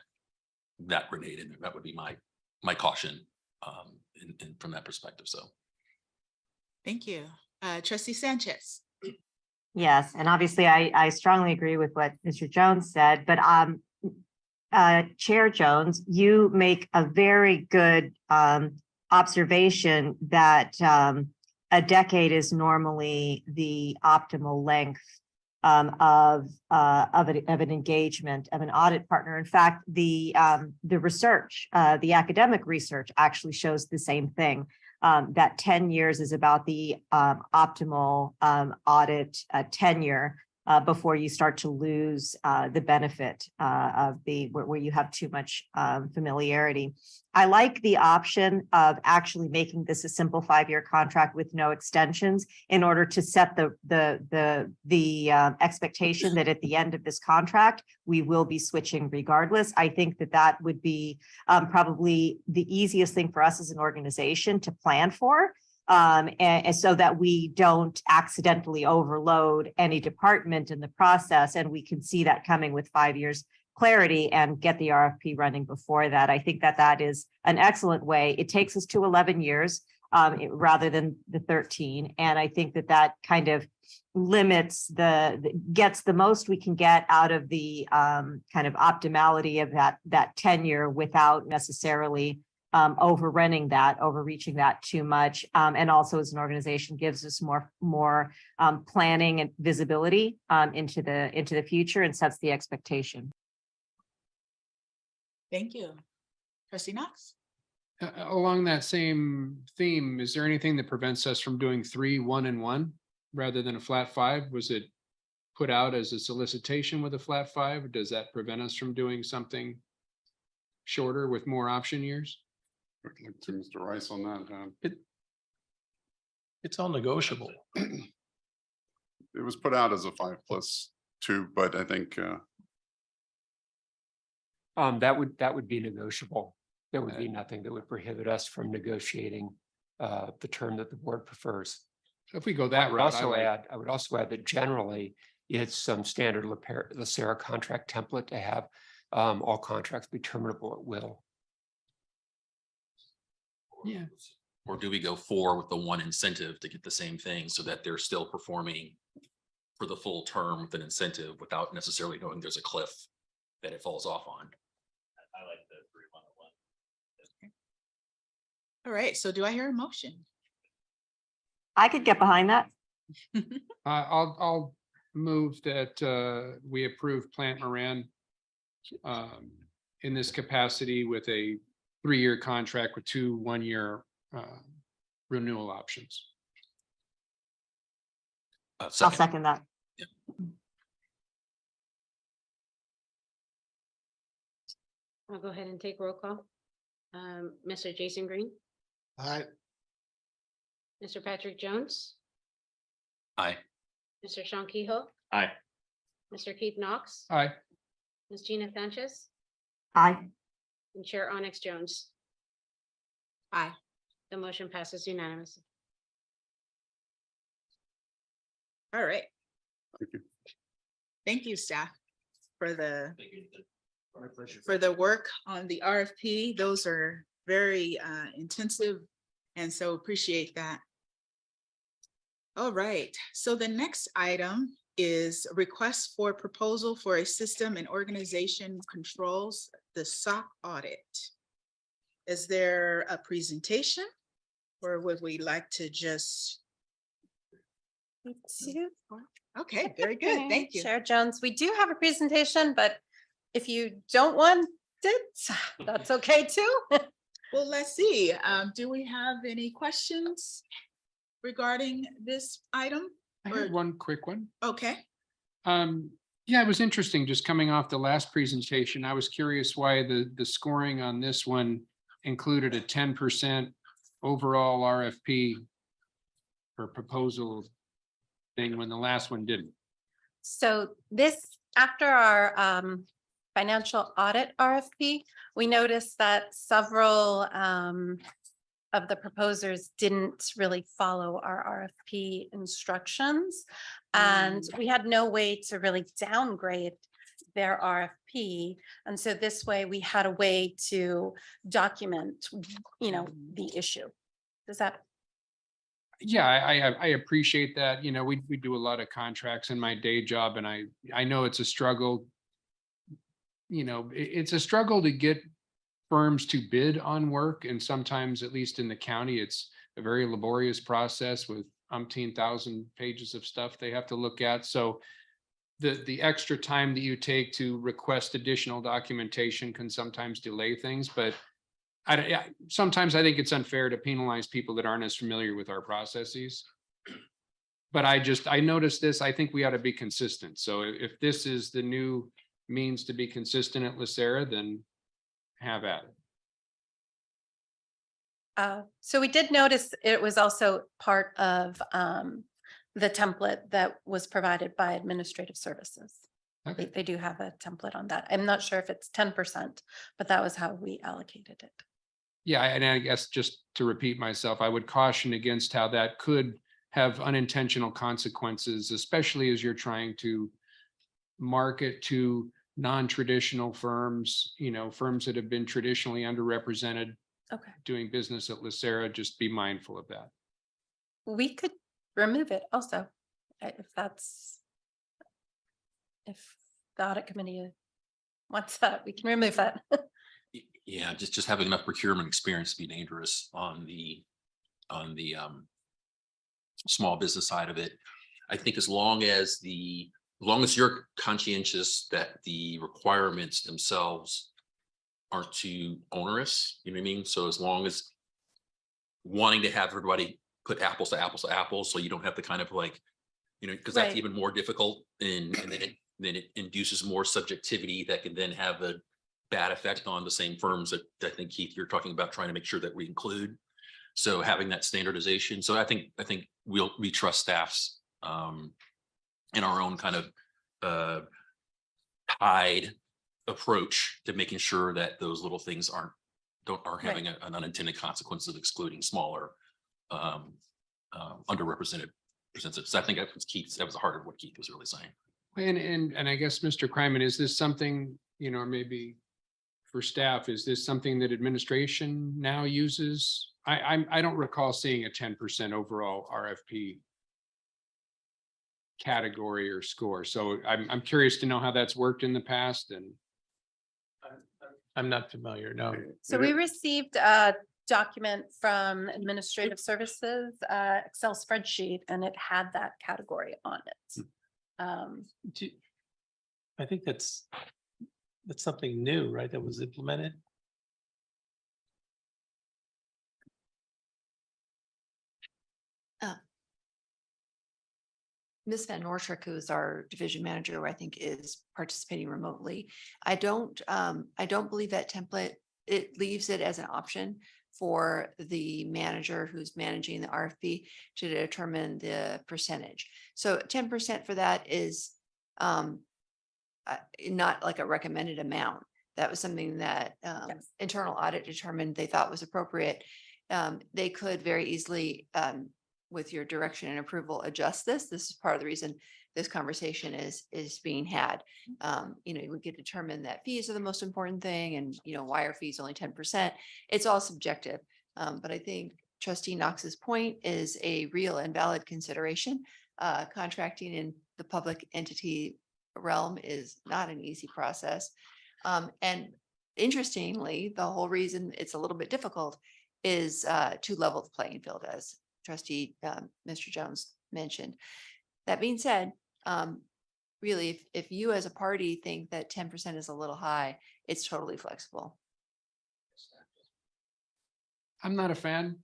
grenade in there. That would be my caution from that perspective. So. Thank you. Trustee Sanchez. Yes, and obviously I strongly agree with what Mr. Jones said, but Chair Jones, you make a very good observation that a decade is normally the optimal length of an engagement of an audit partner. In fact, the research, the academic research actually shows the same thing. That 10 years is about the optimal audit tenure before you start to lose the benefit of where you have too much familiarity. I like the option of actually making this a simple 5-year contract with no extensions in order to set the expectation that at the end of this contract, we will be switching regardless. I think that would be probably the easiest thing for us as an organization to plan for. And so that we don't accidentally overload any department in the process, and we can see that coming with 5 years clarity and get the RFP running before that. I think that is an excellent way. It takes us to 11 years rather than the 13. And I think that kind of limits gets the most we can get out of the kind of optimality of that tenure without necessarily overrunning that, overreaching that too much. And also as an organization gives us more planning and visibility into the future and sets the expectation. Thank you. Trustee Knox? Along that same theme, is there anything that prevents us from doing 3, 1, and 1 rather than a flat 5? Was it put out as a solicitation with a flat 5? Or does that prevent us from doing something shorter with more option years? We can look to Mr. Rice on that. It's all negotiable. It was put out as a 5+2, but I think That would be negotiable. There would be nothing that would prohibit us from negotiating the term that the board prefers. If we go that route, I would also add that generally it's some standard LACERA contract template to have all contracts be terminable at will. Yeah. Or do we go 4 with the 1 incentive to get the same thing so that they're still performing for the full term with an incentive without necessarily knowing there's a cliff that it falls off on? I like the 3, 1, 1. All right, so do I hear a motion? I could get behind that. I'll move that we approve Plant Moran in this capacity with a 3-year contract with 2 1-year renewal options. I'll second that. I'll go ahead and take roll call. Mr. Jason Green, Aye. Mr. Patrick Jones, Aye. Mr. Sean Kehoe, Aye. Mr. Keith Knox, Aye. Ms. Gina Sanchez, Aye. and Chair Onyx Jones. Aye. The motion passes unanimously. All right. thank you. Thank you, staff, for the My pleasure. for the work on the RFP. Those are very intensive, and so appreciate that. All right, so the next item is request for proposal for a system and organization controls the SOC audit. Is there a presentation, or would we like to just? Okay, very good, thank you. Chair Jones, we do have a presentation, but if you don't want it, that's okay too. Well, let's see. Do we have any questions regarding this item? I had one quick one. Okay. Yeah, it was interesting just coming off the last presentation. I was curious why the scoring on this one included a 10% overall RFP or proposal thing when the last one didn't. So this, after our financial audit RFP, we noticed that several of the proposers didn't really follow our RFP instructions. And we had no way to really downgrade their RFP. And so this way we had a way to document, the issue. Does that? Yeah, I appreciate that. We do a lot of contracts in my day job, and I know it's a struggle. It's a struggle to get firms to bid on work, and sometimes, at least in the county, it's a very laborious process with umpteen thousand pages of stuff they have to look at. So the extra time that you take to request additional documentation can sometimes delay things, but sometimes I think it's unfair to penalize people that aren't as familiar with our processes. But I noticed this, I think we ought to be consistent. So if this is the new means to be consistent at LACERA, then have at it. So we did notice it was also part of the template that was provided by administrative services. Okay. They do have a template on that. I'm not sure if it's 10%, but that was how we allocated it. Yeah, and I guess just to repeat myself, I would caution against how that could have unintentional consequences, especially as you're trying to market to non-traditional firms, firms that have been traditionally underrepresented. Okay. Doing business at LACERA, just be mindful of that. We could remove it also, if the audit committee wants that, we can remove that. Yeah, just having enough procurement experience to be dangerous on the small business side of it. I think as long as you're conscientious that the requirements themselves aren't too onerous, you know what I mean? So as long as wanting to have everybody put apples to apples to apples, so you don't have to kind of like, you know, because that's Right. even more difficult and then it induces more subjectivity that can then have a bad effect on the same firms that I think, Keith, you're talking about trying to make sure that we include. So having that standardization. So I think we trust staffs in our own kind of tied approach to making sure that those little things aren't having an unintended consequence of excluding smaller underrepresented percentages. So I think that was the heart of what Keith was really saying. And I guess, Mr. Kryman, is this something, you know, maybe for staff, is this something that administration now uses? I don't recall seeing a 10% overall RFP category or score. So I'm curious to know how that's worked in the past, and I'm not familiar, no. So we received a document from Administrative Services, Excel spreadsheet, and it had that category on it. I think that's something new, right? That was implemented. Ms. Van Noordschrik, who is our division manager, who I think is participating remotely. I don't believe that template, it leaves it as an option for the manager who's managing the RFP to determine the percentage. So 10% for that is not like a recommended amount. That was something that internal audit determined they thought was appropriate. They could very easily, with your direction and approval, adjust this. This is part of the reason this conversation is being had. You know, we could determine that fees are the most important thing, and you know, why are fees only 10%? It's all subjective. But I think Trustee Knox's point is a real and valid consideration. Contracting in the public entity realm is not an easy process. And interestingly, the whole reason it's a little bit difficult is to level the playing field, as Trustee Mr. Jones mentioned. That being said, really, if you as a party think that 10% is a little high, it's totally flexible. I'm not a fan.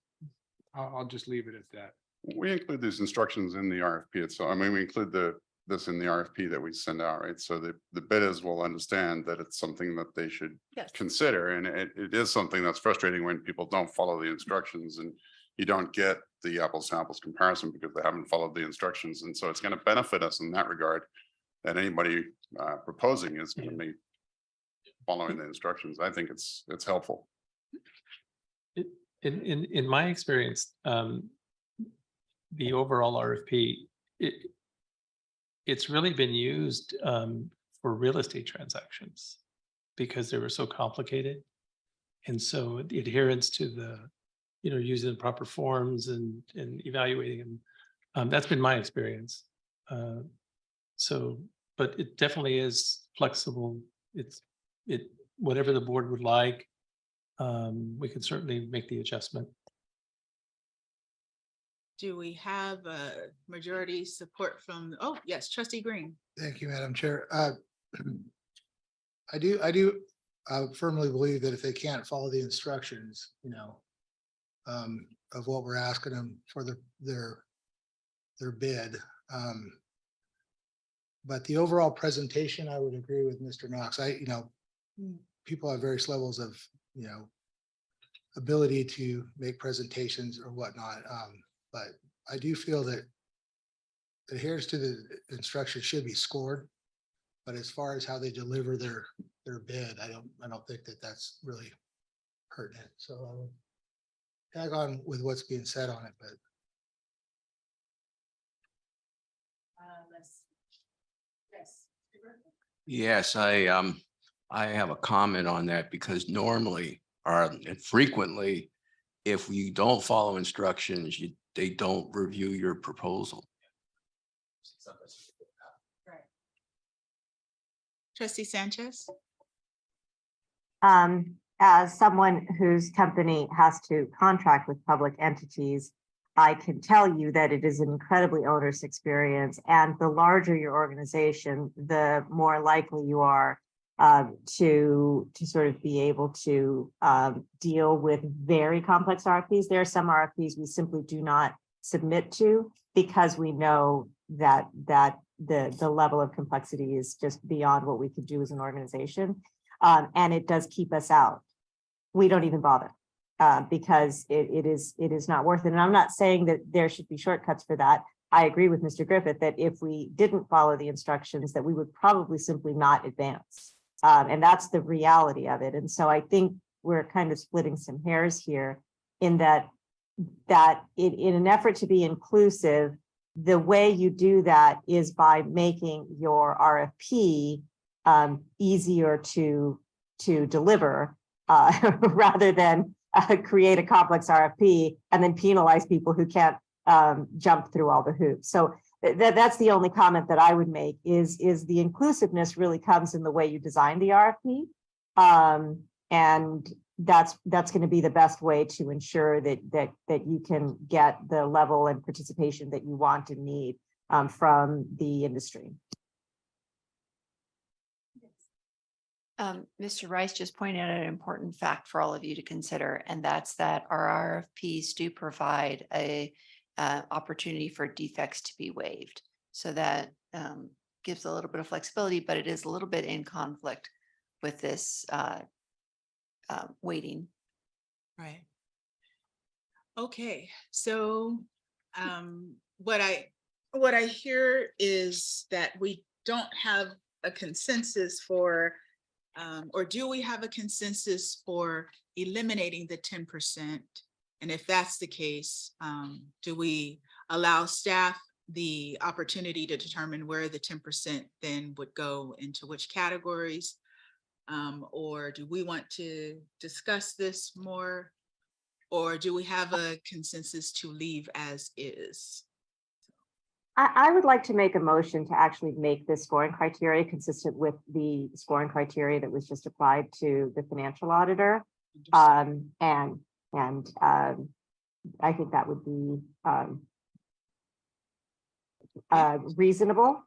I'll just leave it at that. We include these instructions in the RFP itself. I mean, we include this in the RFP that we send out, right? So the bidders will understand that it's something that they should consider. And it is something that's frustrating when people don't follow the instructions and you don't get the apples to apples comparison because they haven't followed the instructions. And so it's going to benefit us in that regard, that anybody proposing is going to be following the instructions. I think it's helpful. In my experience, the overall RFP, it's really been used for real estate transactions because they were so complicated. And so the adherence to the, you know, using the proper forms and evaluating them, that's been my experience. But it definitely is flexible. Whatever the board would like, we can certainly make the adjustment. Do we have a majority support from, oh, yes, Trustee Green. Thank you, Madam Chair. I do firmly believe that if they can't follow the instructions, you know, of what we're asking them for their bid. But the overall presentation, I would agree with Mr. Knox. People have various levels of, you know, ability to make presentations or whatnot. But I do feel that adherence to the instructions should be scored. But as far as how they deliver their bid, I don't think that that's really pertinent. So I would tag on with what's being said on it, but. Yes, I have a comment on that because normally and frequently, if you don't follow instructions, they don't review your proposal. Trustee Sanchez. as someone whose company has to contract with public entities, I can tell you that it is an incredibly onerous experience. And the larger your organization, the more likely you are to sort of be able to deal with very complex RFPs. There are some RFPs we simply do not submit to because we know that the level of complexity is just beyond what we could do as an organization. And it does keep us out. We don't even bother because it is not worth it. And I'm not saying that there should be shortcuts for that. I agree with Mr. Griffith that if we didn't follow the instructions, that we would probably simply not advance. And that's the reality of it. And so I think we're kind of splitting some hairs here in that in an effort to be inclusive, the way you do that is by making your RFP easier to deliver rather than create a complex RFP and then penalize people who can't jump through all the hoops. So that's the only comment that I would make is the inclusiveness really comes in the way you design the RFP. And that's going to be the best way to ensure that you can get the level and participation that you want and need from the industry. Mr. Rice just pointed out an important fact for all of you to consider, and that's that our RFPs do provide a opportunity for defects to be waived. So that gives a little bit of flexibility, but it is a little bit in conflict with this waiting. Right. Okay, so what I hear is that we don't have a consensus for, or do we have a consensus for eliminating the 10%? And if that's the case, do we allow staff the opportunity to determine where the 10% then would go into which categories? Or do we want to discuss this more? Or do we have a consensus to leave as is? I would like to make a motion to actually make this scoring criteria consistent with the scoring criteria that was just applied to the financial auditor. And I think that would be reasonable.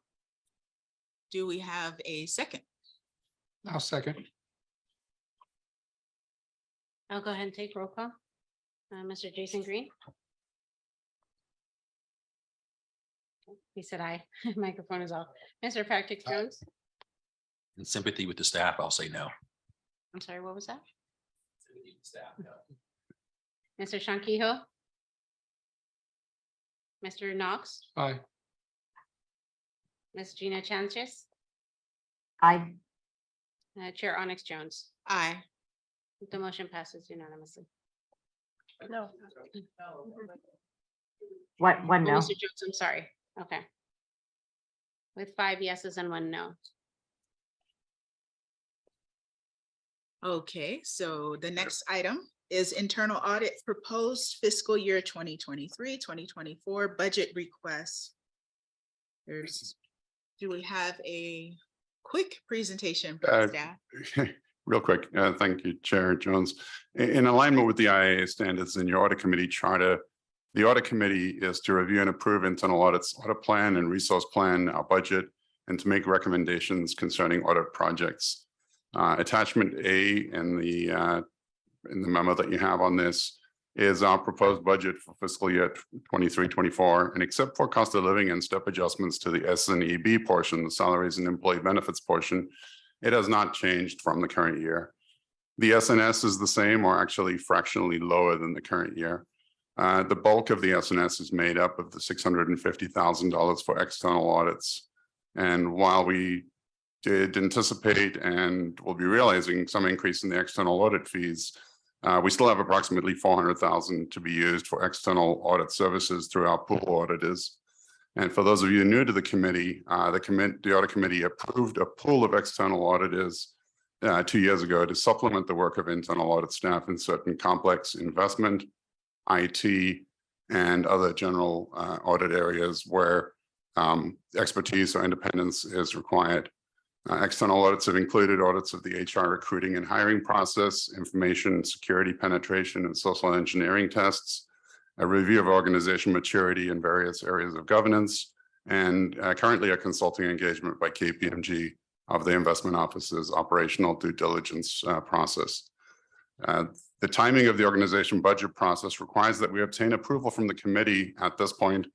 Do we have a second? I'll second. I'll go ahead and take roll call. Mr. Jason Green. He said aye. Microphone is off. Mr. Patrick Jones. In sympathy with the staff, I'll say no. I'm sorry, what was that? Mr. Shankiho. Mr. Knox. Aye. Ms. Gina Sanchez. Aye. Chair Onyx Jones. Aye. The motion passes unanimously. No. One Oh, no. Mr. Jones, I'm sorry. Okay. With 5 yeses and 1 no. Okay, so the next item is internal audit proposed fiscal year 2023-2024 budget request. Do we have a quick presentation from staff? Real quick, thank you, Chair Jones. In alignment with the IAA standards in your audit committee charter, the audit committee is to review and approve internal audits, audit plan and resource plan, our budget, and to make recommendations concerning audit projects. Attachment A in the memo that you have on this is our proposed budget for fiscal year 23-24, and except for cost of living and step adjustments to the S&EB portion, the salaries and employee benefits portion, it has not changed from the current year. The S&S is the same or actually fractionally lower than the current year. The bulk of the S&S is made up of the $650,000 for external audits. And while we did anticipate and will be realizing some increase in the external audit fees, we still have approximately $400,000 to be used for external audit services through our pool auditors. And for those of you new to the committee, the audit committee approved a pool of external auditors 2 years ago to supplement the work of internal audit staff in certain complex investment, IT, and other general audit areas where expertise or independence is required. External audits have included audits of the HR recruiting and hiring process, information security penetration and social engineering tests, a review of organization maturity in various areas of governance, and currently a consulting engagement by KPMG of the investment office's operational due diligence process. The timing of the organization budget process requires that we obtain approval from the committee at this point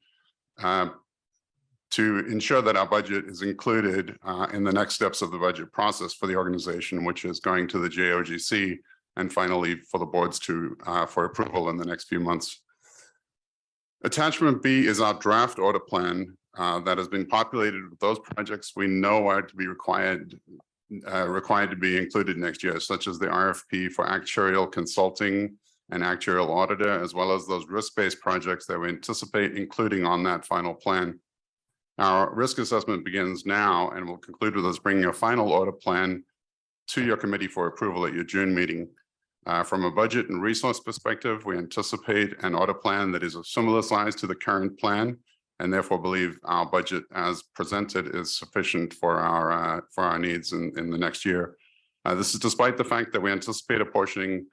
to ensure that our budget is included in the next steps of the budget process for the organization, which is going to the JOGC and finally for the boards to for approval in the next few months. Attachment B is our draft audit plan that has been populated with those projects we know are to be required to be included next year, such as the RFP for actuarial consulting and actuarial auditor, as well as those risk-based projects that we anticipate including on that final plan. Our risk assessment begins now and will conclude with us bringing a final audit plan to your committee for approval at your June meeting. From a budget and resource perspective, we anticipate an audit plan that is of similar size to the current plan, and therefore believe our budget as presented is sufficient for our needs in the next year. This is despite the fact that we anticipate apportioning,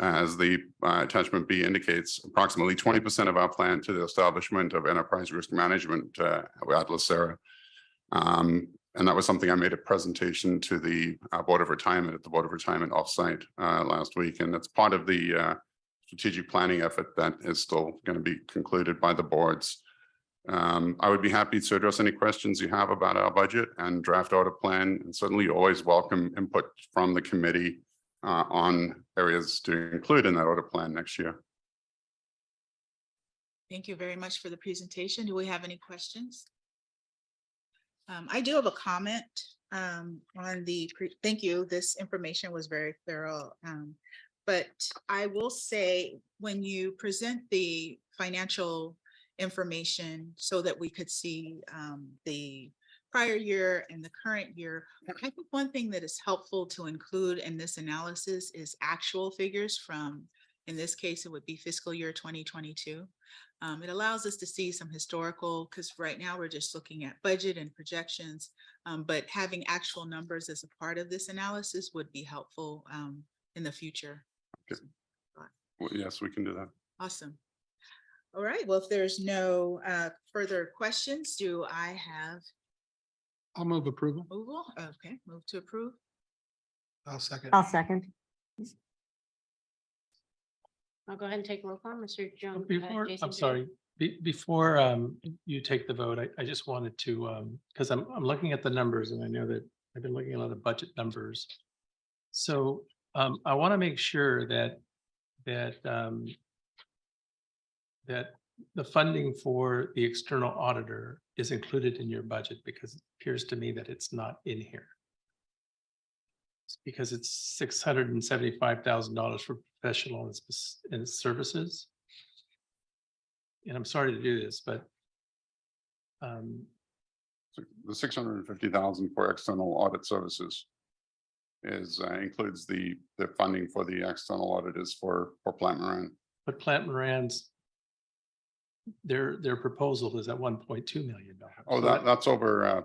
as the attachment B indicates, approximately 20% of our plan to the establishment of enterprise risk management at LACERA. And that was something I made a presentation to the Board of Retirement at the Board of Retirement offsite last week. And that's part of the strategic planning effort that is still going to be concluded by the boards. I would be happy to address any questions you have about our budget and draft audit plan, and certainly always welcome input from the committee on areas to include in that audit plan next year. Thank you very much for the presentation. Do we have any questions? I do have a comment on the, thank you. This information was very thorough. But I will say, when you present the financial information so that we could see the prior year and the current year, I think one thing that is helpful to include in this analysis is actual figures from, in this case, it would be fiscal year 2022. It allows us to see some historical, because right now we're just looking at budget and projections, but having actual numbers as a part of this analysis would be helpful in the future. Okay. Well, yes, we can do that. Awesome. All right, well, if there's no further questions, do I have? I'll move approval. Approval? Okay, move to approve. I'll second. I'll second. I'll go ahead and take roll call, Mr. Jones. Before, Jason I'm Jones. sorry, before you take the vote, I just wanted to, because I'm looking at the numbers and I know that I've been looking at a lot of budget numbers. So I want to make sure that the funding for the external auditor is included in your budget, because it appears to me that it's not in here. It's because it's $675,000 for professional and services. And I'm sorry to do this, but So the 650,000 for external audit services is includes the funding for the external auditors for Plant Moran. But Plant Moran's their proposal is at $1.2 million. Oh, that's over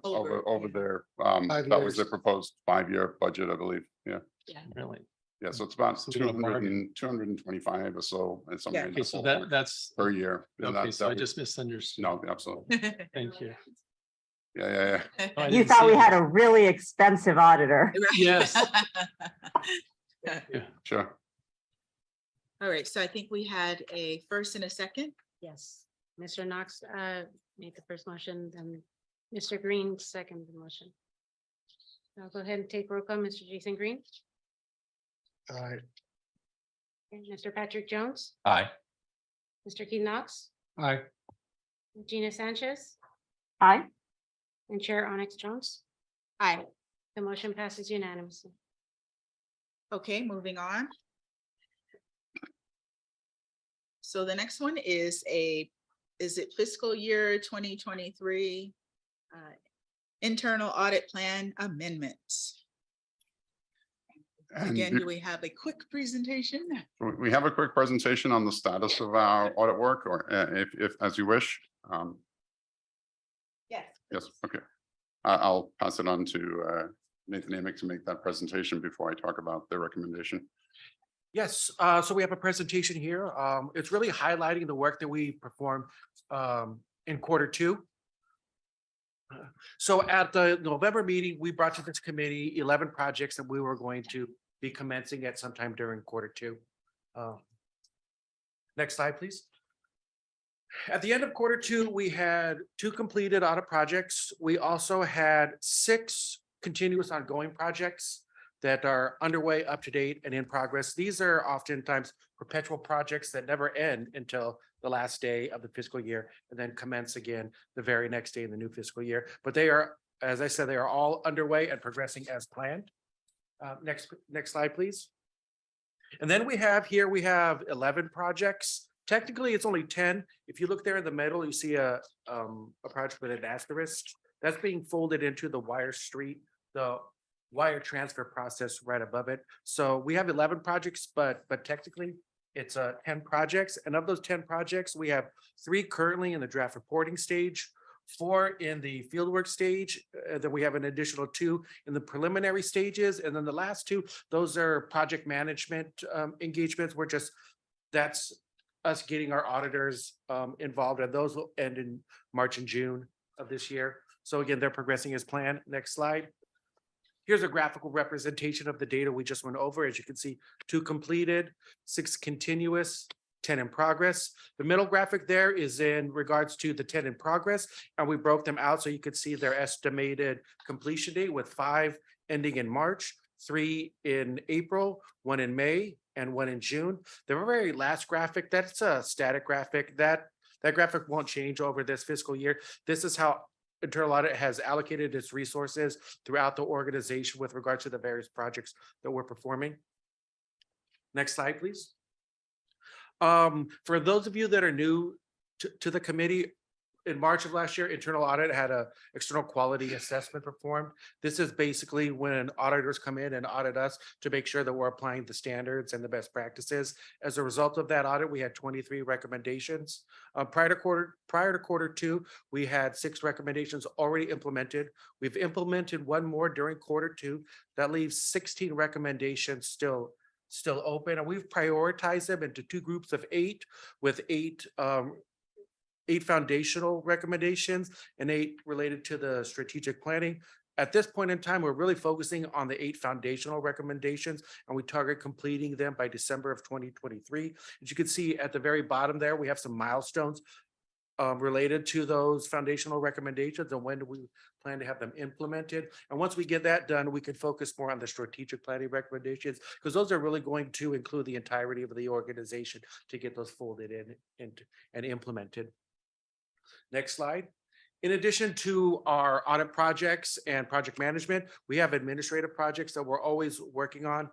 there. That was their proposed 5-year budget, I believe. Yeah. Yeah. Really? Yeah, so it's about So we don't bargain. 225 or so. And something Yeah. in Okay, that so ballpark that's per year. Yeah, okay. So I would- just misunderstood. No, absolutely. Thank you. Yeah. Oh, I You didn't thought see we that. had a really expensive auditor. Yes. Yeah. Yeah. Sure. All right, so I think we had a first and a second. Yes, Mr. Knox made the first motion, then Mr. Green seconded the motion. I'll go ahead and take roll call, Mr. Jason Green, Aye. and Mr. Patrick Jones, Aye. Mr. Keith Knox, Aye. Gina Sanchez, Aye. and Chair Onyx Jones. Aye. The motion passes unanimously. Okay, moving on. So the next one is is it fiscal year 2023 internal audit plan amendments? And Again, do we have a quick presentation? we have a quick presentation on the status of our audit work, or if as you wish. Yes. Yes, okay. I'll pass it on to Nathan Amick to make that presentation before I talk about the recommendation. Yes, so we have a presentation here. It's really highlighting the work that we performed in Q2. So at the November meeting, we brought to this committee 11 projects that we were going to be commencing at sometime during Q2. Next slide, please. At the end of Q2, we had 2 completed audit projects. We also had 6 continuous ongoing projects that are underway, up to date, and in progress. These are oftentimes perpetual projects that never end until the last day of the fiscal year and then commence again the very next day in the new fiscal year. But they are, as I said, they are all underway and progressing as planned. Next slide, please. And then we have 11 projects. Technically, it's only 10. If you look there in the middle, you see a project with an asterisk. That's being folded into the the wire transfer process right above it. So we have 11 projects, but technically it's 10 projects. And of those 10 projects, we have 3 currently in the draft reporting stage, 4 in the fieldwork stage. Then we have an additional 2 in the preliminary stages. And then the last 2, those are project management engagements. That's us getting our auditors involved, and those will end in March and June of this year. So again, they're progressing as planned. Next slide. Here's a graphical representation of the data we just went over. As you can see, 2 completed, 6 continuous, 10 in progress. The middle graphic there is in regards to the 10 in progress, and we broke them out so you could see their estimated completion date, with 5 ending in March, 3 in April, 1 in May, and 1 in June. The very last graphic, that's a static graphic. That graphic won't change over this fiscal year. This is how Internal Audit has allocated its resources throughout the organization with regard to the various projects that we're performing. Next slide, please. For those of you that are new to the committee, in March of last year, Internal Audit had an external quality assessment performed. This is basically when auditors come in and audit us to make sure that we're applying the standards and the best practices. As a result of that audit, we had 23 recommendations. Prior to Q2, we had 6 recommendations already implemented. We've implemented 1 more during Q2. That leaves 16 recommendations still open, and we've prioritized them into 2 groups of 8, with 8 foundational recommendations and 8 related to the strategic planning. At this point in time, we're really focusing on the 8 foundational recommendations, and we target completing them by December of 2023. As you can see at the very bottom there, we have some milestones related to those foundational recommendations and when do we plan to have them implemented. And once we get that done, we can focus more on the strategic planning recommendations, because those are really going to include the entirety of the organization to get those folded in and implemented. Next slide. In addition to our audit projects and project management, we have administrative projects that we're always working on.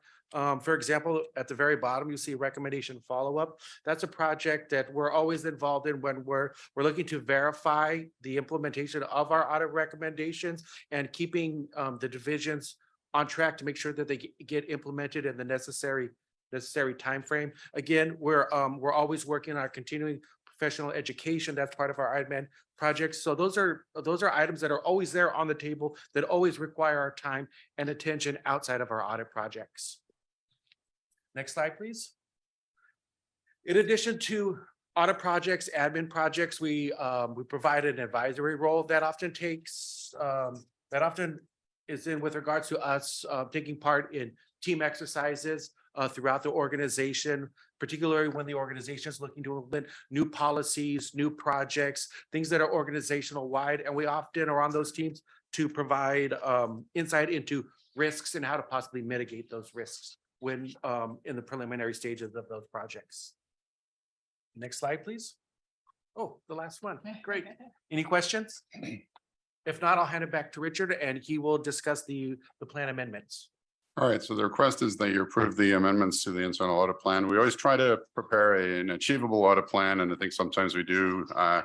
For example, at the very bottom, you see recommendation follow-up. That's a project that we're always involved in when we're looking to verify the implementation of our audit recommendations and keeping the divisions on track to make sure that they get implemented in the necessary time frame. Again, we're always working on our continuing professional education. That's part of our admin projects. So those are items that are always there on the table that always require our time and attention outside of our audit projects. Next slide, please. In addition to audit projects, admin projects, we provide an advisory role that often is in with regards to us taking part in team exercises throughout the organization, particularly when the organization is looking to implement new policies, new projects, things that are organizational wide. And we often are on those teams to provide insight into risks and how to possibly mitigate those risks when in the preliminary stages of those projects. Next slide, please. Oh, the last one. Great. Any questions? If not, I'll hand it back to Richard and he will discuss the plan amendments. All right, so the request is that you approve the amendments to the internal audit plan. We always try to prepare an achievable audit plan, and I think sometimes we do have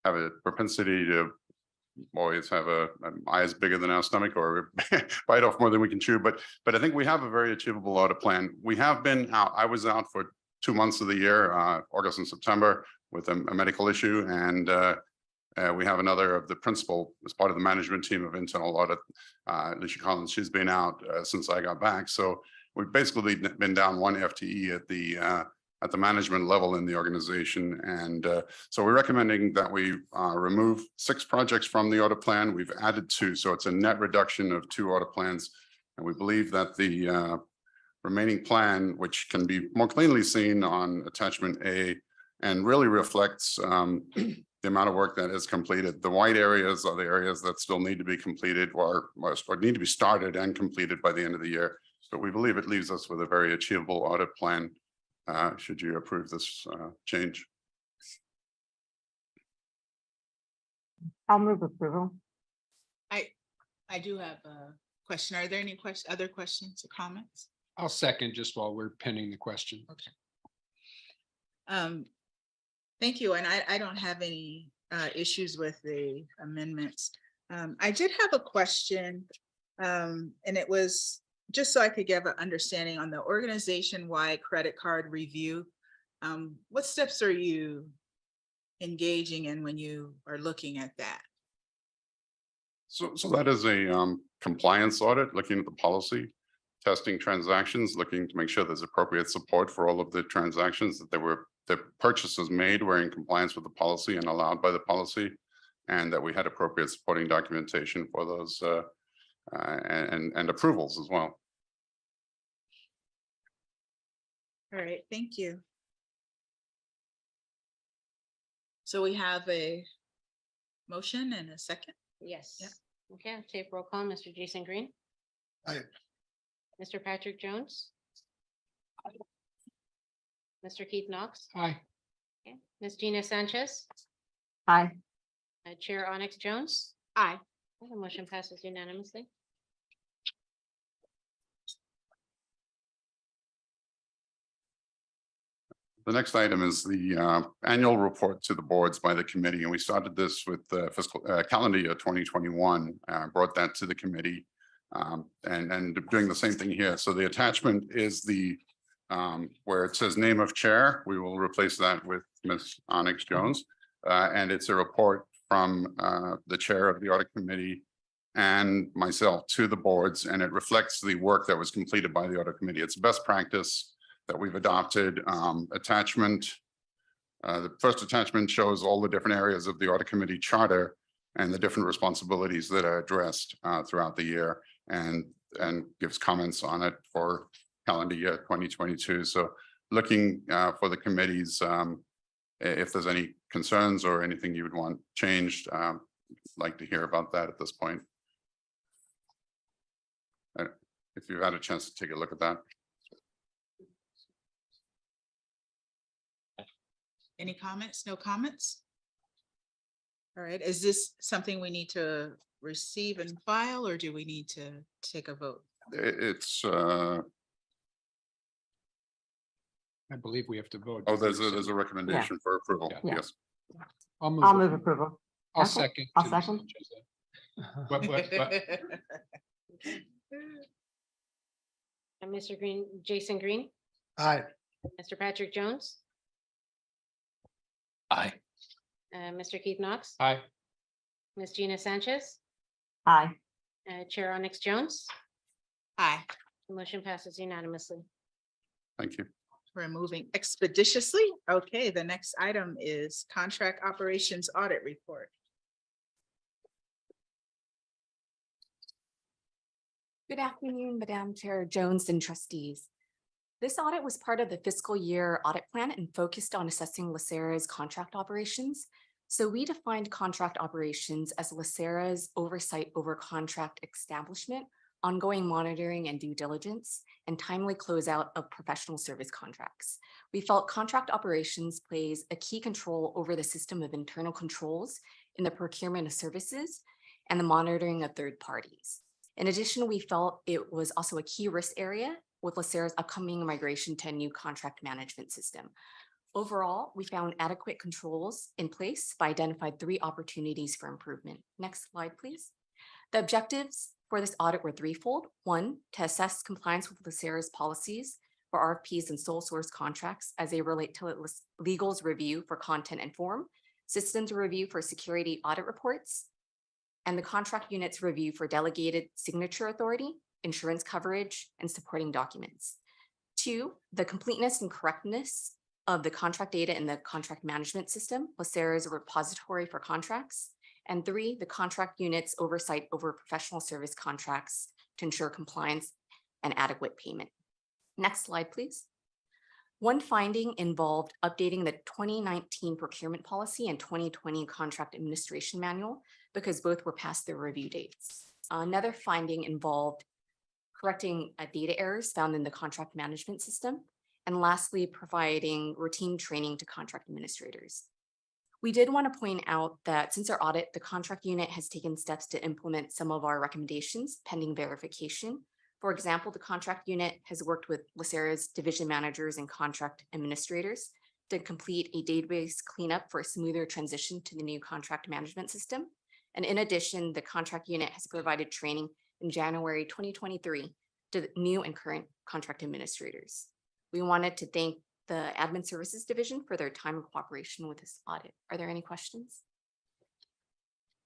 a propensity to always have an eye is bigger than our stomach, or bite off more than we can chew. But I think we have a very achievable audit plan. We have been out. I was out for 2 months of the year, August and September, with a medical issue, and We have another of the principal as part of the management team of internal audit, Alicia Collins. She's been out since I got back. So we've basically been down one FTE at the management level in the organization. And so we're recommending that we remove 6 projects from the audit plan. We've added 2, so it's a net reduction of 2 audit plans. And we believe that the remaining plan, which can be more cleanly seen on attachment A, and really reflects the amount of work that is completed. The white areas are the areas that still need to be completed or need to be started and completed by the end of the year. So we believe it leaves us with a very achievable audit plan, should you approve this change. I'll move approval. I do have a question. Are there any other questions or comments? I'll second just while we're pending the question. Okay. Thank you. And I don't have any issues with the amendments. I did have a question, and it was just so I could get an understanding on the organization-wide credit card review. What steps are you engaging in when you are looking at that? So that is a compliance audit, looking at the policy, testing transactions, looking to make sure there's appropriate support for all of the transactions, that the purchases made were in compliance with the policy and allowed by the policy, and that we had appropriate supporting documentation for those and approvals as well. All right, thank you. So we have a motion and a second. Yes. Yep. Okay, I'll take roll call. Mr. Jason Green. Aye. Mr. Patrick Jones. Mr. Keith Knox. Aye. Okay. Ms. Gina Sanchez. Aye. Chair Onyx Jones. Aye. The motion passes unanimously. The next item is the annual report to the boards by the committee, and we started this with the fiscal calendar year 2021, brought that to the committee, and doing the same thing here. So the attachment is the where it says name of chair. We will replace that with Ms. Onyx Jones, and it's a report from the chair of the audit committee and myself to the boards, and it reflects the work that was completed by the audit committee. It's best practice that we've adopted. Attachment. The first attachment shows all the different areas of the audit committee charter and the different responsibilities that are addressed throughout the year, and gives comments on it for calendar year 2022. So looking for the committees, if there's any concerns or anything you would want changed, like to hear about that at this point. If you've had a chance to take a look at that. Any comments? No comments? All right, is this something we need to receive and file, or do we need to take a vote? It's I believe we have to vote. oh, there's a recommendation for approval. Yeah. Yes. I'll move approval. I'll Okay. second. I'll to second. Ms. Sanchez. And Mr. Green, Jason Green, Aye. Mr. Patrick Jones, Aye. Mr. Keith Knox, Aye. Ms. Gina Sanchez, Aye. Chair Onyx Jones. Aye, The motion passes unanimously. Thank you. we're moving expeditiously. Okay, the next item is contract operations audit report. Good afternoon, Madam Chair Jones and trustees. This audit was part of the fiscal year audit plan and focused on assessing LACERA's contract operations. So we defined contract operations as LACERA's oversight over contract establishment, ongoing monitoring and due diligence, and timely closeout of professional service contracts. We felt contract operations plays a key control over the system of internal controls in the procurement of services and the monitoring of third parties. In addition, we felt it was also a key risk area with LACERA's upcoming migration to a new contract management system. Overall, we found adequate controls in place but identified 3 opportunities for improvement. Next slide, please. The objectives for this audit were threefold. 1, to assess compliance with LACERA's policies for RFPs and sole source contracts as they relate to legal's review for content and form. systems review for security audit reports, and the contract units review for delegated signature authority, insurance coverage, and supporting documents. 2, the completeness and correctness of the contract data in the contract management system, LACERA's repository for contracts. And 3, the contract unit's oversight over professional service contracts to ensure compliance and adequate payment. Next slide, please. One finding involved updating the 2019 procurement policy and 2020 contract administration manual because both were past their review dates. Another finding involved correcting data errors found in the contract management system. And lastly, providing routine training to contract administrators. We did want to point out that since our audit, the contract unit has taken steps to implement some of our recommendations pending verification. For example, the contract unit has worked with LACERA's division managers and contract administrators to complete a database cleanup for a smoother transition to the new contract management system. And in addition, the contract unit has provided training in January 2023 to the new and current contract administrators. We wanted to thank the Admin Services Division for their time and cooperation with this audit. Are there any questions?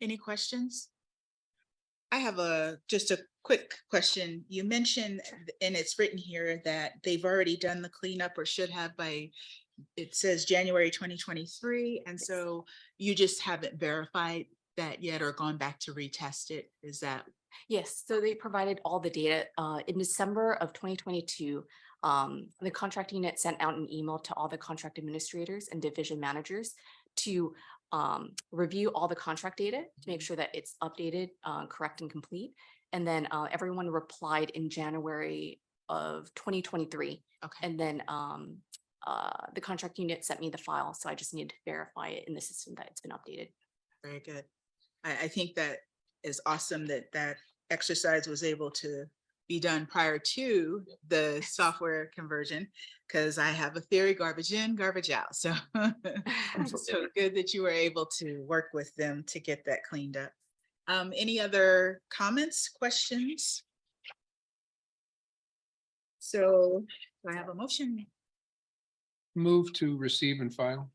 Any questions? I have just a quick question. You mentioned, and it's written here, that they've already done the cleanup or should have by, it says January 2023. And so you just haven't verified that yet or gone back to retest it. Is that? Yes, so they provided all the data. In December of 2022, the contract unit sent out an email to all the contract administrators and division managers to review all the contract data to make sure that it's updated, correct, and complete. And then everyone replied in January of 2023. Okay. And then the contract unit sent me the file, so I just need to verify it in the system that it's been updated. Very good. I think that is awesome that that exercise was able to be done prior to the software conversion, because I have a theory, garbage in, garbage out. So, so good that you were able to work with them to get that cleaned up. Any other comments, questions? So do I have a motion? Move to receive and file.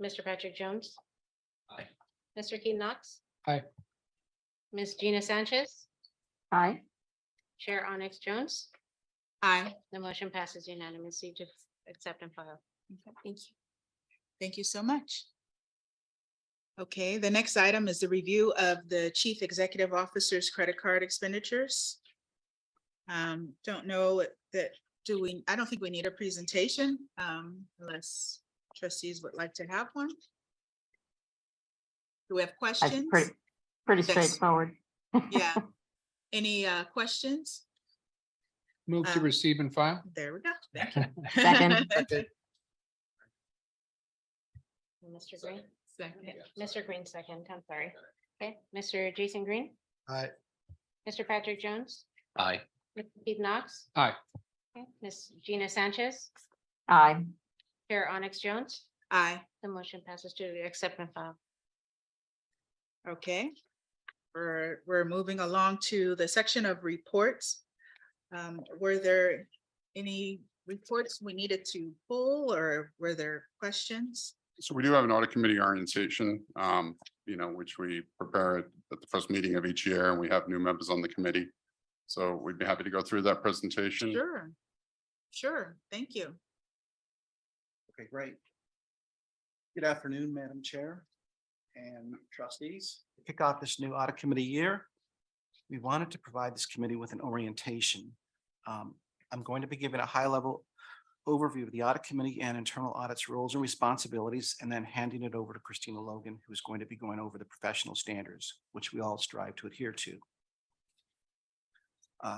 Mr. Patrick Jones. Aye. Mr. Keith Knox. Aye. Ms. Gina Sanchez. Aye. Chair Onyx Jones. Aye. The motion passes unanimously to accept and file. Okay, thank you. Thank you so much. Okay, the next item is the review of the Chief Executive Officer's credit card expenditures. Don't know that, I don't think we need a presentation unless trustees would like to have one. Do we have That's questions? pretty Yes. straightforward. Yeah. Any questions? Move to receive and file. There we go. Thank you. Second. Mr. Green. Second. Okay, Mr. Green, second. I'm sorry. Okay, Mr. Jason Green. Aye. Mr. Patrick Jones. Aye. Mr. Keith Knox. Aye. Okay, Ms. Gina Sanchez. Aye. Chair Onyx Jones. Aye. The motion passes to accept and file. Okay. We're moving along to the section of reports. Were there any reports we needed to pull, or were there questions? So we do have an audit committee orientation, which we prepare at the first meeting of each year, and we have new members on the committee. So we'd be happy to go through that presentation. Sure. Sure. Thank you. Okay, great. Good afternoon, Madam Chair and trustees. To kick off this new audit committee year, we wanted to provide this committee with an orientation. I'm going to be giving a high-level overview of the audit committee and internal audit's roles and responsibilities, and then handing it over to Christina Logan, who is going to be going over the professional standards, which we all strive to adhere to.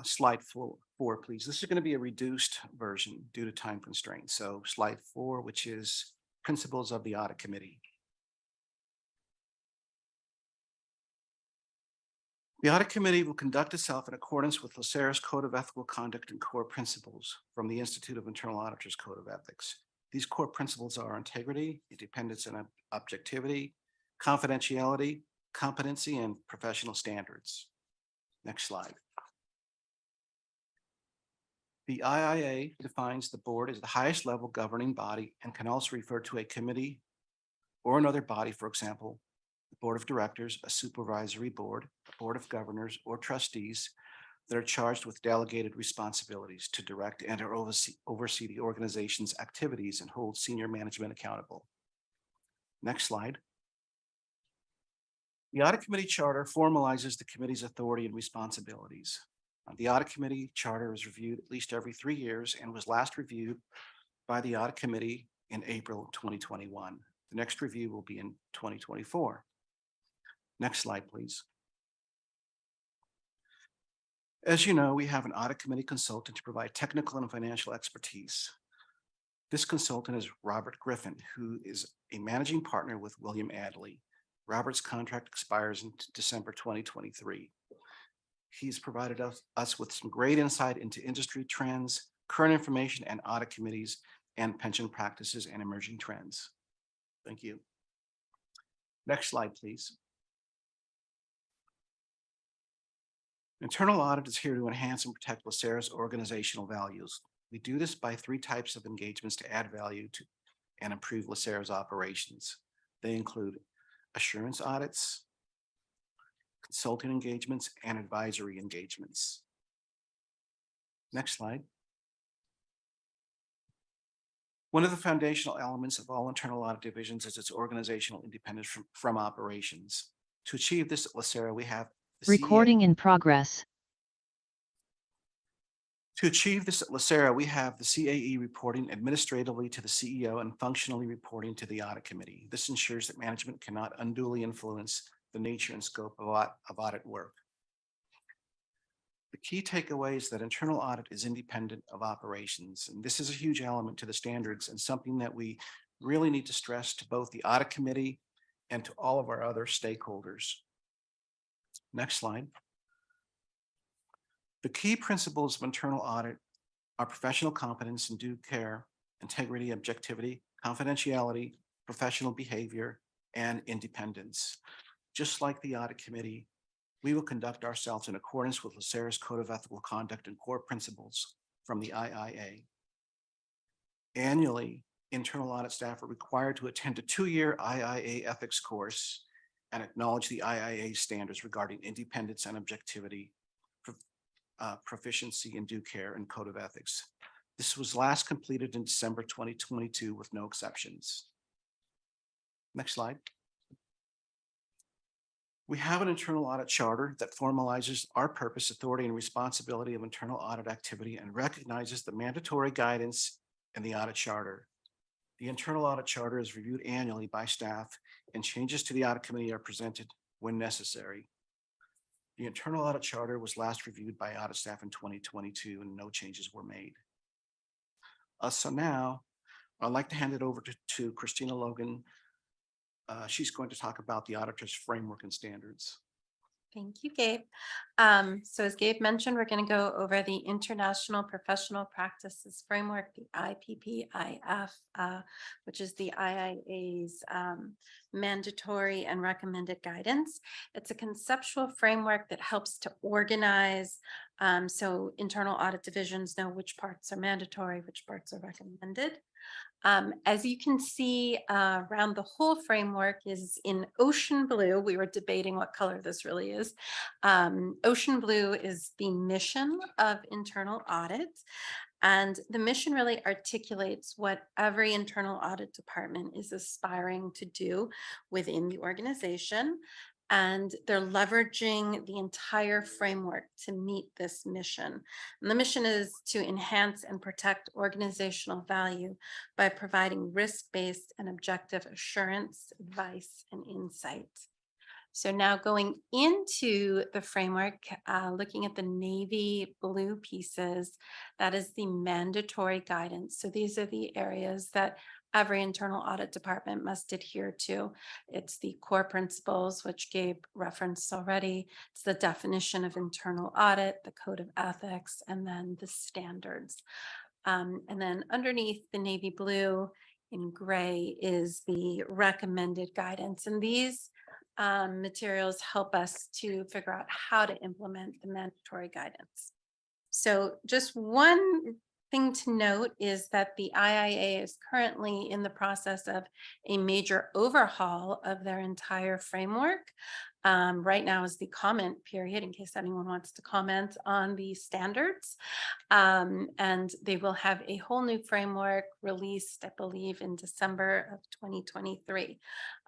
Slide four, please. This is going to be a reduced version due to time constraints. So slide 4, which is principles of the audit committee. The audit committee will conduct itself in accordance with LACERA's Code of Ethical Conduct and core principles from the Institute of Internal Auditors Code of Ethics. These core principles are integrity, independence and objectivity, confidentiality, competency, and professional standards. Next slide. The IIA defines the board as the highest level governing body and can also refer to a committee or another body, for example, the board of directors, a supervisory board, a board of governors or trustees that are charged with delegated responsibilities to direct and or oversee the organization's activities and hold senior management accountable. Next slide. The Audit Committee Charter formalizes the committee's authority and responsibilities. The Audit Committee Charter is reviewed at least every 3 years and was last reviewed by the Audit Committee in April 2021. The next review will be in 2024. Next slide, please. As you know, we have an Audit Committee consultant to provide technical and financial expertise. This consultant is Robert Griffin, who is a managing partner with William Adley. Robert's contract expires in December 2023. He's provided us with some great insight into industry trends, current information, and audit committees and pension practices and emerging trends. Thank you. Next slide, please. Internal audit is here to enhance and protect LACERA's organizational values. We do this by 3 types of engagements to add value to and improve LACERA's operations. They include assurance audits, consulting engagements, and advisory engagements. Next slide. One of the foundational elements of all internal audit divisions is its organizational independence from operations. To achieve this at LACERA, we have recording in progress. To achieve this at LACERA, we have the CAE reporting administratively to the CEO and functionally reporting to the Audit Committee. This ensures that management cannot unduly influence the nature and scope of audit work. The key takeaway is that internal audit is independent of operations, and this is a huge element to the standards and something that we really need to stress to both the Audit Committee and to all of our other stakeholders. Next slide. The key principles of internal audit are professional competence and due care, integrity, objectivity, confidentiality, professional behavior, and independence. Just like the Audit Committee, we will conduct ourselves in accordance with LACERA's Code of Ethical Conduct and core principles from the IIA. Annually, internal audit staff are required to attend a 2-year IIA ethics course and acknowledge the IIA standards regarding independence and objectivity, proficiency in due care, and code of ethics. This was last completed in December 2022 with no exceptions. Next slide. We have an internal audit charter that formalizes our purpose, authority, and responsibility of internal audit activity and recognizes the mandatory guidance in the audit charter. The internal audit charter is reviewed annually by staff, and changes to the Audit Committee are presented when necessary. The internal audit charter was last reviewed by audit staff in 2022 and no changes were made. So now I'd like to hand it over to Christina Logan. She's going to talk about the auditor's framework and standards. Thank you, Gabe. So as Gabe mentioned, we're going to go over the International Professional Practices Framework, the IPPIF, which is the IIA's mandatory and recommended guidance. It's a conceptual framework that helps to organize so internal audit divisions know which parts are mandatory, which parts are recommended. As you can see around the whole framework is in ocean blue. We were debating what color this really is. Ocean blue is the mission of internal audit. And the mission really articulates what every internal audit department is aspiring to do within the organization. And they're leveraging the entire framework to meet this mission. And the mission is to enhance and protect organizational value by providing risk-based and objective assurance, advice, and insight. So now going into the framework, looking at the navy blue pieces, that is the mandatory guidance. So these are the areas that every internal audit department must adhere to. It's the core principles, which Gabe referenced already. It's the definition of internal audit, the code of ethics, and then the standards. And then underneath the navy blue in gray is the recommended guidance. And these materials help us to figure out how to implement the mandatory guidance. So just one thing to note is that the IIA is currently in the process of a major overhaul of their entire framework. Right now is the comment period in case anyone wants to comment on the standards. And they will have a whole new framework released, I believe, in December of 2023.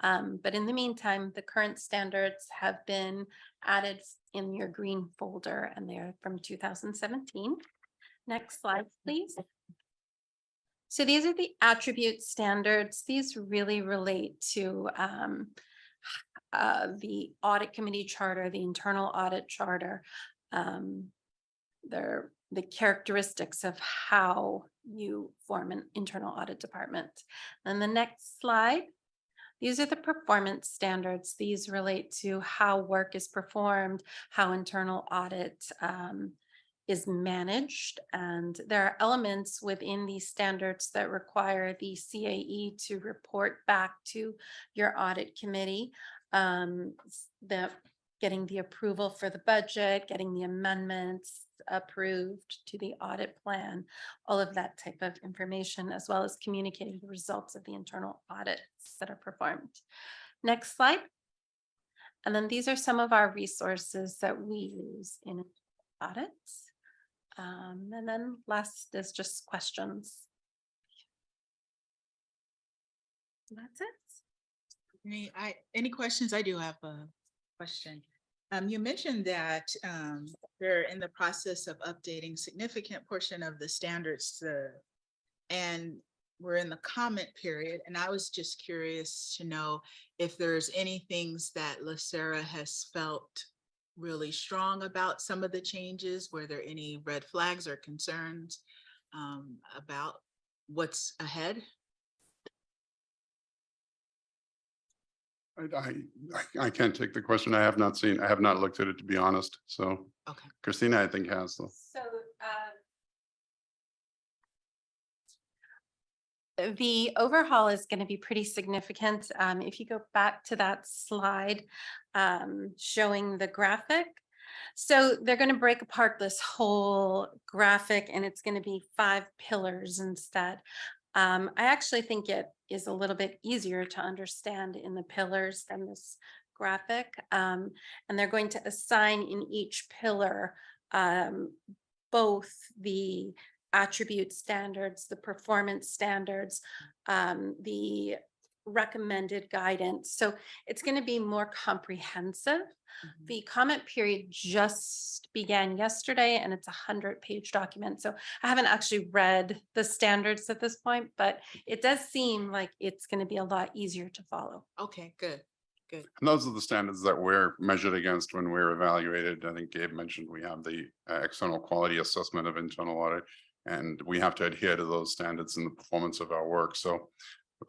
But in the meantime, the current standards have been added in your green folder and they are from 2017. Next slide, please. So these are the attribute standards. These really relate to the audit committee charter, the internal audit charter. They're the characteristics of how you form an internal audit department. And the next slide. These are the performance standards. These relate to how work is performed, how internal audit is managed. And there are elements within these standards that require the CAE to report back to your audit committee. Getting the approval for the budget, getting the amendments approved to the audit plan, all of that type of information, as well as communicating the results of the internal audits that are performed. Next slide. And then these are some of our resources that we use in audits. And then last is just questions. That's it. Any questions? I do have a question. You mentioned that they're in the process of updating significant portion of the standards and we're in the comment period. And I was just curious to know if there's any things that LACERA has felt really strong about some of the changes. Were there any red flags or concerns about what's ahead? I can't take the question. I have not looked at it, to be honest. So okay. Christina, I think has though. So the overhaul is going to be pretty significant. If you go back to that slide showing the graphic. So they're going to break apart this whole graphic and it's going to be 5 pillars instead. I actually think it is a little bit easier to understand in the pillars than this graphic. And they're going to assign in each pillar both the attribute standards, the performance standards, the recommended guidance. So it's going to be more comprehensive. Mm-hmm. The comment period just began yesterday and it's a 100-page document. So I haven't actually read the standards at this point, but it does seem like it's going to be a lot easier to follow. Okay, good. Good. And those are the standards that we're measured against when we're evaluated. I think Gabe mentioned we have the external quality assessment of internal audit, and we have to adhere to those standards in the performance of our work. So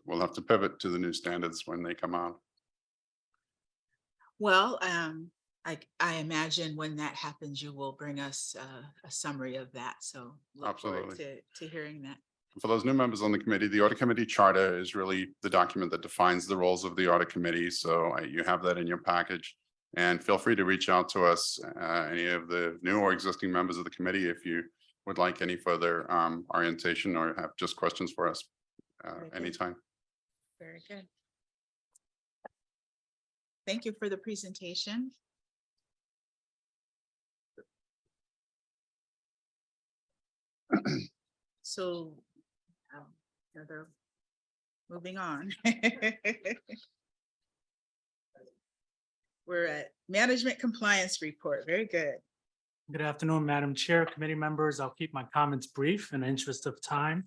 we'll have to pivot to the new standards when they come out. Well, I imagine when that happens, you will bring us a summary of that. So look forward to hearing that. For those new members on the committee, the audit committee charter is really the document that defines the roles of the audit committee. So you have that in your package, and feel free to reach out to us, any of the new or existing members of the committee, if you would like any further orientation or have just questions for us anytime. Very good. Thank you for the presentation. So, moving on. We're at management compliance report. Very good. Good afternoon, Madam Chair, committee members. I'll keep my comments brief in the interest of time.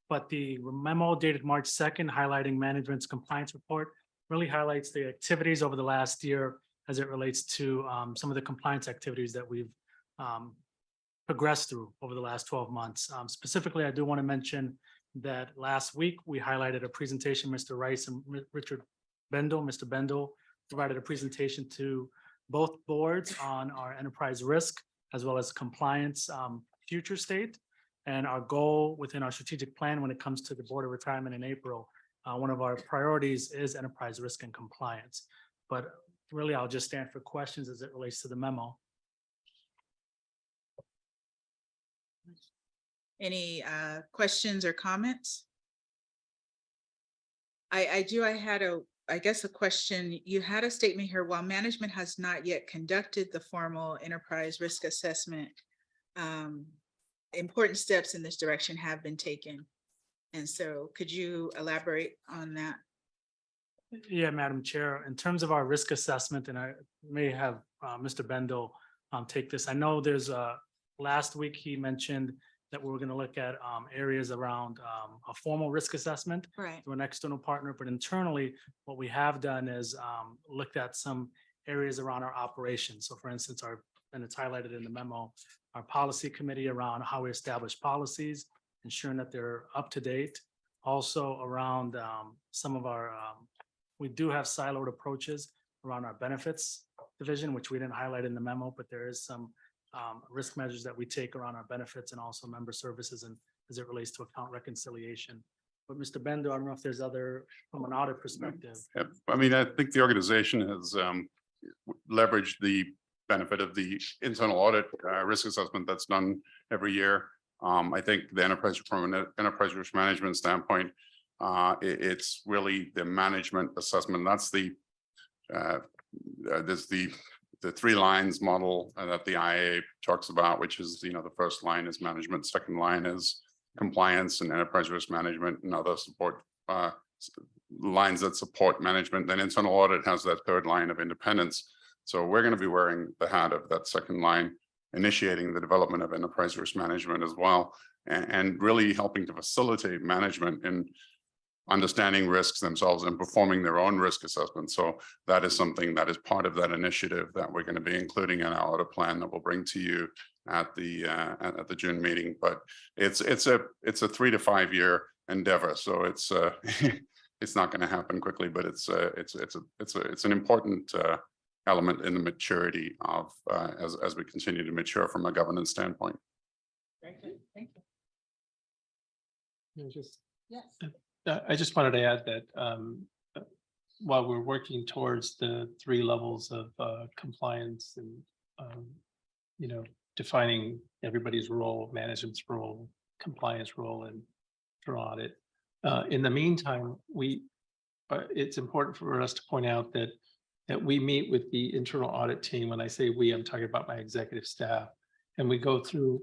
But the memo dated March 2nd highlighting management's compliance report really highlights the activities over the last year as it relates to some of the compliance activities that we've progressed through over the last 12 months. Specifically, I do want to mention that last week we highlighted a presentation. Mr. Rice and Mr. Bendel provided a presentation to both boards on our enterprise risk as well as compliance future state. And our goal within our strategic plan when it comes to the Board of Retirement in April, one of our priorities is enterprise risk and compliance. But really, I'll just stand for questions as it relates to the memo. Any questions or comments? I guess a question. You had a statement here, while management has not yet conducted the formal enterprise risk assessment, important steps in this direction have been taken. And so could you elaborate on that? Yeah, Madam Chair, in terms of our risk assessment, and I may have Mr. Bendel take this. I know there's last week he mentioned that we're going to look at areas around a formal risk assessment Right. through an external partner, but internally, what we have done is looked at some areas around our operations. So for instance, and it's highlighted in the memo, our policy committee around how we establish policies, ensuring that they're up to date. Also around some of our, we do have siloed approaches around our benefits division, which we didn't highlight in the memo, but there is some risk measures that we take around our benefits and also member services and as it relates to account reconciliation. But Mr. Bendo, I don't know if there's other, from an audit perspective. Yeah, I mean, I think the organization has leveraged the benefit of the internal audit risk assessment that's done every year. I think the enterprise, from an enterprise risk management standpoint, it's really the management assessment. That's the there's the 3 lines model that the IA talks about, which is, the first line is management, second line is compliance and enterprise risk management and other support lines that support management. Then internal audit has that third line of independence. So we're going to be wearing the hat of that second line, initiating the development of enterprise risk management as well, and really helping to facilitate management in understanding risks themselves and performing their own risk assessment. So that is something that is part of that initiative that we're going to be including in our audit plan that we'll bring to you at the June meeting. But it's a 3 to 5 year endeavor. So it's it's not going to happen quickly, but it's an important element in the maturity of as we continue to mature from a governance standpoint. Very good. Thank you. Yes. I just wanted to add that while we're working towards the 3 levels of compliance and defining everybody's role, management's role, compliance role, and for audit. In the meantime, it's important for us to point out that we meet with the internal audit team. When I say we, I'm talking about my executive staff, and we go through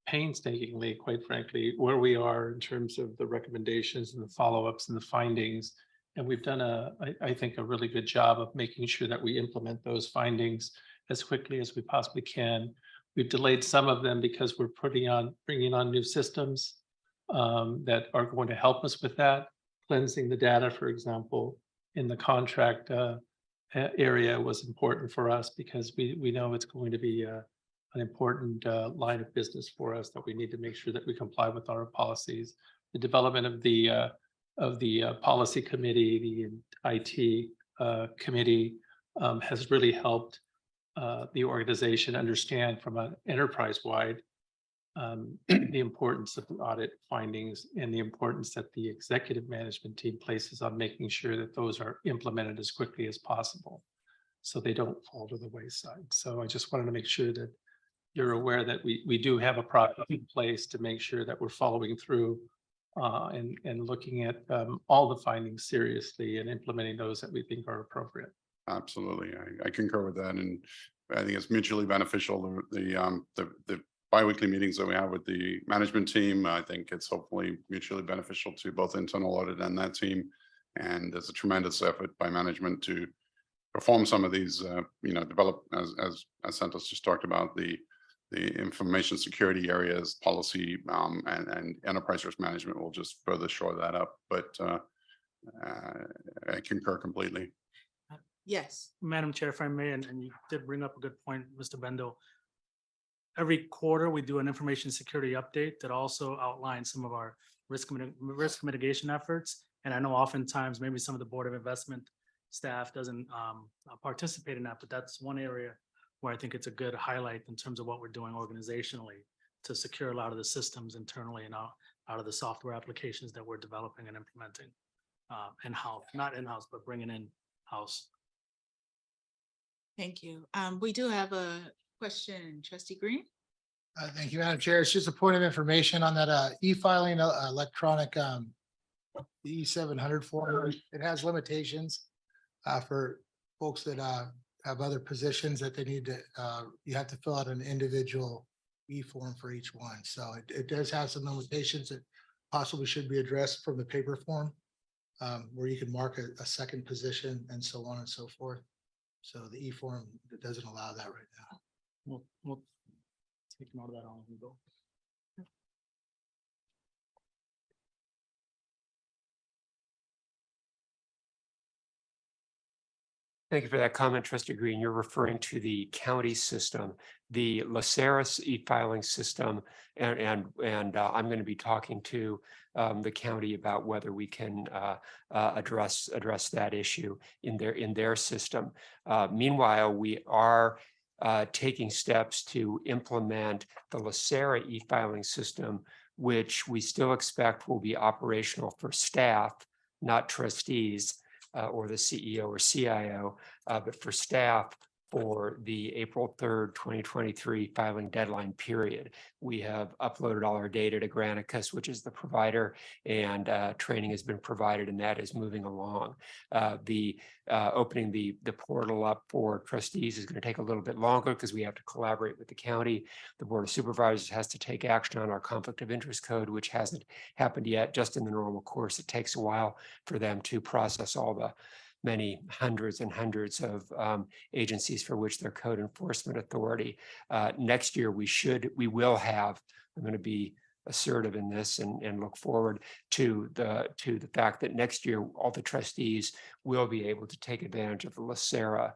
painstakingly, quite frankly, where we are in terms of the recommendations and the follow-ups and the findings. And we've done I think a really good job of making sure that we implement those findings as quickly as we possibly can. We've delayed some of them because we're bringing on new systems that are going to help us with that. Cleansing the data, for example, in the contract area was important for us because we know it's going to be an important line of business for us that we need to make sure that we comply with our policies. The development of the policy committee, the IT committee has really helped the organization understand from an enterprise-wide the importance of the audit findings and the importance that the executive management team places on making sure that those are implemented as quickly as possible so they don't fall to the wayside. So I just wanted to make sure that you're aware that we do have a process in place to make sure that we're following through and looking at all the findings seriously and implementing those that we think are appropriate. Absolutely. I concur with that. And I think it's mutually beneficial. The biweekly meetings that we have with the management team, I think it's hopefully mutually beneficial to both internal audit and that team. And there's a tremendous effort by management to perform some of these, develop, as Santos just talked about, the information security areas, policy, and enterprise risk management will just further shore that up. But I concur completely. Yes. Madam Chair, if I may, and you did bring up a good point, Mr. Bendo. Every quarter, we do an information security update that also outlines some of our risk mitigation efforts. And I know oftentimes maybe some of the Board of Investment staff doesn't participate in that, but that's one area where I think it's a good highlight in terms of what we're doing organizationally to secure a lot of the systems internally and out of the software applications that we're developing and implementing in-house, not in-house, but bringing in-house. Thank you. We do have a question, Trustee Green. Thank you, Madam Chair. It's just a point of information on that e-filing electronic the E700 form. It has limitations for folks that have other positions that they need to, you have to fill out an individual e-form for each one. So it does have some limitations that possibly should be addressed from the paper form, where you can mark a second position and so on and so forth. So the e-form doesn't allow that right now. We'll take note of that on the go. Thank you for that comment, Trustee Green. You're referring to the county system, the LACERA e-filing system, and I'm going to be talking to the county about whether we can address that issue in their system. Meanwhile, we are taking steps to implement the LACERA e-filing system, which we still expect will be operational for staff, not trustees. Or the CEO or CIO, but for staff for the April 3rd, 2023 filing deadline period. We have uploaded all our data to Granicus, which is the provider, and training has been provided, and that is moving along. Opening the portal up for trustees is going to take a little bit longer because we have to collaborate with the county. The Board of Supervisors has to take action on our conflict of interest code, which hasn't happened yet. Just in the normal course, it takes a while for them to process all the many hundreds and hundreds of agencies for which their code enforcement authority. Next year, we will have, I'm going to be assertive in this and look forward to the fact that next year, all the trustees will be able to take advantage of the LACERA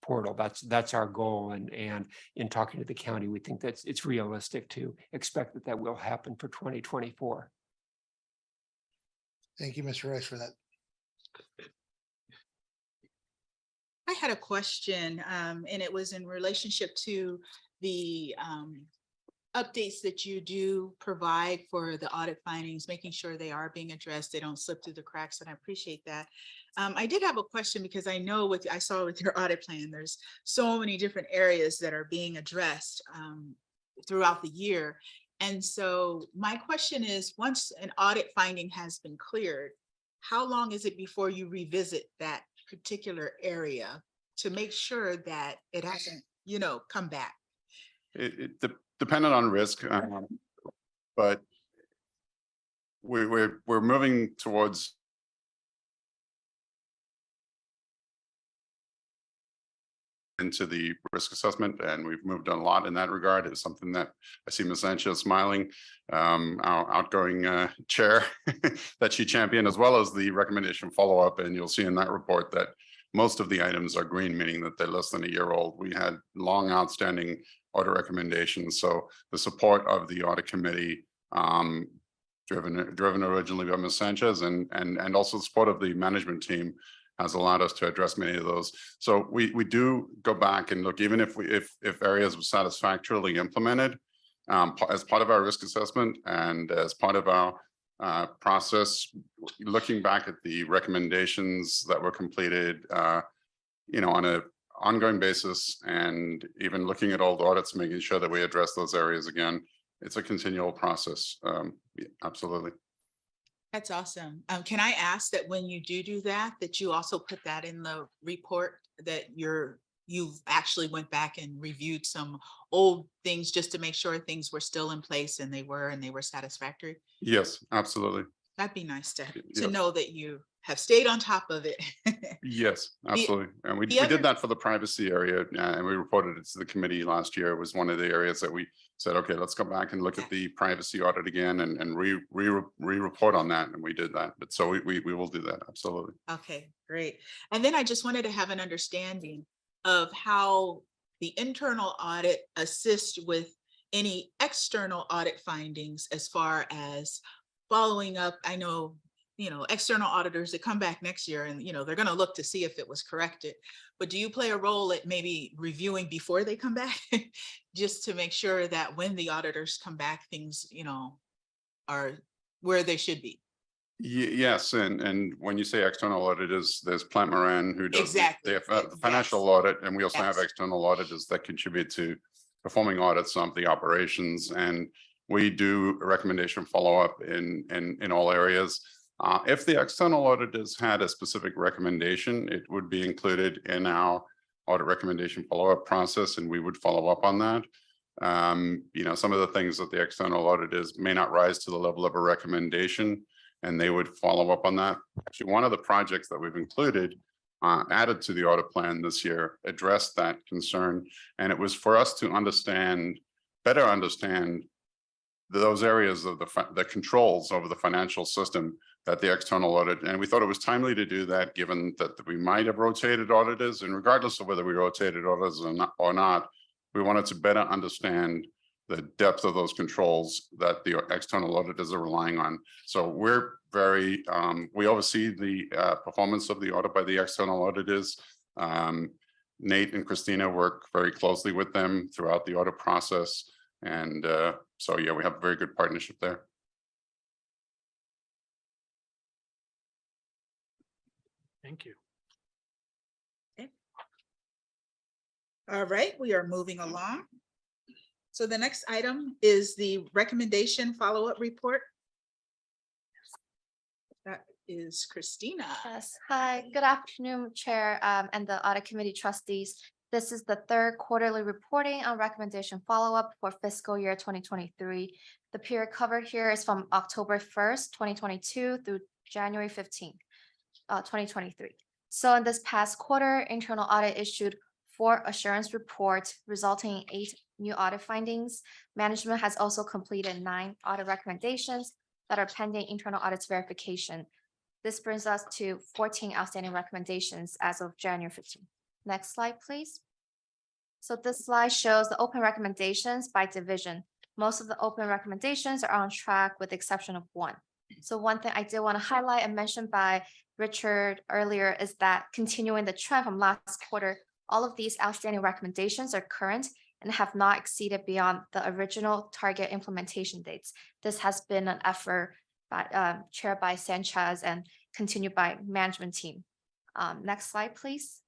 portal. That's our goal. And in talking to the county, we think that it's realistic to expect that will happen for 2024. Thank you, Mr. Rice, for that. I had a question, and it was in relationship to the updates that you do provide for the audit findings, making sure they are being addressed, they don't slip through the cracks, and I appreciate that. I did have a question because I know I saw with your audit plan, there's so many different areas that are being addressed throughout the year. And so my question is, once an audit finding has been cleared, how long is it before you revisit that particular area to make sure that it hasn't, come back? It dependent on risk, but we're moving towards into the risk assessment, and we've moved on a lot in that regard. It's something that I see Ms. Sanchez smiling, our outgoing chair that she championed, as well as the recommendation follow-up. And you'll see in that report that most of the items are green, meaning that they're less than a year old. We had long outstanding audit recommendations. So the support of the audit committee, driven originally by Ms. Sanchez, and also the support of the management team, has allowed us to address many of those. So we do go back and look, even if areas were satisfactorily implemented as part of our risk assessment and as part of our process, looking back at the recommendations that were completed, on an ongoing basis, and even looking at all the audits, making sure that we address those areas again. It's a continual process. Yeah, absolutely. That's awesome. Can I ask that when you do that, that you also put that in the report, that you've actually went back and reviewed some old things just to make sure things were still in place and they were satisfactory? Yes, absolutely. That'd be nice to Yes. know that you have stayed on top of it. Yes, absolutely. And we did that for the privacy area, and we reported it to the committee last year. It was one of the areas that we said, okay, let's go back and look at the privacy audit again and re-report on that. And we did that. But so we will do that. Absolutely. Okay, great. And then I just wanted to have an understanding of how the internal audit assists with any external audit findings as far as following up. I know, external auditors that come back next year and, they're going to look to see if it was corrected. But do you play a role at maybe reviewing before they come back just to make sure that when the auditors come back, things, are where they should be? Yes, and when you say external auditors, there's Plant Moran who does Exactly. the financial audit, and we also have external auditors that contribute to performing audits of the operations, and we do a recommendation follow-up in all areas. If the external auditors had a specific recommendation, it would be included in our audit recommendation follow-up process, and we would follow up on that. Some of the things that the external auditors may not rise to the level of a recommendation, and they would follow up on that. Actually, one of the projects that we've included added to the audit plan this year addressed that concern, and it was for us to better understand those areas of the controls over the financial system that the external audit, and we thought it was timely to do that, given that we might have rotated auditors, and regardless of whether we rotated auditors or not, we wanted to better understand the depth of those controls that the external auditors are relying on. So we're very, we oversee the performance of the audit by the external auditors. Nate and Christina work very closely with them throughout the audit process. And so, yeah, we have a very good partnership there. Thank you. All right, we are moving along. So the next item is the recommendation follow-up report. That is Christina. Yes, hi, good afternoon, Chair, and the Audit Committee trustees. This is the third quarterly reporting on recommendation follow-up for fiscal year 2023. The period covered here is from October 1st, 2022 through January 15th, 2023. So in this past quarter, internal audit issued 4 assurance reports, resulting in 8 new audit findings. Management has also completed 9 audit recommendations that are pending internal audits verification. This brings us to 14 outstanding recommendations as of January 15th. Next slide, please. So this slide shows the open recommendations by division. Most of the open recommendations are on track with the exception of 1. So one thing I did want to highlight and mentioned by Richard earlier is that continuing the trend from last quarter, all of these outstanding recommendations are current and have not exceeded beyond the original target implementation dates. This has been an effort by, chaired by Sanchez and continued by management team. Next slide, please.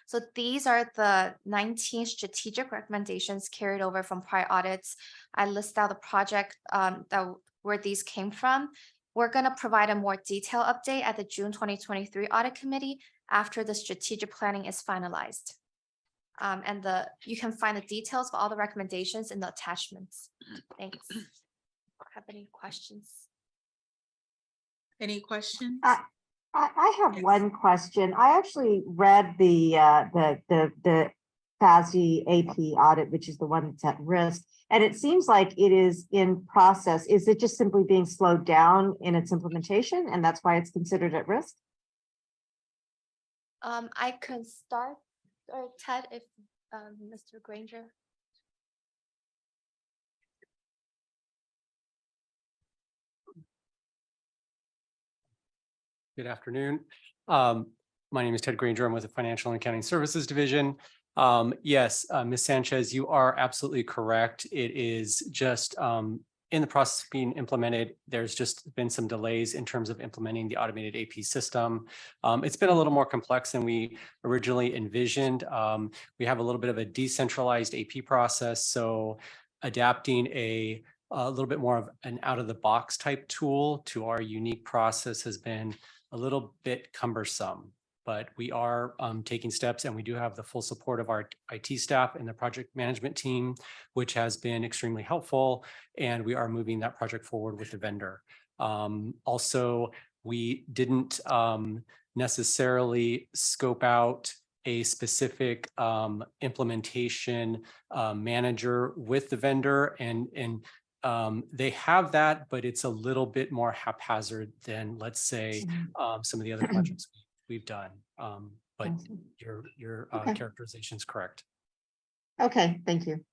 So these are the 19 strategic recommendations carried over from prior audits. I list out the project where these came from. We're going to provide a more detailed update at the June 2023 Audit Committee after the strategic planning is finalized. And you can find the details of all the recommendations in the attachments. Thanks. Have any questions? Any questions? I have one question. I actually read the FASB AP audit, which is the one that's at risk, and it seems like it is in process. Is it just simply being slowed down in its implementation, and that's why it's considered at risk? I could start, or Ted, if Mr. Granger. Good afternoon. My name is Ted Granger. I'm with the Financial and Accounting Services Division. Yes, Ms. Sanchez, you are absolutely correct. It is just in the process of being implemented. There's just been some delays in terms of implementing the automated AP system. It's been a little more complex than we originally envisioned. We have a little bit of a decentralized AP process, so adapting a little bit more of an out-of-the-box type tool to our unique process has been a little bit cumbersome, but we are taking steps, and we do have the full support of our IT staff and the project management team, which has been extremely helpful, and we are moving that project forward with the vendor. Also, we didn't necessarily scope out a specific implementation manager with the vendor, and they have that, but it's a little bit more haphazard than, let's say, some of the other projects we've done. But your characterization is correct. Okay, thank you.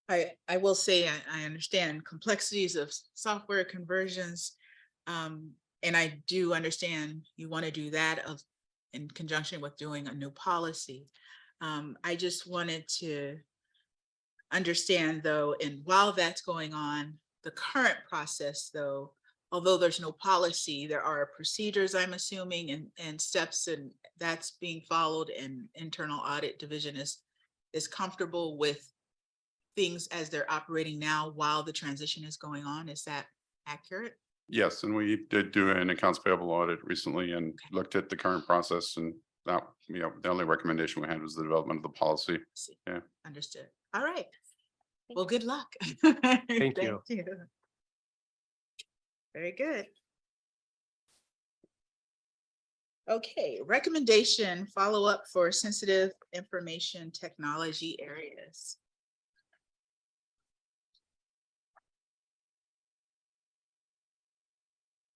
I will say I understand complexities of software conversions. And I do understand you want to do that in conjunction with doing a new policy. I just wanted to understand though, and while that's going on, the current process though, although there's no policy, there are procedures, I'm assuming, and steps, and that's being followed, and internal audit division is is comfortable with things as they're operating now while the transition is going on. Is that accurate? Yes, and we did do an accounts payable audit recently and looked at the current process, and that, the only recommendation we had was the development of the policy. Yeah. Understood. All right. Well, good luck. Thank you. Very good. Okay, recommendation, follow-up for sensitive information technology areas.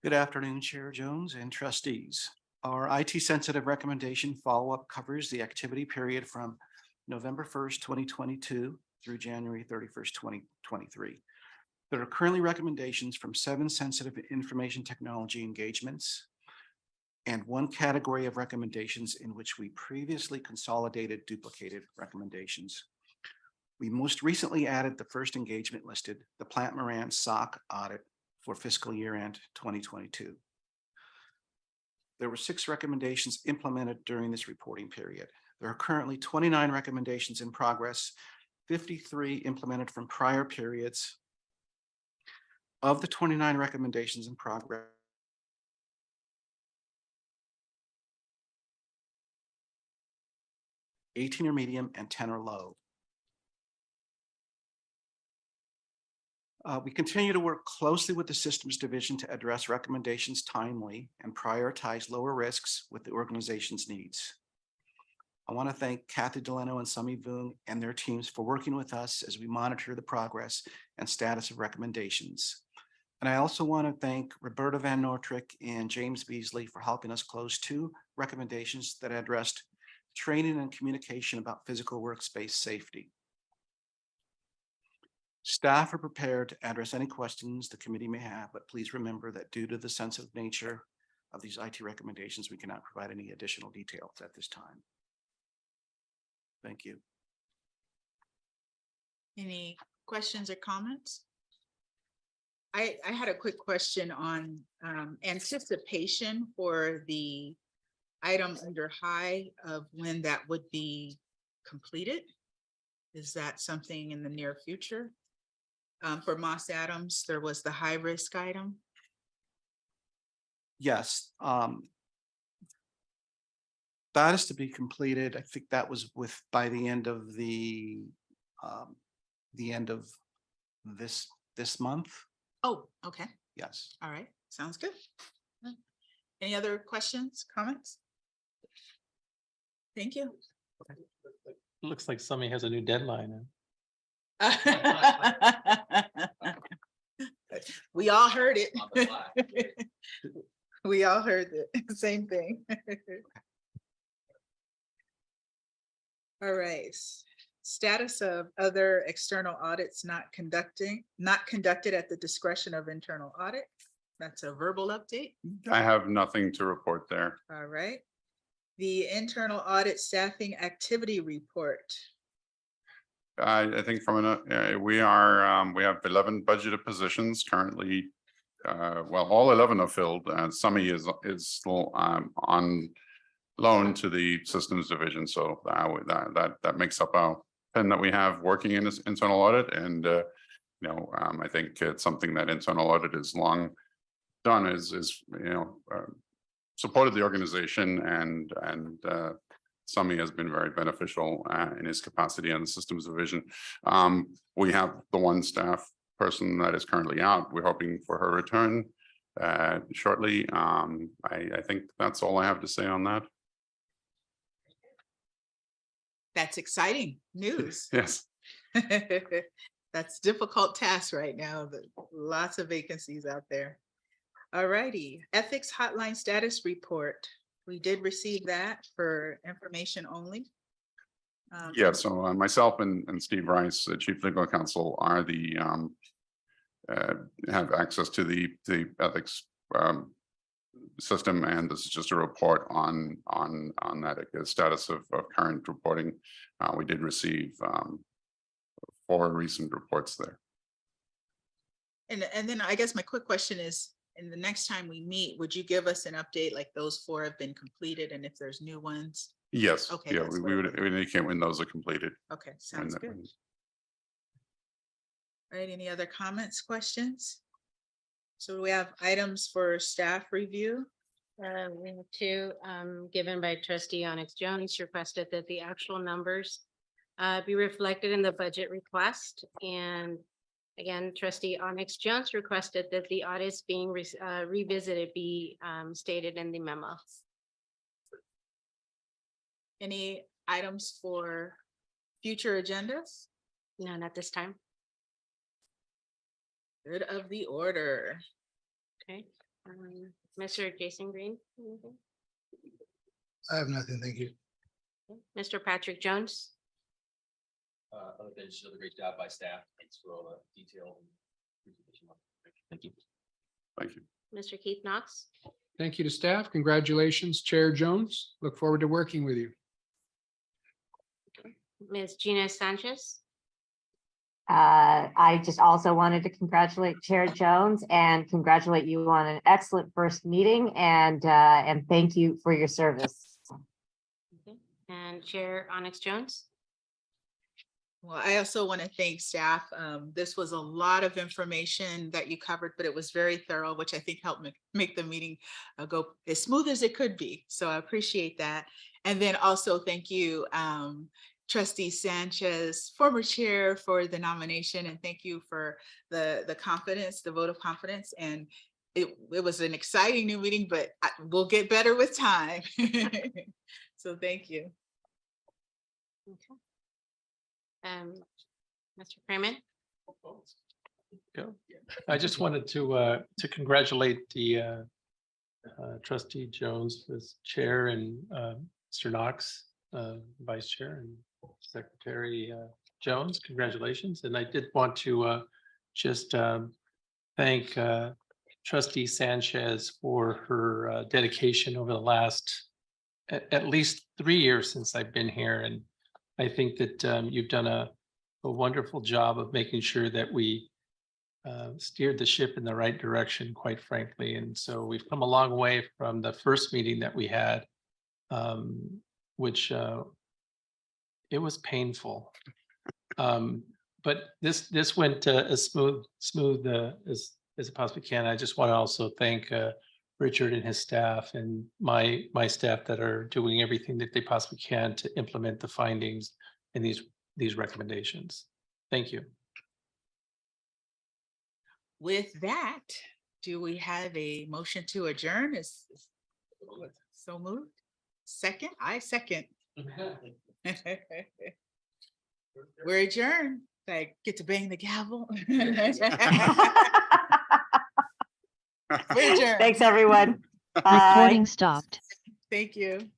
Good afternoon, Chair Jones and trustees. Our IT-sensitive recommendation follow-up covers the activity period from November 1st, 2022 through January 31st, 2023. There are currently recommendations from 7 sensitive information technology engagements and 1 category of recommendations in which we previously consolidated duplicated recommendations. We most recently added the first engagement listed, the Plant Moran SOC audit for fiscal year end 2022. There were 6 recommendations implemented during this reporting period. There are currently 29 recommendations in progress, 53 implemented from prior periods. Of the 29 recommendations in progress, 18 are medium and 10 are low. We continue to work closely with the systems division to address recommendations timely and prioritize lower risks with the organization's needs. I want to thank Kathy Delano and Sami Voong and their teams for working with us as we monitor the progress and status of recommendations. And I also want to thank Roberta Van Noordrijk and James Beasley for helping us close 2 recommendations that addressed training and communication about physical workspace safety. Staff are prepared to address any questions the committee may have, but please remember that due to the sensitive nature of these IT recommendations, we cannot provide any additional details at this time. Thank you. Any questions or comments? I had a quick question on anticipation for the item under high of when that would be completed. Is that something in the near future? For Moss Adams, there was the high risk item. Yes. That is to be completed. I think that was by the end of this month. Oh, okay. Yes. All right. Sounds good. Any other questions, comments? Thank you. Looks like somebody has a new deadline. We all heard it. We all heard it. Same thing. All right. Status of other external audits not conducted at the discretion of internal audit. That's a verbal update. I have nothing to report there. All right. The internal audit staffing activity report. I think we have 11 budgeted positions currently. Well, all 11 are filled, and Sami is still on loan to the systems division. So that makes up our 10 that we have working in this internal audit. And I think it's something that internal audit is long done is supported the organization, and Sami has been very beneficial in his capacity on the systems division. We have the 1 staff person that is currently out. We're hoping for her return shortly. I think that's all I have to say on that. That's exciting news. Yes. That's difficult task right now. Lots of vacancies out there. All righty. Ethics Hotline status report. We did receive that for information only. Yeah, so myself and Steve Rice, the Chief Legal Counsel, are the have access to the ethics system, and this is just a report on that status of current reporting. We did receive 4 recent reports there. And then I guess my quick question is, in the next time we meet, would you give us an update like those 4 have been completed, and if there's new ones Yes, Okay, yeah, that's we what it would indicate when those are completed. Okay, when sounds that- good. All right, any other comments, questions? So we have items for staff review. We have two, given by trustee Onyx Jones, requested that the actual numbers be reflected in the budget request. And again, trustee Onyx Jones requested that the audits being revisited be stated in the memo. Any items for future agendas? None at this time. Good of the order. Okay. Mr. Jason Green? Anything? I have nothing, thank you. Mr. Patrick Jones? Other than just another great job by staff. Thanks for all the detail. Thank you. Thank you. Mr. Keith Knox? Thank you to staff. Congratulations, Chair Jones. Look forward to working with you. Ms. Gina Sanchez? I just also wanted to congratulate Chair Jones and congratulate you on an excellent first meeting and thank you for your service. Okay. And Chair Onyx Jones? Well, I also want to thank staff. This was a lot of information that you covered, but it was very thorough, which I think helped make the meeting go as smooth as it could be. So I appreciate that. And then also thank you, Trustee Sanchez, former chair, for the nomination, and thank you for the confidence, the vote of confidence. And it was an exciting new meeting, but we'll get better with time. So thank you. Okay. Mr. Freeman? Go. I just wanted to congratulate the trustee Jones as chair and Mr. Knox, vice chair, and Secretary Jones. Congratulations. And I did want to just thank trustee Sanchez for her dedication over the last at least 3 years since I've been here. And I think that you've done a wonderful job of making sure that we steered the ship in the right direction, quite frankly. And so we've come a long way from the first meeting that we had, which it was painful. But this went as smooth as it possibly can. I just want to also thank Richard and his staff and my staff that are doing everything that they possibly can to implement the findings in these recommendations. Thank you. With that, do we have a motion to adjourn? Is so moved? Second? I second. We're adjourned. I get to bang the gavel. We're adjourned. Thanks, everyone. Recording stopped. Thank you.